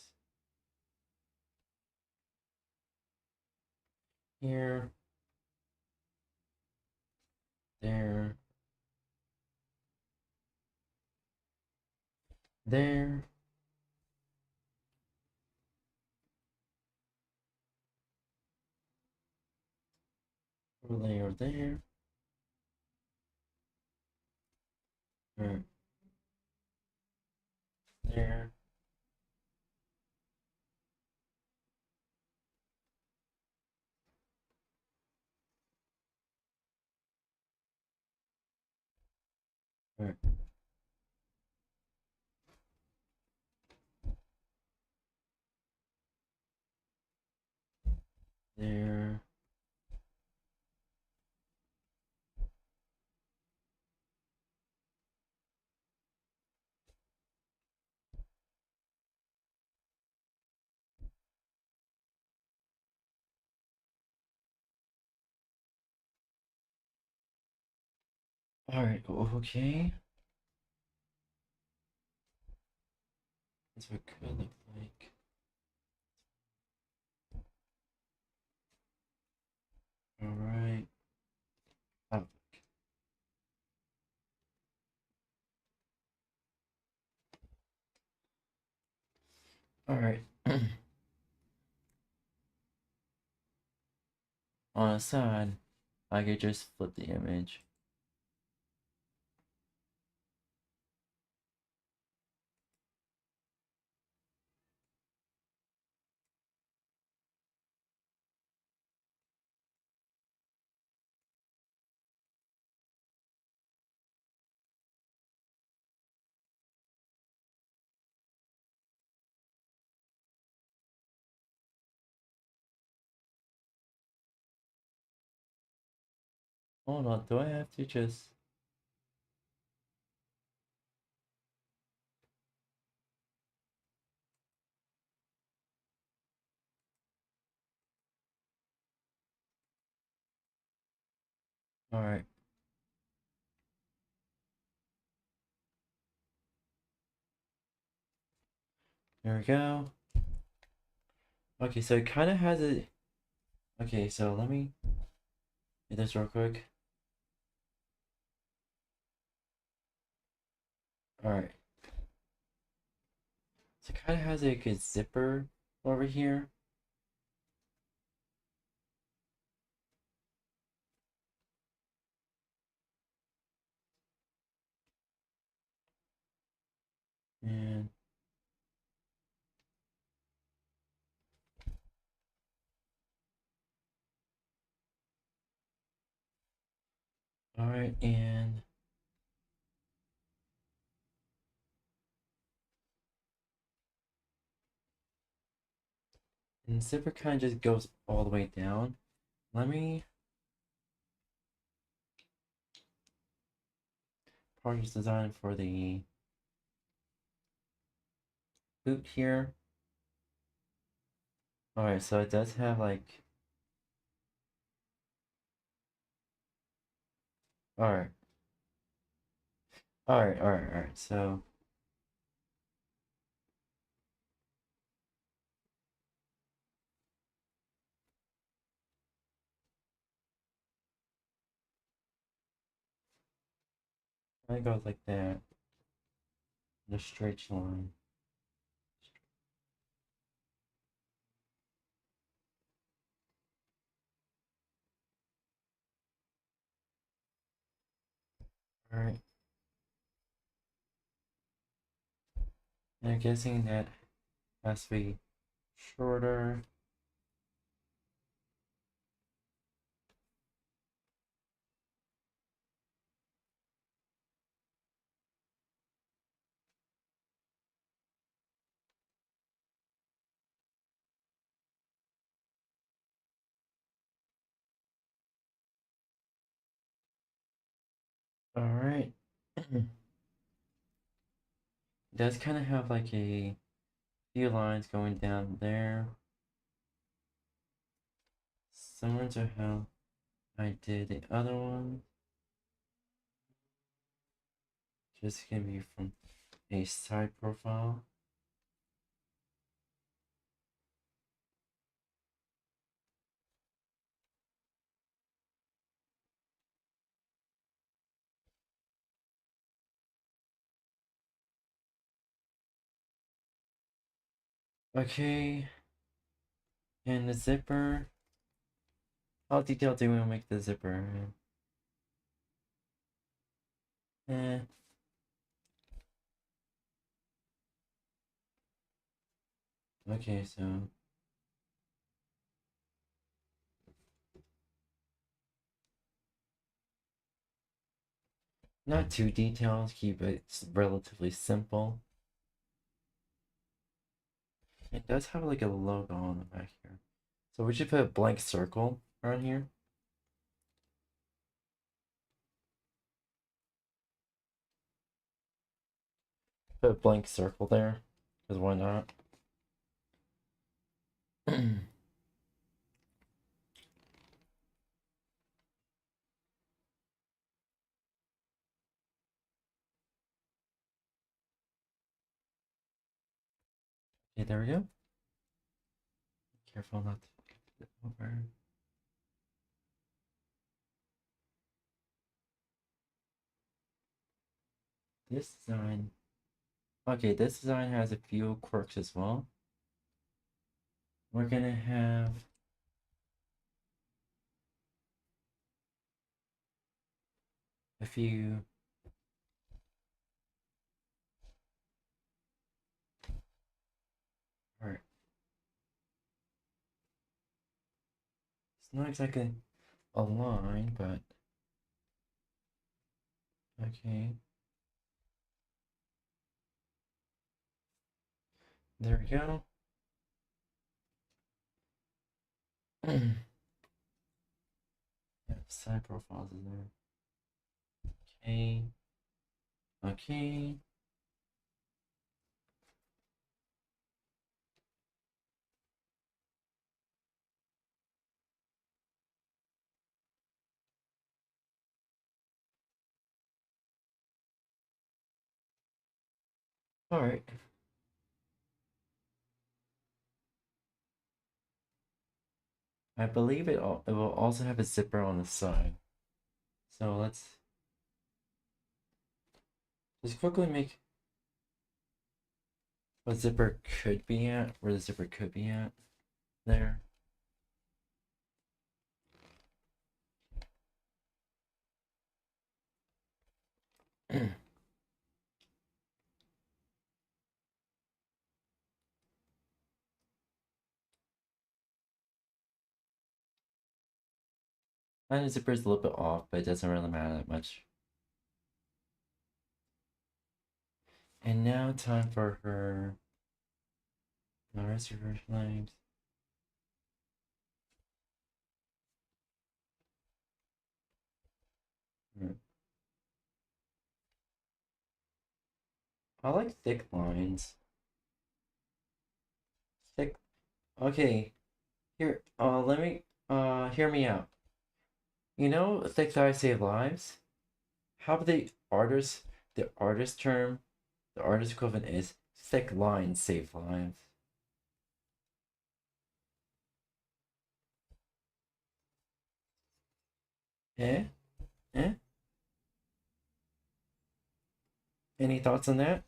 Here. There. There. Layer there. There. There. There. There. All right. Okay. That's what it could look like. All right. Oh. All right. On the side, I could just flip the image. Hold on, do I have to just... All right. There we go. Okay, so it kind of has a... Okay, so let me do this real quick. All right. So it kind of has a good zipper over here. And... All right, and... And the zipper kind of just goes all the way down. Let me... Project design for the boot here. Alright, so it does have like... Alright. Alright, so... It goes like that. The straight line. Alright. And I'm guessing that has to be shorter. Alright. It does kind of have like a few lines going down there, similar to how I did the other one. Just gonna be from a side profile. Okay, and the zipper. How detailed do we want to make the zipper? Okay, so not too detailed, keep it relatively simple. It does have like a logo on the back here. So we should put a blank circle around here. Put a blank circle there, because why not? Okay, there we go. Careful not to get it over. This design. Okay, this design has a few quirks as well. We're gonna have a few Alright. It's not exactly a line, but okay. There we go. Yeah, side profiles in there. Okay. Okay. Alright. I believe it will also have a zipper on the side. So let's just quickly make what zipper could be at, where the zipper could be at. There. And the zipper is a little bit off, but it doesn't really matter that much. And now time for her. The rest of her legs. I like thick lines. Thick. Okay. Here. Let me. Hear me out. You know, thick thighs save lives. How about the artist? The artist term. The artist equivalent is thick lines save lives. Eh? Eh? Any thoughts on that?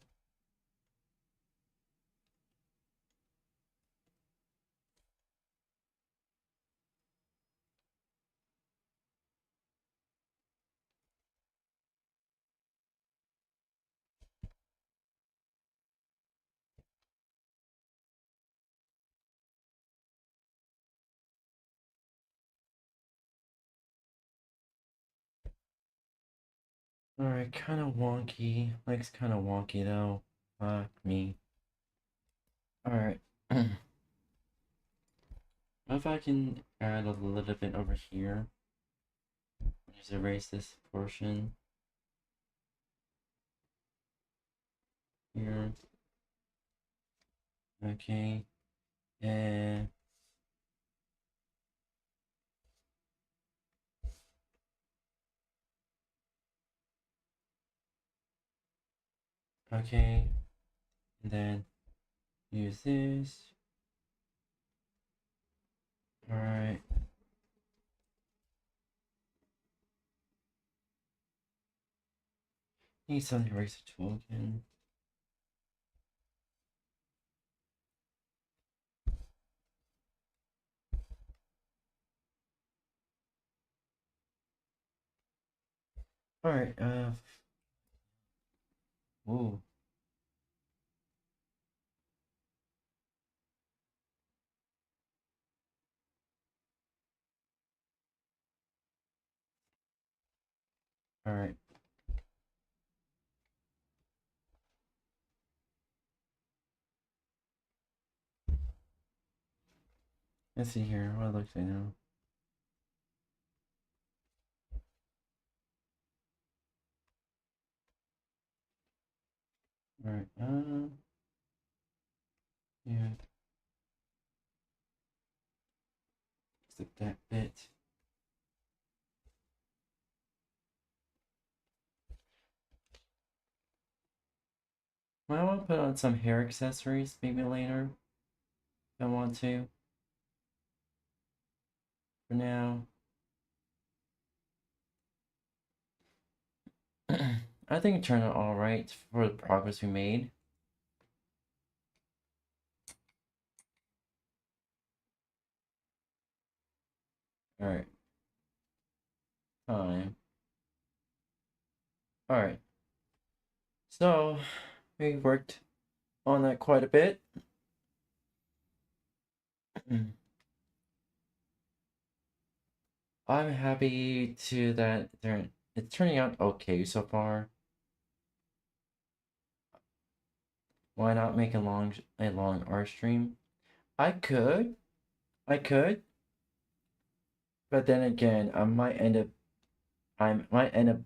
Alright, kind of wonky. Legs kind of wonky though. Fuck me. Alright. If I can add a little bit over here. Just erase this portion. here. Okay, and okay, and then use this. All right. Need some eraser tool again. All right. Ooh. All right. Let's see here. What it looks like now. All right. Yeah. Skip that bit. Well, I want to put on some hair accessories maybe later. If I want to. For now. I think it turned out alright for the progress we made. Alright. Fine. Alright. So, we worked on that quite a bit. I'm happy to that it's turning out okay so far. Why not make a long art stream? I could, but then again, I might end up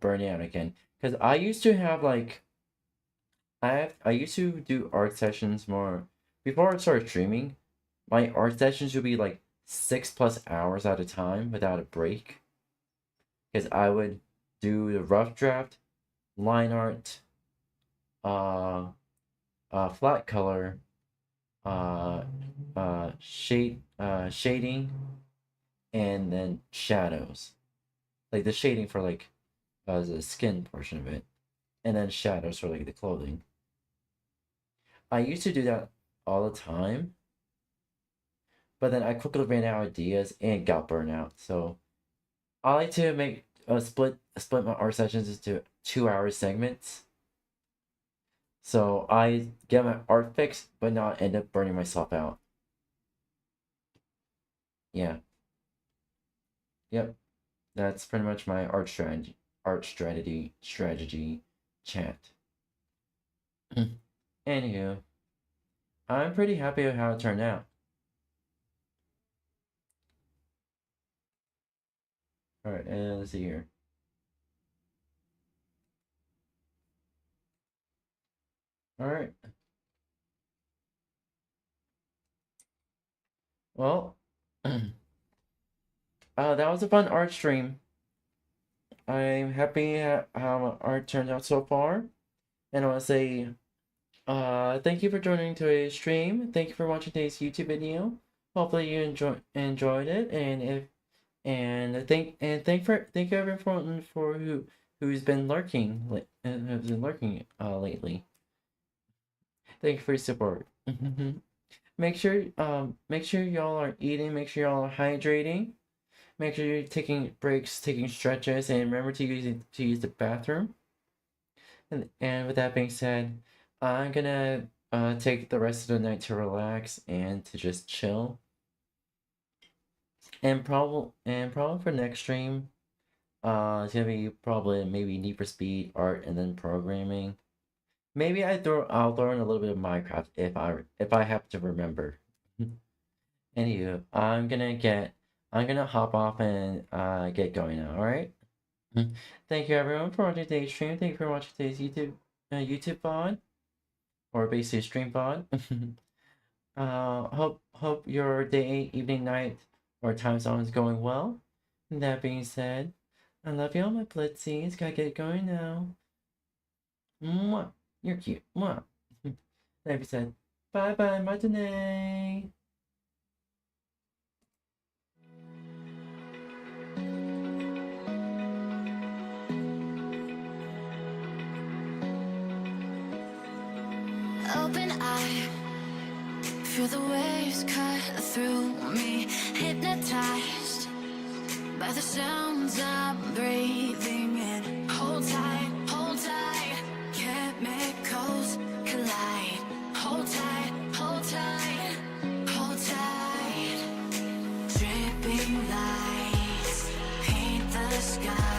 burning out again. Cause I used to have like, I used to do art sessions more before I started streaming. My art sessions would be like 6+ hours at a time without a break. Cause I would do the rough draft, line art, flat color, shading, and then shadows. Like the shading for like the skin portion of it, and then shadows for like the clothing. I used to do that all the time, but then I quickly ran out of ideas and got burned out. So I like to make split my art sessions into 2-hour segments. So I get my art fixed, but not end up burning myself out. Yeah. Yep. That's pretty much my art strategy chat. Anywho, I'm pretty happy with how it turned out. Alright, and let's see here. Alright. Well, that was a fun art stream. I'm happy how my art turned out so far. And I want to say, thank you for joining today's stream. Thank you for watching today's YouTube video. Hopefully you enjoyed it, and thank you everyone for who's been lurking lately. Thank you for your support. Make sure y'all are eating. Make sure y'all are hydrating. Make sure you're taking breaks, taking stretches, and remember to use the bathroom. And with that being said, I'm gonna take the rest of the night to relax and to just chill. And probably for next stream, it's gonna be probably maybe Need for Speed, art, and then programming. Maybe I'll throw in a little bit of Minecraft if I have to remember. Anywho, I'm gonna hop off and get going now. All right. Thank you everyone for watching today's stream. Thank you for watching today's YouTube VOD. or basically stream pod. Hope your day, evening, night, or time zone is going well. And that being said, I love y'all, my blitzies. Gotta get going now. Mwah. You're cute. Mwah. That being said, bye bye, matinee. Open eye, feel the waves cut through me, hypnotized by the sounds I'm breathing in. Hold tight, chemicals collide. Hold tight, hold tight, hold tight. Dripping lights paint the sky.